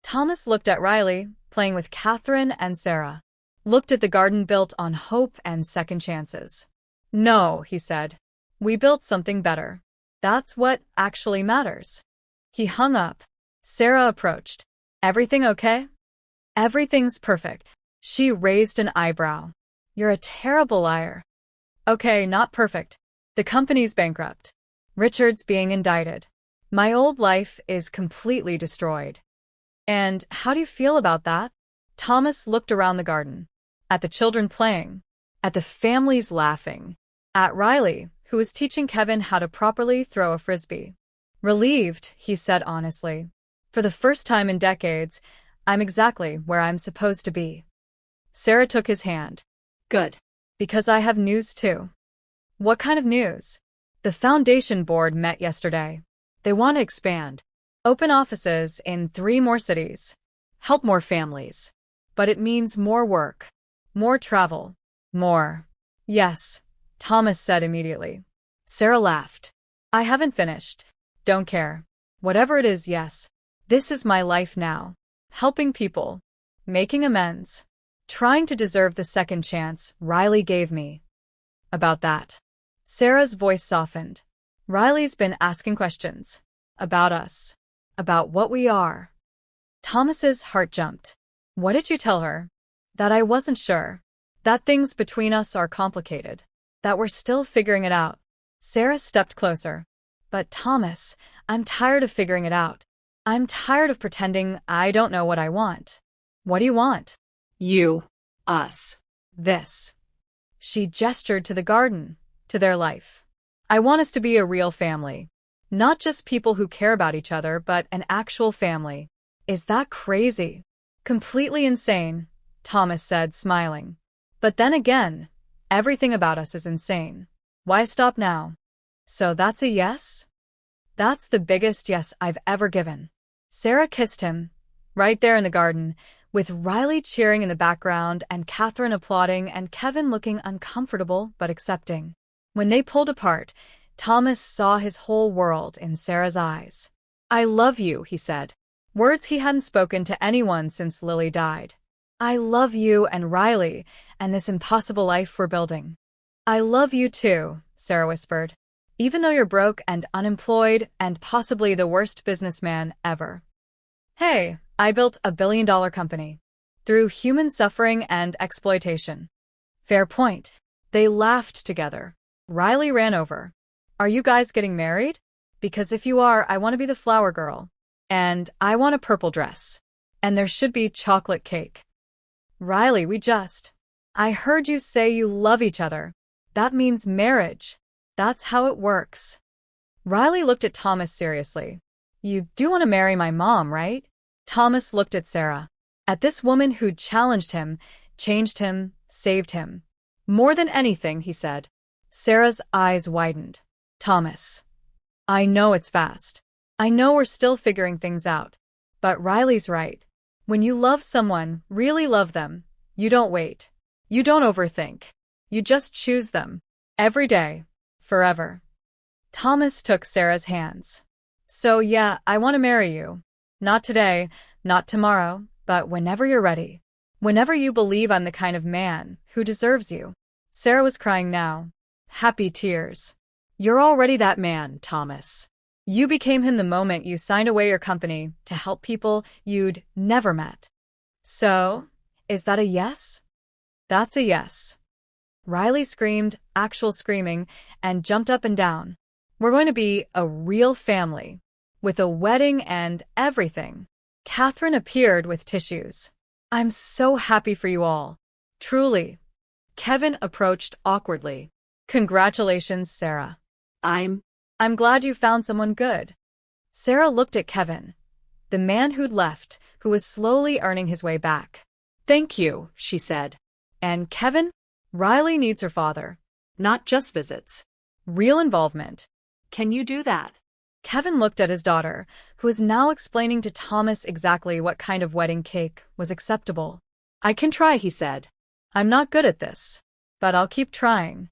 Thomas looked at Riley, playing with Catherine and Sarah. Looked at the garden built on hope and second chances. No, he said. We built something better. That's what actually matters. He hung up. Sarah approached. Everything okay? Everything's perfect. She raised an eyebrow. You're a terrible liar. Okay, not perfect. The company's bankrupt. Richard's being indicted. My old life is completely destroyed. And how do you feel about that? Thomas looked around the garden. At the children playing. At the families laughing. At Riley, who was teaching Kevin how to properly throw a frisbee. Relieved, he said honestly. For the first time in decades, I'm exactly where I'm supposed to be. Sarah took his hand.
Good.
Because I have news too. What kind of news? The foundation board met yesterday. They want to expand. Open offices in 3 more cities. Help more families. But it means more work. More travel. More. Yes, Thomas said immediately. Sarah laughed. I haven't finished. Don't care. Whatever it is, yes. This is my life now. Helping people. Making amends. Trying to deserve the second chance Riley gave me. About that. Sarah's voice softened. Riley's been asking questions. About us. About what we are. Thomas's heart jumped. What did you tell her? That I wasn't sure. That things between us are complicated. That we're still figuring it out. Sarah stepped closer. But Thomas, I'm tired of figuring it out. I'm tired of pretending I don't know what I want. What do you want?
You. Us.
This. She gestured to the garden, to their life. I want us to be a real family. Not just people who care about each other, but an actual family. Is that crazy? Completely insane, Thomas said, smiling. But then again, everything about us is insane. Why stop now? So that's a yes? That's the biggest yes I've ever given. Sarah kissed him, right there in the garden, with Riley cheering in the background and Catherine applauding and Kevin looking uncomfortable but accepting. When they pulled apart, Thomas saw his whole world in Sarah's eyes. I love you, he said. Words he hadn't spoken to anyone since Lily died. I love you and Riley and this impossible life we're building. I love you too, Sarah whispered. Even though you're broke and unemployed and possibly the worst businessman ever. Hey, I built a billion-dollar company. Through human suffering and exploitation. Fair point. They laughed together. Riley ran over. Are you guys getting married? Because if you are, I want to be the flower girl. And I want a purple dress. And there should be chocolate cake. Riley, I heard you say you love each other. That means marriage. That's how it works. Riley looked at Thomas seriously. You do want to marry my mom, right? Thomas looked at Sarah. At this woman who'd challenged him, changed him, saved him. More than anything, he said. Sarah's eyes widened. Thomas. I know it's fast. I know we're still figuring things out. But Riley's right. When you love someone, really love them, you don't wait. You don't overthink. You just choose them. Every day. Forever. Thomas took Sarah's hands. So yeah, I want to marry you. Not today, not tomorrow, but whenever you're ready. Whenever you believe I'm the kind of man who deserves you. Sarah was crying now. Happy tears. You're already that man, Thomas. You became him the moment you signed away your company to help people you'd never met. So, is that a yes? That's a yes. Riley screamed, actual screaming, and jumped up and down. We're going to be a real family. With a wedding and everything. Catherine appeared with tissues. I'm so happy for you all. Truly. Kevin approached awkwardly. Congratulations, Sarah. I'm glad you found someone good. Sarah looked at Kevin, the man who'd left, who was slowly earning his way back. Thank you, she said. And Kevin? Riley needs her father. Not just visits. Real involvement. Can you do that? Kevin looked at his daughter, who was now explaining to Thomas exactly what kind of wedding cake was acceptable. I can try, he said. I'm not good at this, but I'll keep trying.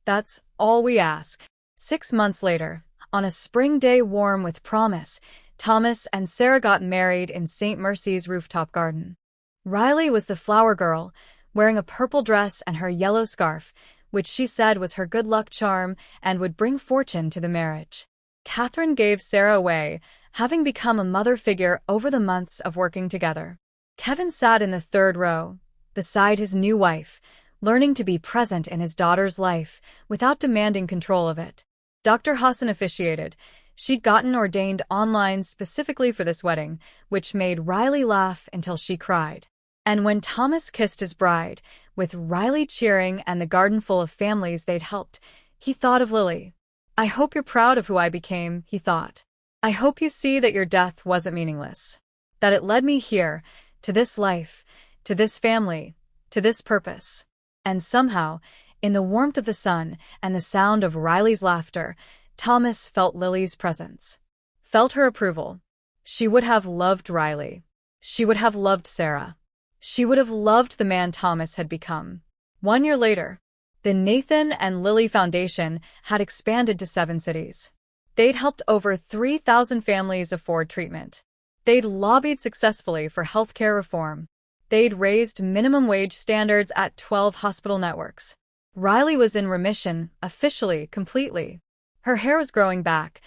That's all we ask. 6 months later, on a spring day warm with promise, Thomas and Sarah got married in St. Mercy's rooftop garden. Riley was the flower girl, wearing a purple dress and her yellow scarf, which she said was her good luck charm and would bring fortune to the marriage. Catherine gave Sarah away, having become a mother figure over the months of working together. Kevin sat in the 3rd row, beside his new wife, learning to be present in his daughter's life without demanding control of it. Dr. Hassan officiated. She'd gotten ordained online specifically for this wedding, which made Riley laugh until she cried. And when Thomas kissed his bride, with Riley cheering and the garden full of families they'd helped, he thought of Lily. I hope you're proud of who I became, he thought. I hope you see that your death wasn't meaningless. That it led me here, to this life, to this family, to this purpose. And somehow, in the warmth of the sun and the sound of Riley's laughter, Thomas felt Lily's presence. Felt her approval. She would have loved Riley. She would have loved Sarah. She would have loved the man Thomas had become. 1 year later, the Nathan and Lily Foundation had expanded to 7 cities. They'd helped over 3,000 families afford treatment. They'd lobbied successfully for healthcare reform. They'd raised minimum wage standards at 12 hospital networks. Riley was in remission, officially, completely. Her hair was growing back,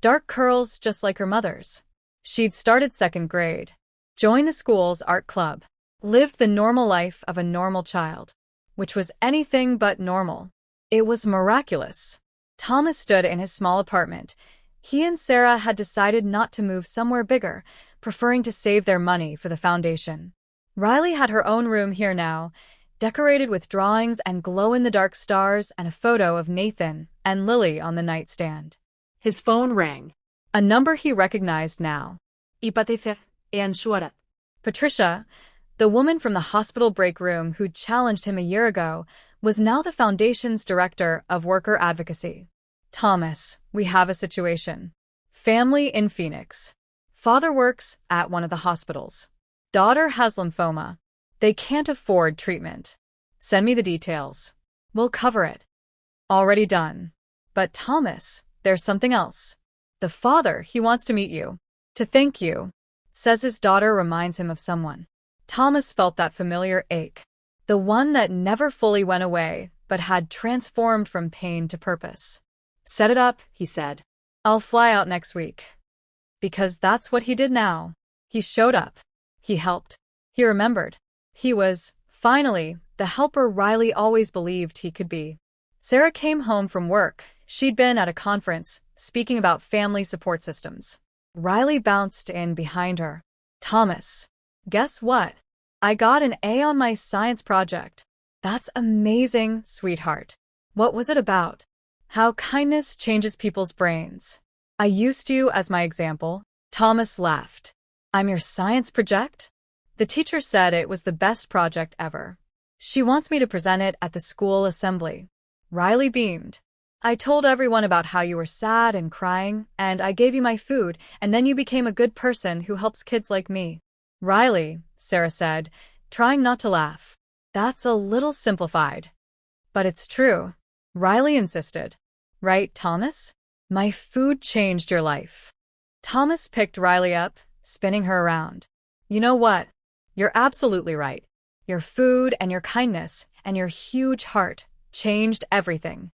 dark curls just like her mother's. She'd started 2nd grade, joined the school's art club, lived the normal life of a normal child, which was anything but normal. It was miraculous. Thomas stood in his small apartment. He and Sarah had decided not to move somewhere bigger, preferring to save their money for the foundation. Riley had her own room here now, decorated with drawings and glow-in-the-dark stars and a photo of Nathan and Lily on the nightstand.
His phone rang.
A number he recognized now.
Ipatife Anshuarat.
Patricia, the woman from the hospital break room who'd challenged him a year ago, was now the foundation's director of worker advocacy. Thomas, we have a situation. Family in Phoenix. Father works at one of the hospitals. Daughter has lymphoma. They can't afford treatment. Send me the details. We'll cover it. Already done. But Thomas, there's something else. The father, he wants to meet you. To thank you. Says his daughter reminds him of someone. Thomas felt that familiar ache. The one that never fully went away, but had transformed from pain to purpose. Set it up, he said. I'll fly out next week. Because that's what he did now. He showed up. He helped. He remembered. He was, finally, the helper Riley always believed he could be. Sarah came home from work. She'd been at a conference, speaking about family support systems. Riley bounced in behind her. Thomas, guess what? I got an A on my science project. That's amazing, sweetheart. What was it about? How kindness changes people's brains. I used you as my example. Thomas laughed. I'm your science project? The teacher said it was the best project ever. She wants me to present it at the school assembly. Riley beamed. I told everyone about how you were sad and crying, and I gave you my food, and then you became a good person who helps kids like me. Riley, Sarah said, trying not to laugh. That's a little simplified. But it's true. Riley insisted. Right, Thomas? My food changed your life. Thomas picked Riley up, spinning her around. You know what? You're absolutely right. Your food and your kindness and your huge heart changed everything.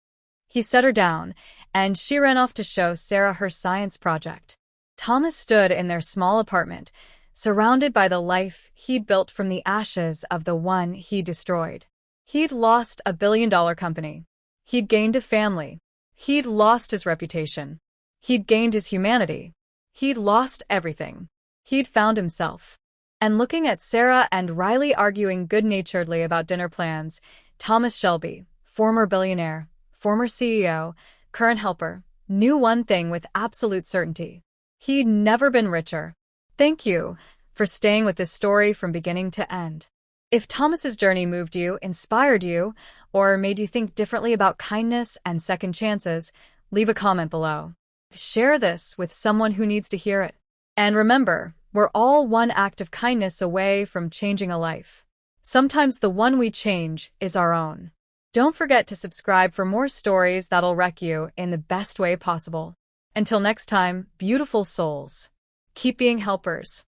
He set her down, and she ran off to show Sarah her science project. Thomas stood in their small apartment, surrounded by the life he'd built from the ashes of the one he destroyed. He'd lost a billion-dollar company. He'd gained a family. He'd lost his reputation. He'd gained his humanity. He'd lost everything. He'd found himself. And looking at Sarah and Riley arguing good-naturedly about dinner plans, Thomas Shelby, former billionaire, former CEO, current helper, knew one thing with absolute certainty. He'd never been richer. Thank you for staying with this story from beginning to end. If Thomas's journey moved you, inspired you, or made you think differently about kindness and second chances, leave a comment below. Share this with someone who needs to hear it. And remember, we're all one act of kindness away from changing a life. Sometimes the one we change is our own. Don't forget to subscribe for more stories that'll wreck you in the best way possible. Until next time, beautiful souls. Keep being helpers.